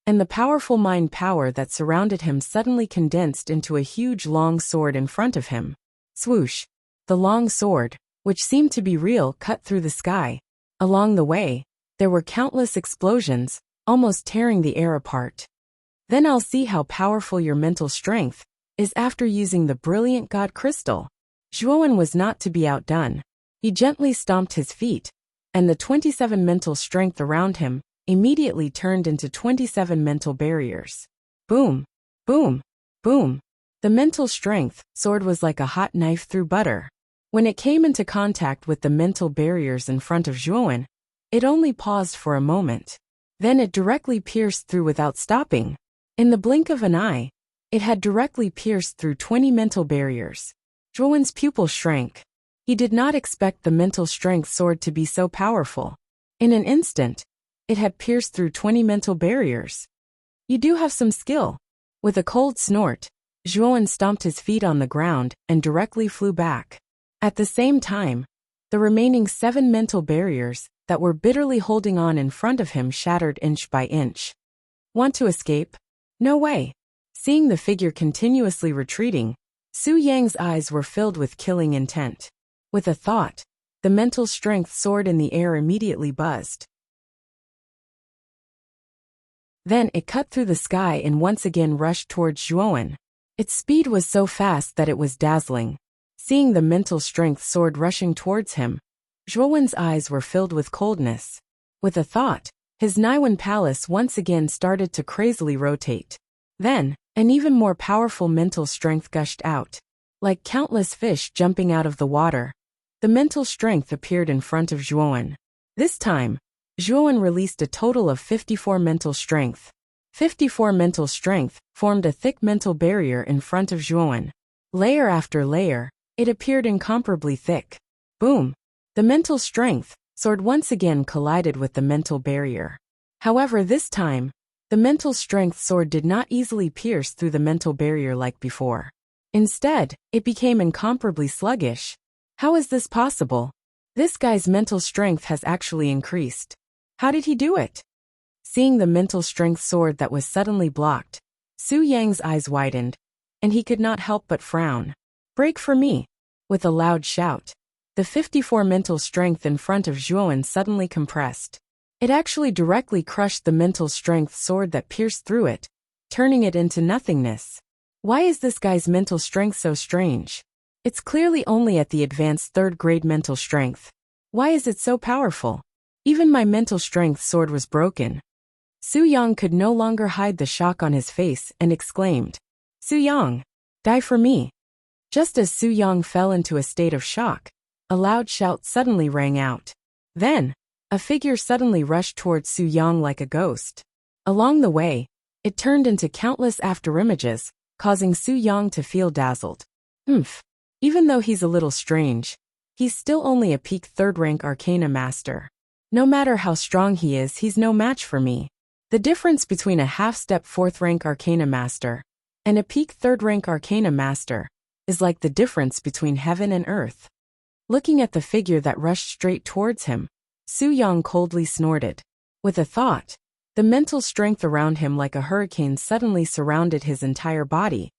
and the powerful mind power that surrounded him suddenly condensed into a huge long sword in front of him. Swoosh! The long sword, which seemed to be real, cut through the sky. Along the way, there were countless explosions, almost tearing the air apart. Then I'll see how powerful your mental strength is after using the Brilliant God Crystal. Zhuowen was not to be outdone. He gently stomped his feet, and the 27 mental strength around him immediately turned into 27 mental barriers. Boom! Boom! Boom! The mental strength sword was like a hot knife through butter. When it came into contact with the mental barriers in front of Zhuowen, it only paused for a moment. Then it directly pierced through without stopping. In the blink of an eye, it had directly pierced through 20 mental barriers. Zhuowen's pupil shrank. He did not expect the mental strength sword to be so powerful. In an instant, it had pierced through 20 mental barriers. You do have some skill. With a cold snort, Zhuowen stomped his feet on the ground and directly flew back. At the same time, the remaining 7 mental barriers that were bitterly holding on in front of him shattered inch by inch. Want to escape? No way. Seeing the figure continuously retreating, Su Yang's eyes were filled with killing intent. With a thought, the mental strength sword in the air immediately buzzed. Then it cut through the sky and once again rushed towards Zhuowen. Its speed was so fast that it was dazzling. Seeing the mental strength sword rushing towards him, Zhuowen's eyes were filled with coldness. With a thought, his Naiwan palace once again started to crazily rotate. Then, an even more powerful mental strength gushed out. Like countless fish jumping out of the water, the mental strength appeared in front of Zhuowen. This time, Zhuowen released a total of 54 mental strength. 54 mental strength formed a thick mental barrier in front of Zhuowen. Layer after layer, it appeared incomparably thick. Boom! The mental strength sword once again collided with the mental barrier. However, this time, the mental strength sword did not easily pierce through the mental barrier like before. Instead, it became incomparably sluggish. How is this possible? This guy's mental strength has actually increased. How did he do it? Seeing the mental strength sword that was suddenly blocked, Su Yang's eyes widened, and he could not help but frown. Break for me! With a loud shout, the 54 mental strength in front of Zhuowen suddenly compressed. It actually directly crushed the mental strength sword that pierced through it, turning it into nothingness. Why is this guy's mental strength so strange? It's clearly only at the advanced 3rd grade mental strength. Why is it so powerful? Even my mental strength sword was broken. Su Yang could no longer hide the shock on his face and exclaimed, Su Yang, die for me. Just as Su Yang fell into a state of shock, a loud shout suddenly rang out. Then, a figure suddenly rushed towards Su Yang like a ghost. Along the way, it turned into countless afterimages, causing Su Yang to feel dazzled. Even though he's a little strange, he's still only a peak 3rd rank Arcana Master. No matter how strong he is, he's no match for me. The difference between a half-step 4th rank Arcana Master and a peak 3rd rank Arcana Master is like the difference between heaven and earth. Looking at the figure that rushed straight towards him, Su Yang coldly snorted. With a thought, the mental strength around him like a hurricane suddenly surrounded his entire body,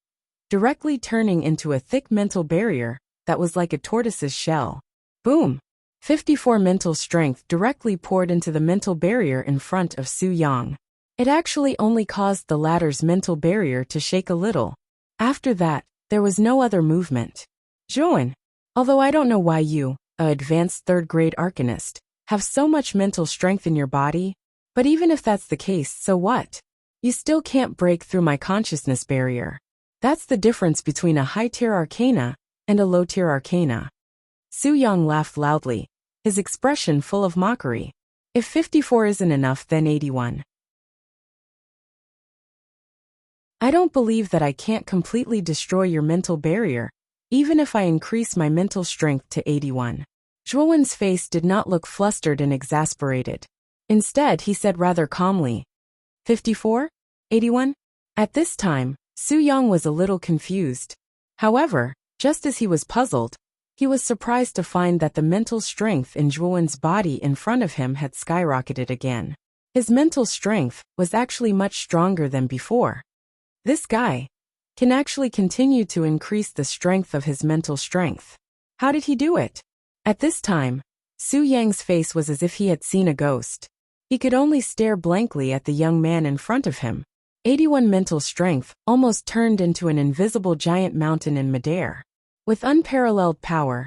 directly turning into a thick mental barrier that was like a tortoise's shell. Boom! 54 mental strength directly poured into the mental barrier in front of Su Yang. It actually only caused the latter's mental barrier to shake a little. After that, there was no other movement. Zhuowen, although I don't know why you, a advanced 3rd grade arcanist, have so much mental strength in your body, but even if that's the case, so what? You still can't break through my consciousness barrier. That's the difference between a high-tier arcana and a low-tier arcana. Su Yang laughed loudly, his expression full of mockery. If 54 isn't enough, then 81. I don't believe that I can't completely destroy your mental barrier, even if I increase my mental strength to 81. Zhuowen's face did not look flustered and exasperated. Instead, he said rather calmly, 54? 81? At this time, Su Yang was a little confused. However, just as he was puzzled, he was surprised to find that the mental strength in Zhuowen's body in front of him had skyrocketed again. His mental strength was actually much stronger than before. This guy can actually continue to increase the strength of his mental strength. How did he do it? At this time, Su Yang's face was as if he had seen a ghost. He could only stare blankly at the young man in front of him. 81 mental strength almost turned into an invisible giant mountain in midair. With unparalleled power,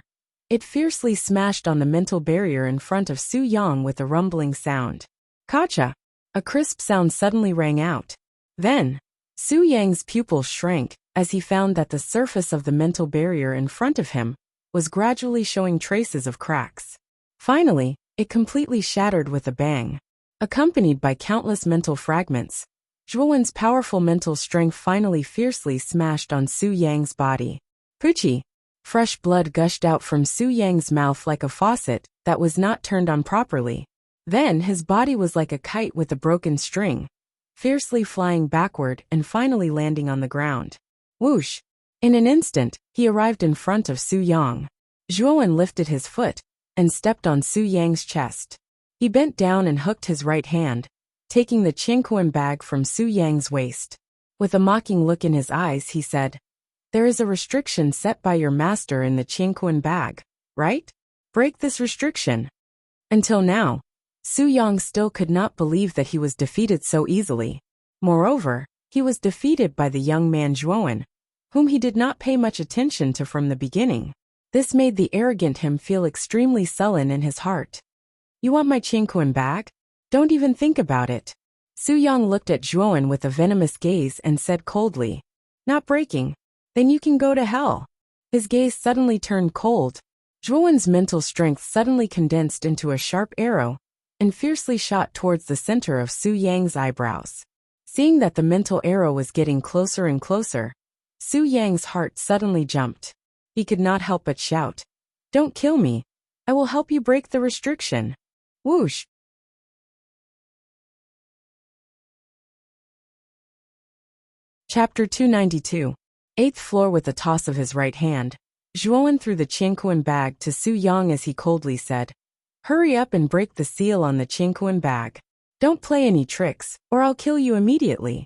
it fiercely smashed on the mental barrier in front of Su Yang with a rumbling sound. Kacha! A crisp sound suddenly rang out. Then, Su Yang's pupils shrank as he found that the surface of the mental barrier in front of him was gradually showing traces of cracks. Finally, it completely shattered with a bang. Accompanied by countless mental fragments, Zhuowen's powerful mental strength finally fiercely smashed on Su Yang's body. Puchi! Fresh blood gushed out from Su Yang's mouth like a faucet that was not turned on properly. Then his body was like a kite with a broken string, fiercely flying backward and finally landing on the ground. Whoosh! In an instant, he arrived in front of Su Yang. Zhuowen lifted his foot and stepped on Su Yang's chest. He bent down and hooked his right hand, taking the Qingquan bag from Su Yang's waist. With a mocking look in his eyes, he said, "There is a restriction set by your master in the Qingquan bag. right? Break this restriction. Until now, Su Yang still could not believe that he was defeated so easily. Moreover, he was defeated by the young man Zhuowen, whom he did not pay much attention to from the beginning. This made the arrogant him feel extremely sullen in his heart. You want my Qingquan bag? Don't even think about it. Su Yang looked at Zhuowen with a venomous gaze and said coldly, Not breaking? Then you can go to hell. His gaze suddenly turned cold. Zhuowen's mental strength suddenly condensed into a sharp arrow and fiercely shot towards the center of Su Yang's eyebrows. Seeing that the mental arrow was getting closer and closer, Su Yang's heart suddenly jumped. He could not help but shout, Don't kill me. I will help you break the restriction. Whoosh! Chapter 292. 8th floor. With a toss of his right hand, Zhuowen threw the Qingquan bag to Su Yang as he coldly said, Hurry up and break the seal on the Qingquan bag. Don't play any tricks, or I'll kill you immediately.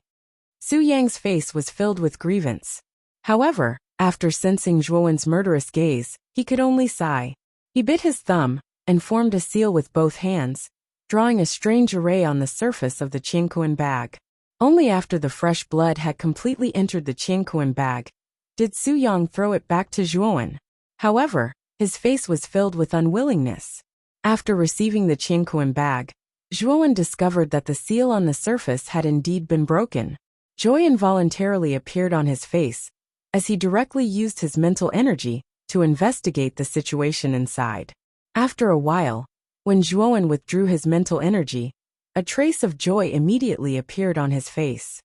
Su Yang's face was filled with grievance. However, after sensing Zhuowen's murderous gaze, he could only sigh. He bit his thumb and formed a seal with both hands, drawing a strange array on the surface of the Qingquan bag. Only after the fresh blood had completely entered the Qingquan bag did Su Yang throw it back to Zhuowen. However, his face was filled with unwillingness. After receiving the Qingquan bag, Zhuowen discovered that the seal on the surface had indeed been broken. Joy involuntarily appeared on his face, as he directly used his mental energy to investigate the situation inside. After a while, when Zhuowen withdrew his mental energy, a trace of joy immediately appeared on his face.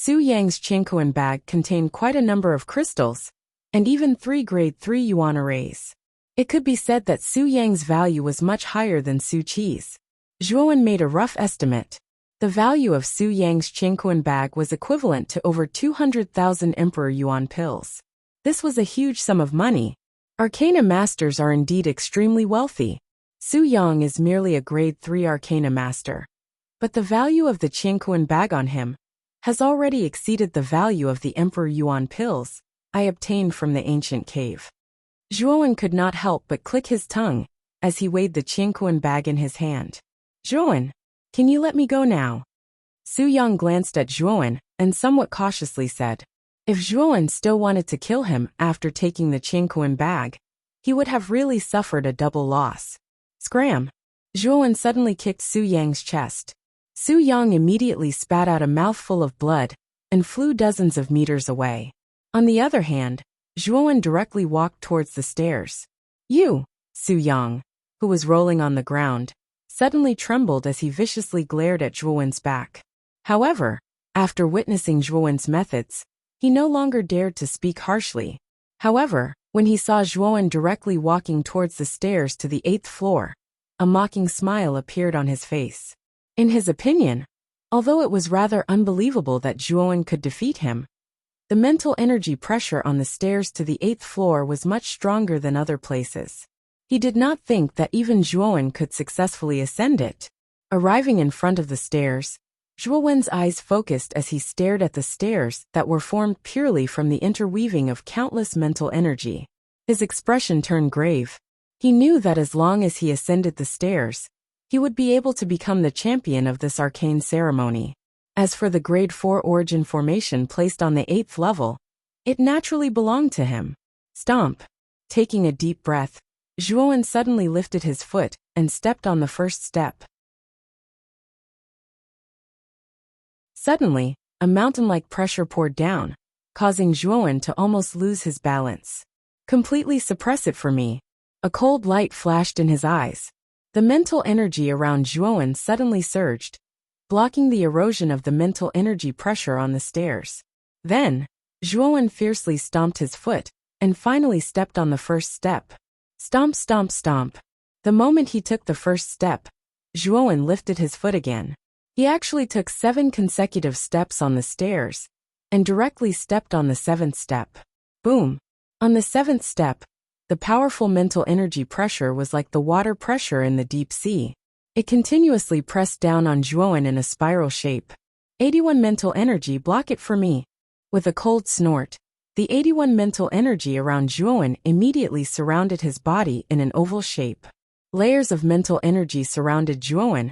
Su Yang's Qingquan bag contained quite a number of crystals, and even 3 grade 3 yuan arrays. It could be said that Su Yang's value was much higher than Su Qi's. Zhuowen made a rough estimate. The value of Su Yang's Qingquan bag was equivalent to over 200,000 Emperor Yuan pills. This was a huge sum of money. Arcana masters are indeed extremely wealthy. Su Yang is merely a grade 3 Arcana master. But the value of the Qingquan bag on him has already exceeded the value of the Emperor Yuan pills I obtained from the ancient cave. Zhuowen could not help but click his tongue as he weighed the Qingquan bag in his hand. Zhuowen, can you let me go now? Su Yang glanced at Zhuowen and somewhat cautiously said, If Zhuowen still wanted to kill him after taking the Qingquan bag, he would have really suffered a double loss. Scram! Zhuowen suddenly kicked Su Yang's chest. Su Yang immediately spat out a mouthful of blood and flew dozens of meters away. On the other hand, Zhuowen directly walked towards the stairs. You, Su Yang, who was rolling on the ground, suddenly trembled as he viciously glared at Zhuowen's back. However, after witnessing Zhuowen's methods, he no longer dared to speak harshly. However, when he saw Zhuowen directly walking towards the stairs to the 8th floor, a mocking smile appeared on his face. In his opinion, although it was rather unbelievable that Zhuowen could defeat him, the mental energy pressure on the stairs to the 8th floor was much stronger than other places. He did not think that even Zhuowen could successfully ascend it. Arriving in front of the stairs, Zhuowen's eyes focused as he stared at the stairs that were formed purely from the interweaving of countless mental energy. His expression turned grave. He knew that as long as he ascended the stairs, he would be able to become the champion of this arcane ceremony. As for the grade 4 origin formation placed on the 8th level, it naturally belonged to him. Stomp! Taking a deep breath, Zhuowen suddenly lifted his foot and stepped on the first step. Suddenly, a mountain-like pressure poured down, causing Zhuowen to almost lose his balance. Completely suppress it for me. A cold light flashed in his eyes. The mental energy around Zhuowen suddenly surged, blocking the erosion of the mental energy pressure on the stairs. Then, Zhuowen fiercely stomped his foot and finally stepped on the first step. Stomp, stomp, stomp. The moment he took the first step, Zhuowen lifted his foot again. He actually took 7 consecutive steps on the stairs and directly stepped on the 7th step. Boom! On the 7th step, the powerful mental energy pressure was like the water pressure in the deep sea. It continuously pressed down on Zhuowen in a spiral shape. 81 mental energy, block it for me. With a cold snort, The 81 mental energy around Zhuowen immediately surrounded his body in an oval shape. Layers of mental energy surrounded Zhuowen,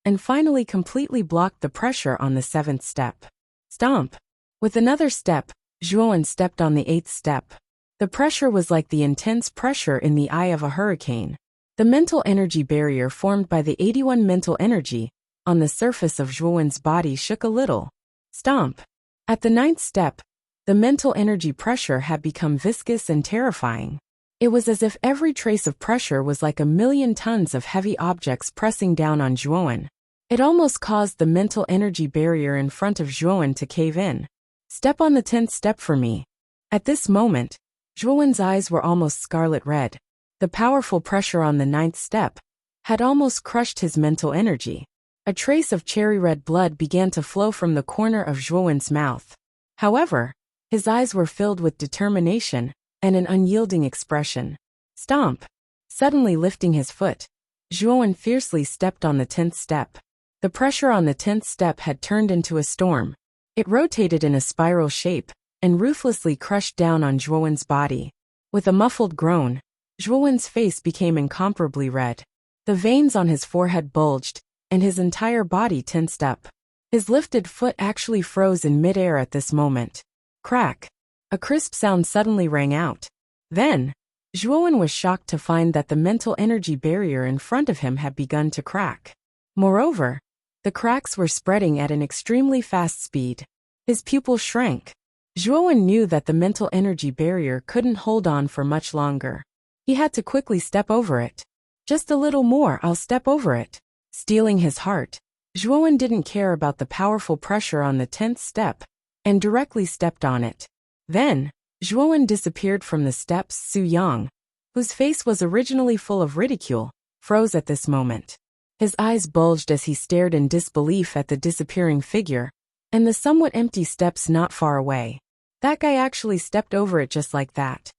and finally completely blocked the pressure on the 7th step. Stomp! With another step, Zhuowen stepped on the 8th step. The pressure was like the intense pressure in the eye of a hurricane. The mental energy barrier formed by the 81 mental energy on the surface of Zhuowen's body shook a little. Stomp! At the 9th step, the mental energy pressure had become viscous and terrifying. It was as if every trace of pressure was like 1,000,000 tons of heavy objects pressing down on Zhuowen. It almost caused the mental energy barrier in front of Zhuowen to cave in. Step on the 10th step for me. At this moment, Zhuowen's eyes were almost scarlet red. The powerful pressure on the 9th step had almost crushed his mental energy. A trace of cherry red blood began to flow from the corner of Zhuowen's mouth. However, his eyes were filled with determination and an unyielding expression. Stomp! Suddenly lifting his foot, Zhuowen fiercely stepped on the 10th step. The pressure on the 10th step had turned into a storm. It rotated in a spiral shape and ruthlessly crushed down on Zhuowen's body. With a muffled groan, Zhuowen's face became incomparably red. The veins on his forehead bulged, and his entire body tensed up. His lifted foot actually froze in midair at this moment. Crack! A crisp sound suddenly rang out. Then, Zhuowen was shocked to find that the mental energy barrier in front of him had begun to crack. Moreover, the cracks were spreading at an extremely fast speed. His pupils shrank. Zhuowen knew that the mental energy barrier couldn't hold on for much longer. He had to quickly step over it. Just a little more, I'll step over it. Steeling his heart, Zhuowen didn't care about the powerful pressure on the 10th step, and directly stepped on it. Then, Zhuowen disappeared from the steps. Su Yang, whose face was originally full of ridicule, froze at this moment. His eyes bulged as he stared in disbelief at the disappearing figure, and the somewhat empty steps not far away. That guy actually stepped over it just like that.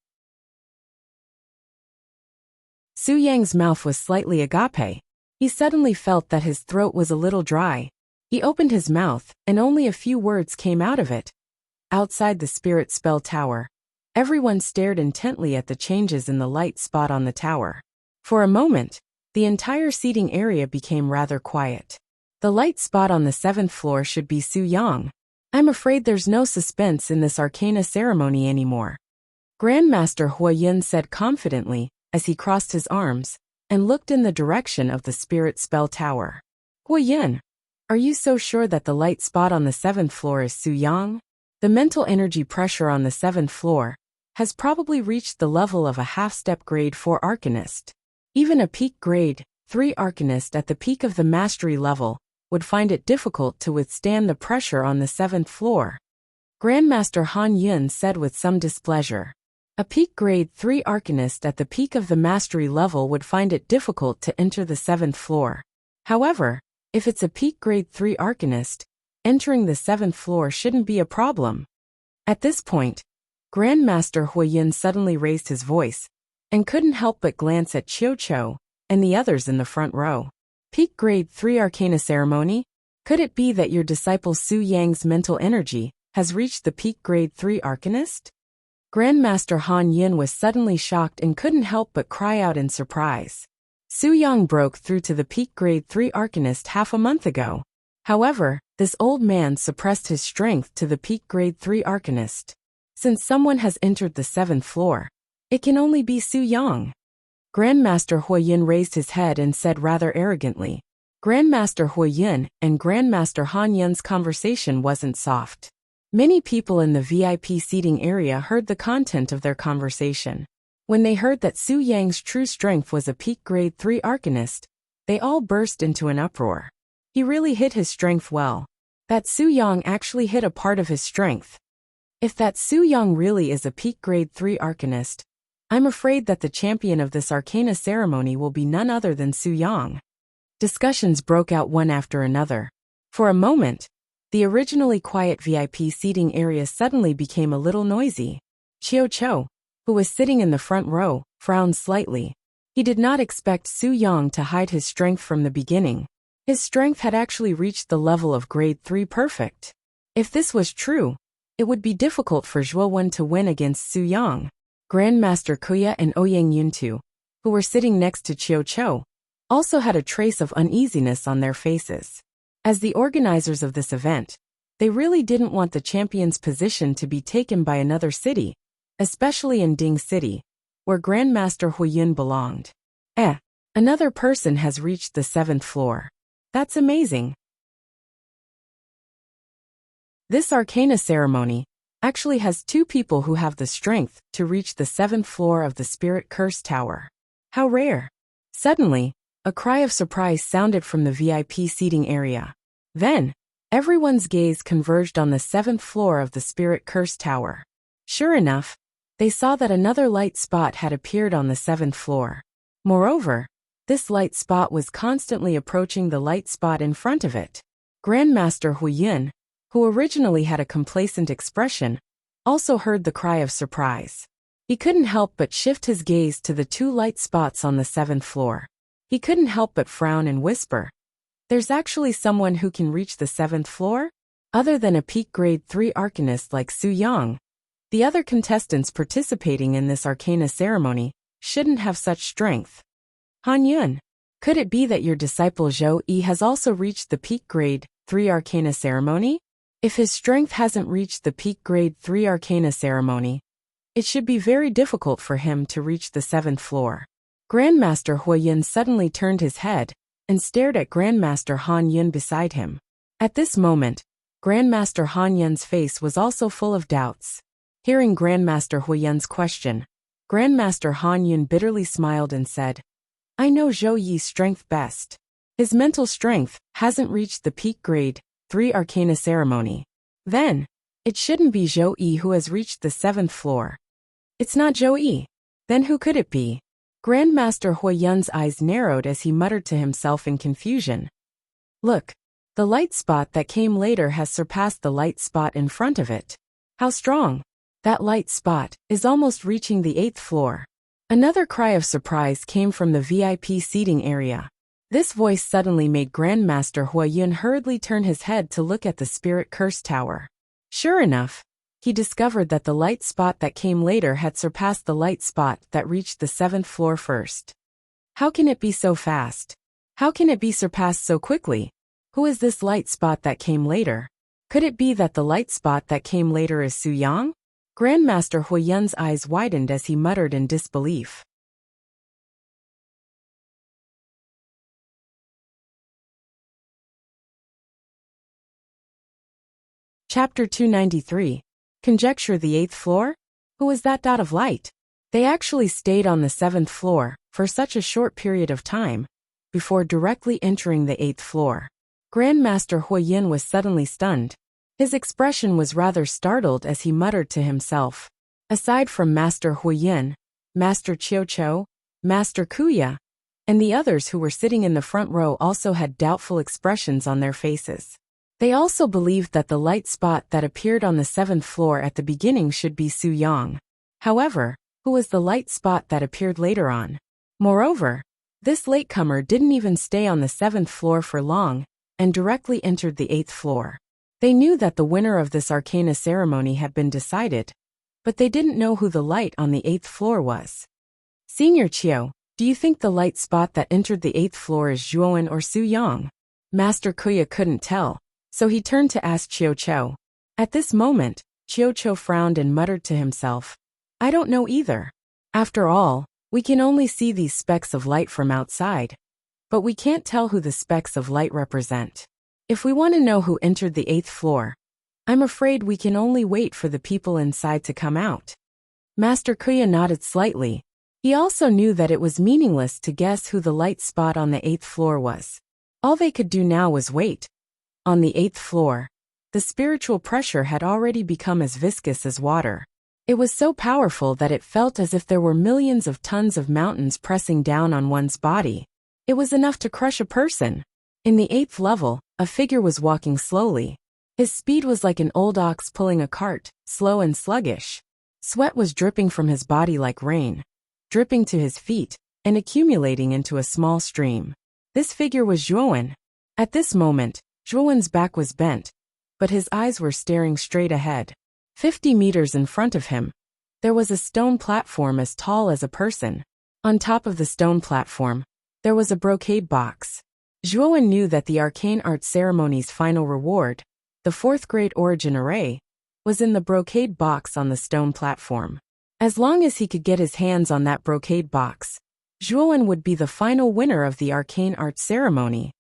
Su Yang's mouth was slightly agape. He suddenly felt that his throat was a little dry. He opened his mouth, and only a few words came out of it. Outside the spirit spell tower, everyone stared intently at the changes in the light spot on the tower. For a moment, the entire seating area became rather quiet. The light spot on the 7th floor should be Su Yang. I'm afraid there's no suspense in this arcana ceremony anymore. Grandmaster Huoyun said confidently as he crossed his arms and looked in the direction of the spirit spell tower. Huoyun, are you so sure that the light spot on the 7th floor is Su Yang? The mental energy pressure on the 7th floor has probably reached the level of a half-step grade 4 arcanist. Even a peak grade 3 arcanist at the peak of the mastery level would find it difficult to withstand the pressure on the 7th floor. Grandmaster Han Yun said with some displeasure. A peak grade 3 arcanist at the peak of the mastery level would find it difficult to enter the 7th floor. However, if it's a peak grade 3 arcanist, entering the 7th floor shouldn't be a problem. At this point, Grandmaster Huoyun suddenly raised his voice, and couldn't help but glance at Qiu and the others in the front row. Peak grade 3 arcana ceremony? Could it be that your disciple Su Yang's mental energy has reached the peak grade 3 arcanist? Grandmaster Han Yin was suddenly shocked and couldn't help but cry out in surprise. Su Yang broke through to the peak grade 3 arcanist half a month ago. However, this old man suppressed his strength to the peak grade 3 arcanist. Since someone has entered the 7th floor, it can only be Su Yang. Grandmaster Huoyun raised his head and said rather arrogantly. Grandmaster Huoyun and Grandmaster Han Yun's conversation wasn't soft. Many people in the VIP seating area heard the content of their conversation. When they heard that Su Yang's true strength was a peak grade 3 arcanist, they all burst into an uproar. He really hit his strength well. That Su Yang actually hit a part of his strength. If that Su Yang really is a peak grade 3 arcanist, I'm afraid that the champion of this arcana ceremony will be none other than Su Yang. Discussions broke out one after another. For a moment, the originally quiet VIP seating area suddenly became a little noisy. Qiu, who was sitting in the front row, frowned slightly. He did not expect Su Yang to hide his strength from the beginning. His strength had actually reached the level of grade 3 perfect. If this was true, it would be difficult for Zhuowen to win against Su Yang. Grandmaster Kuya and Ouyang Yuntu, who were sitting next to Qiu Chou, also had a trace of uneasiness on their faces. As the organizers of this event, they really didn't want the champion's position to be taken by another city, especially in Ding City, where Grandmaster Huiyun belonged. Another person has reached the 7th floor. That's amazing. This Arcana ceremony actually has 2 people who have the strength to reach the 7th floor of the Spirit Curse Tower. How rare. Suddenly, a cry of surprise sounded from the VIP seating area. Then, everyone's gaze converged on the 7th floor of the Spirit Curse Tower. Sure enough, they saw that another light spot had appeared on the 7th floor. Moreover, this light spot was constantly approaching the light spot in front of it. Grandmaster Huiyun, who originally had a complacent expression, also heard the cry of surprise. He couldn't help but shift his gaze to the 2 light spots on the 7th floor. He couldn't help but frown and whisper, "There's actually someone who can reach the 7th floor? Other than a peak grade 3 arcanist like Su Yang, the other contestants participating in this Arcana ceremony shouldn't have such strength." Han Yun, could it be that your disciple Zhou Yi has also reached the peak grade 3 Arcana ceremony? If his strength hasn't reached the peak grade 3 Arcana ceremony, it should be very difficult for him to reach the 7th floor. Grandmaster Huiyun suddenly turned his head and stared at Grandmaster Han Yun beside him. At this moment, Grandmaster Han Yun's face was also full of doubts. Hearing Grandmaster Huiyun's question, Grandmaster Han Yun bitterly smiled and said, "I know Zhou Yi's strength best. His mental strength hasn't reached the peak grade 3 Arcana ceremony. Then, it shouldn't be Zhou Yi who has reached the 7th floor. It's not Zhou Yi. Then who could it be?" Grandmaster Huiyun's eyes narrowed as he muttered to himself in confusion. "Look, the light spot that came later has surpassed the light spot in front of it. How strong! That light spot is almost reaching the 8th floor." Another cry of surprise came from the VIP seating area. This voice suddenly made Grandmaster Huiyun hurriedly turn his head to look at the Spirit Curse Tower. Sure enough, he discovered that the light spot that came later had surpassed the light spot that reached the 7th floor first. How can it be so fast? How can it be surpassed so quickly? Who is this light spot that came later? Could it be that the light spot that came later is Su Yang? Grandmaster Huiyun's eyes widened as he muttered in disbelief. Chapter 293. Conjecture the 8th floor? Who was that dot of light? They actually stayed on the 7th floor for such a short period of time before directly entering the 8th floor. Grandmaster Huiyun was suddenly stunned. His expression was rather startled as he muttered to himself. Aside from Master Huiyun, Master Qiu Chou, Master Kuya, and the others who were sitting in the front row also had doubtful expressions on their faces. They also believed that the light spot that appeared on the 7th floor at the beginning should be Su Yang. However, who was the light spot that appeared later on? Moreover, this latecomer didn't even stay on the 7th floor for long and directly entered the 8th floor. They knew that the winner of this Arcana ceremony had been decided, but they didn't know who the light on the 8th floor was. "Senior Qiu, do you think the light spot that entered the 8th floor is Zhuowen or Su Yang?" Master Kuya couldn't tell, so he turned to ask Qiu Chou. At this moment, Qiu Chou frowned and muttered to himself, "I don't know either. After all, we can only see these specks of light from outside, but we can't tell who the specks of light represent. If we want to know who entered the 8th floor, I'm afraid we can only wait for the people inside to come out." Master Kuya nodded slightly. He also knew that it was meaningless to guess who the light spot on the 8th floor was. All they could do now was wait. On the 8th floor, the spiritual pressure had already become as viscous as water. It was so powerful that it felt as if there were millions of tons of mountains pressing down on one's body. It was enough to crush a person. In the 8th level, a figure was walking slowly. His speed was like an old ox pulling a cart, slow and sluggish. Sweat was dripping from his body like rain, dripping to his feet, and accumulating into a small stream. This figure was Zhuowen. At this moment, Zhuowen's back was bent, but his eyes were staring straight ahead. 50 meters in front of him, there was a stone platform as tall as a person. On top of the stone platform, there was a brocade box. Zhuowen knew that the arcane art ceremony's final reward, the fourth grade origin array, was in the brocade box on the stone platform. As long as he could get his hands on that brocade box, Zhuowen would be the final winner of the arcane art ceremony.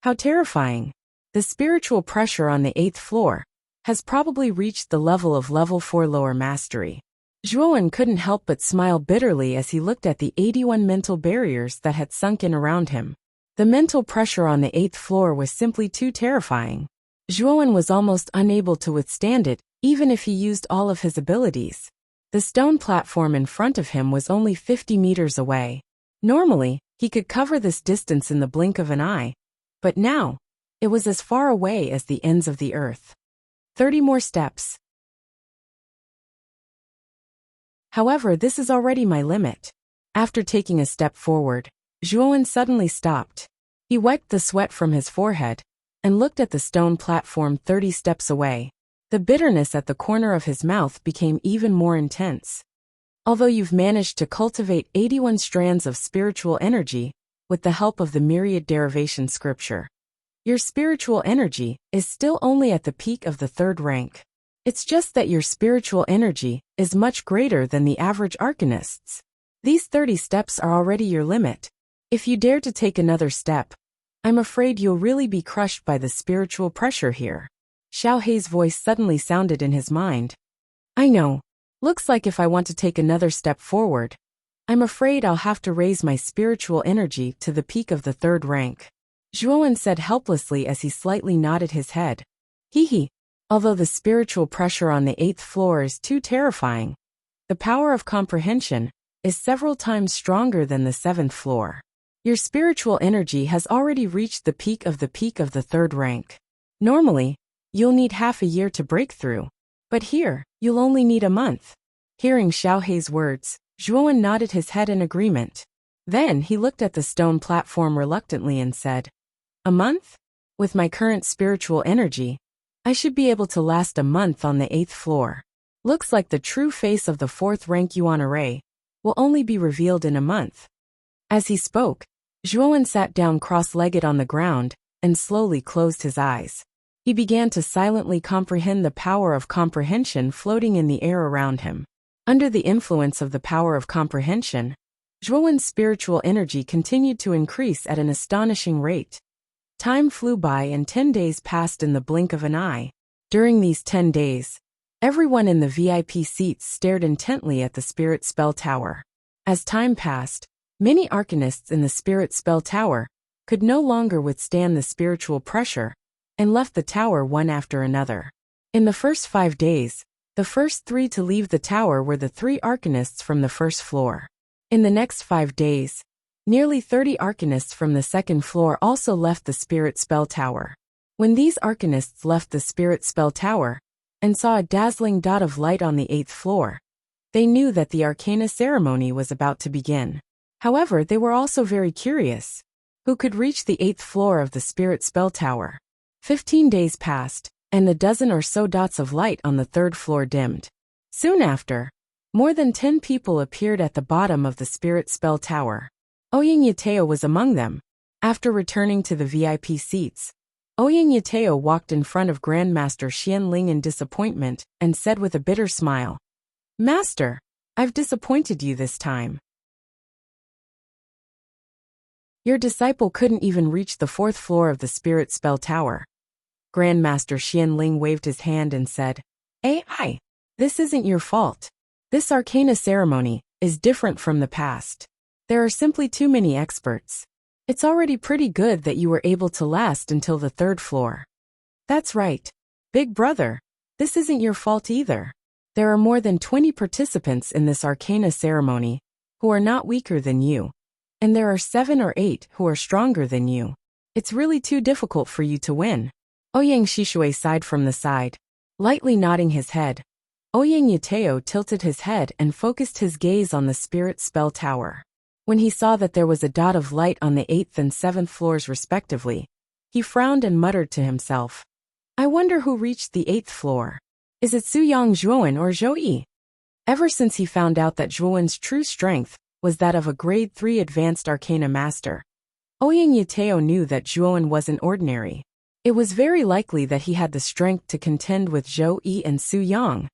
How terrifying! The spiritual pressure on the 8th floor has probably reached the level of level 4 lower mastery. Zhuowen couldn't help but smile bitterly as he looked at the 81 mental barriers that had sunk in around him. The mental pressure on the 8th floor was simply too terrifying. Zhuowen was almost unable to withstand it, even if he used all of his abilities. The stone platform in front of him was only 50 meters away. Normally, he could cover this distance in the blink of an eye, but now, it was as far away as the ends of the earth. 30 more steps. However, this is already my limit. After taking a step forward, Zhuowen suddenly stopped. He wiped the sweat from his forehead and looked at the stone platform 30 steps away. The bitterness at the corner of his mouth became even more intense. Although you've managed to cultivate 81 strands of spiritual energy with the help of the myriad derivation scripture, your spiritual energy is still only at the peak of the 3rd rank. It's just that your spiritual energy is much greater than the average arcanists. These 30 steps are already your limit. If you dare to take another step, I'm afraid you'll really be crushed by the spiritual pressure here. Xiao Hei's voice suddenly sounded in his mind. I know. Looks like if I want to take another step forward, I'm afraid I'll have to raise my spiritual energy to the peak of the 3rd rank. Zhuowen said helplessly as he slightly nodded his head. Hee. Although the spiritual pressure on the 8th floor is too terrifying, the power of comprehension is several times stronger than the 7th floor. Your spiritual energy has already reached the peak of the 3rd rank. Normally, you'll need half a year to break through, but here, you'll only need a month. Hearing Xiao Hei's words, Zhuowen nodded his head in agreement. Then he looked at the stone platform reluctantly and said, A month? With my current spiritual energy, I should be able to last a month on the 8th floor. Looks like the true face of the 4th rank Yuan array will only be revealed in a month. As he spoke, Zhuowen sat down cross-legged on the ground and slowly closed his eyes. He began to silently comprehend the power of comprehension floating in the air around him. Under the influence of the power of comprehension, Zhuowen's spiritual energy continued to increase at an astonishing rate. Time flew by and 10 days passed in the blink of an eye. During these 10 days, everyone in the VIP seats stared intently at the Spirit Spell Tower. As time passed, many arcanists in the Spirit Spell Tower could no longer withstand the spiritual pressure and left the tower one after another. In the first 5 days, the first 3 to leave the tower were the 3 arcanists from the 1st floor. In the next 5 days, nearly 30 arcanists from the 2nd floor also left the Spirit Spell Tower. When these arcanists left the Spirit Spell Tower and saw a dazzling dot of light on the 8th floor, they knew that the Arcana ceremony was about to begin. However, they were also very curious. Who could reach the 8th floor of the Spirit Spell Tower? 15 days passed, and the dozen or so dots of light on the 3rd floor dimmed. Soon after, more than 10 people appeared at the bottom of the Spirit Spell Tower. Ouyang Yateo was among them. After returning to the VIP seats, Ouyang Yateo walked in front of Grandmaster Xianling in disappointment and said with a bitter smile, Master, I've disappointed you this time. Your disciple couldn't even reach the 4th floor of the Spirit Spell Tower. Grandmaster Xianling waved his hand and said, Ai, this isn't your fault. This Arcana ceremony is different from the past. There are simply too many experts. It's already pretty good that you were able to last until the 3rd floor. That's right. Big brother, this isn't your fault either. There are more than 20 participants in this Arcana ceremony who are not weaker than you, and there are 7 or 8 who are stronger than you. It's really too difficult for you to win. Ouyang Shishui sighed from the side, lightly nodding his head. Ouyang Yateo tilted his head and focused his gaze on the Spirit Spell Tower. When he saw that there was a dot of light on the 8th and 7th floors respectively, he frowned and muttered to himself, I wonder who reached the 8th floor. Is it Su Yang Zhuowen or Zhou Yi? Ever since he found out that Zhuowen's true strength was that of a grade 3 advanced arcana master, Ouyang Yateo knew that Zhuowen wasn't ordinary. It was very likely that he had the strength to contend with Zhou Yi and Su Yang,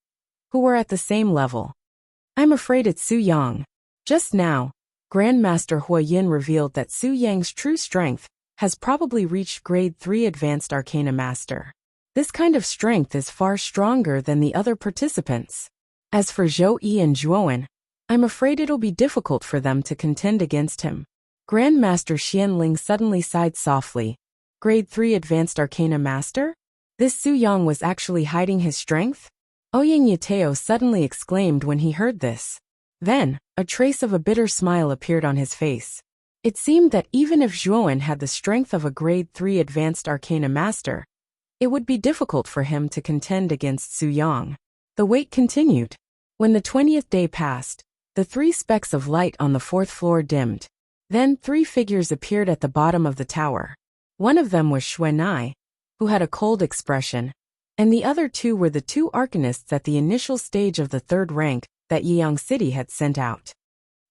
who were at the same level. I'm afraid it's Su Yang. Just now, Grandmaster Hua Yin revealed that Su Yang's true strength has probably reached grade 3 advanced arcana master. This kind of strength is far stronger than the other participants. As for Zhou Yi and Zhuowen, I'm afraid it'll be difficult for them to contend against him. Grandmaster Xianling suddenly sighed softly. Grade 3 advanced arcana master? This Su Yang was actually hiding his strength? Ouyang Yateo suddenly exclaimed when he heard this. Then, a trace of a bitter smile appeared on his face. It seemed that even if Zhuowen had the strength of a grade 3 advanced arcana master, it would be difficult for him to contend against Su Yang. The wait continued. When the 20th day passed, the 3 specks of light on the 4th floor dimmed. Then 3 figures appeared at the bottom of the tower. One of them was Xuanai, who had a cold expression, and the other 2 were the 2 arcanists at the initial stage of the 3rd rank that Yiyang City had sent out.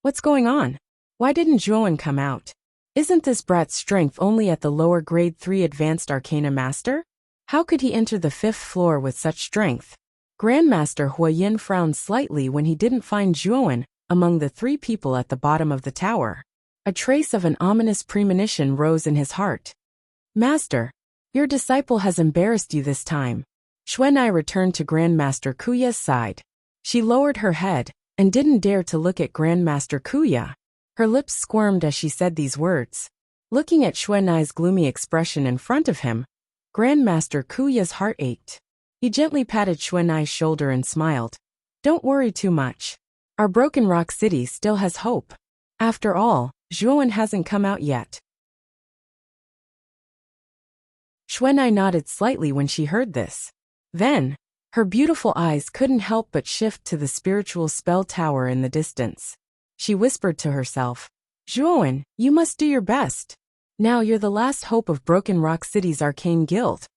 What's going on? Why didn't Zhuowen come out? Isn't this brat's strength only at the lower grade 3 advanced arcana master? How could he enter the 5th floor with such strength? Grandmaster Hua Yin frowned slightly when he didn't find Zhuowen among the 3 people at the bottom of the tower. A trace of an ominous premonition rose in his heart. Master, your disciple has embarrassed you this time. Xuanai returned to Grandmaster Kuya's side. She lowered her head and didn't dare to look at Grandmaster Kuya. Her lips squirmed as she said these words. Looking at Xuanai's gloomy expression in front of him, Grandmaster Kuya's heart ached. He gently patted Xuanai's shoulder and smiled. Don't worry too much. Our Broken Rock City still has hope. After all, Zhuowen hasn't come out yet. Xuanai nodded slightly when she heard this. Then, her beautiful eyes couldn't help but shift to the spiritual spell tower in the distance. She whispered to herself, Zhuowen, you must do your best. Now you're the last hope of Broken Rock City's arcane guild.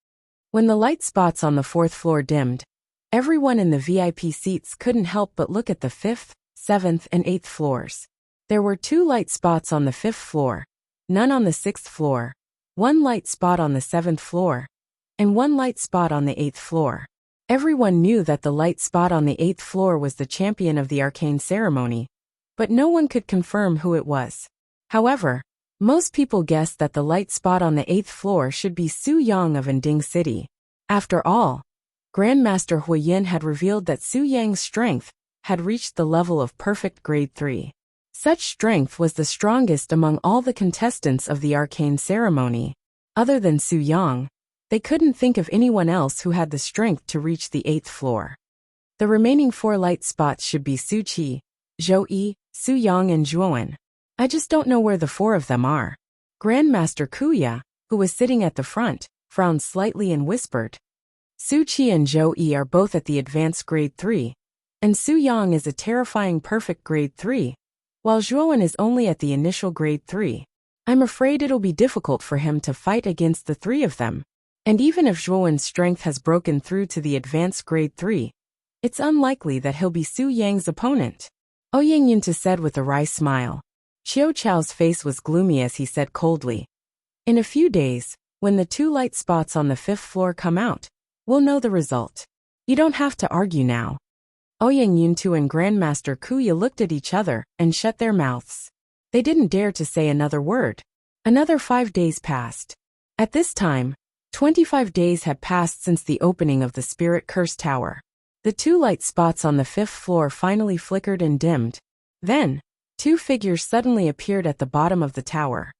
When the light spots on the 4th floor dimmed, everyone in the VIP seats couldn't help but look at the 5th, 7th, and 8th floors. There were 2 light spots on the 5th floor, none on the 6th floor, 1 light spot on the 7th floor, and 1 light spot on the 8th floor. Everyone knew that the light spot on the 8th floor was the champion of the arcane ceremony, but no one could confirm who it was. However, most people guessed that the light spot on the 8th floor should be Su Yang of Ending City. After all, Grandmaster Hua Yin had revealed that Su Yang's strength had reached the level of perfect grade 3. Such strength was the strongest among all the contestants of the arcane ceremony. Other than Su Yang, they couldn't think of anyone else who had the strength to reach the 8th floor. The remaining 4 light spots should be Su Qi, Zhou Yi, Su Yang, and Zhuowen. I just don't know where the 4 of them are. Grandmaster Kuya, who was sitting at the front, frowned slightly and whispered. Su Qi and Zhou Yi are both at the advanced grade 3, and Su Yang is a terrifying perfect grade 3, while Zhuowen is only at the initial grade 3. I'm afraid it'll be difficult for him to fight against the 3 of them. And even if Zhuowen's strength has broken through to the advanced grade 3, it's unlikely that he'll be Su Yang's opponent. Ouyang Yunta said with a wry smile. Qiu Chao's face was gloomy as he said coldly. In a few days, when the 2 light spots on the 5th floor come out, we'll know the result. You don't have to argue now. Ouyang Yuntu and Grandmaster Kuya looked at each other and shut their mouths. They didn't dare to say another word. Another 5 days passed. At this time, 25 days had passed since the opening of the Spirit Curse Tower. The 2 light spots on the 5th floor finally flickered and dimmed. Then, 2 figures suddenly appeared at the bottom of the tower.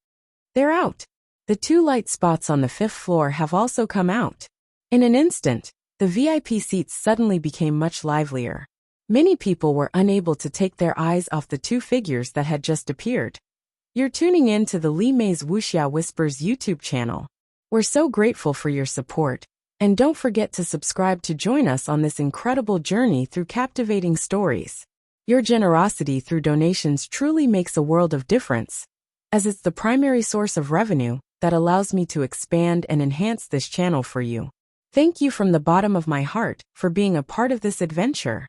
They're out. The 2 light spots on the 5th floor have also come out. In an instant, the VIP seats suddenly became much livelier. Many people were unable to take their eyes off the 2 figures that had just appeared. You're tuning in to the Li Mei's Wuxia Whispers YouTube channel. We're so grateful for your support, and don't forget to subscribe to join us on this incredible journey through captivating stories. Your generosity through donations truly makes a world of difference, as it's the primary source of revenue that allows me to expand and enhance this channel for you. Thank you from the bottom of my heart for being a part of this adventure.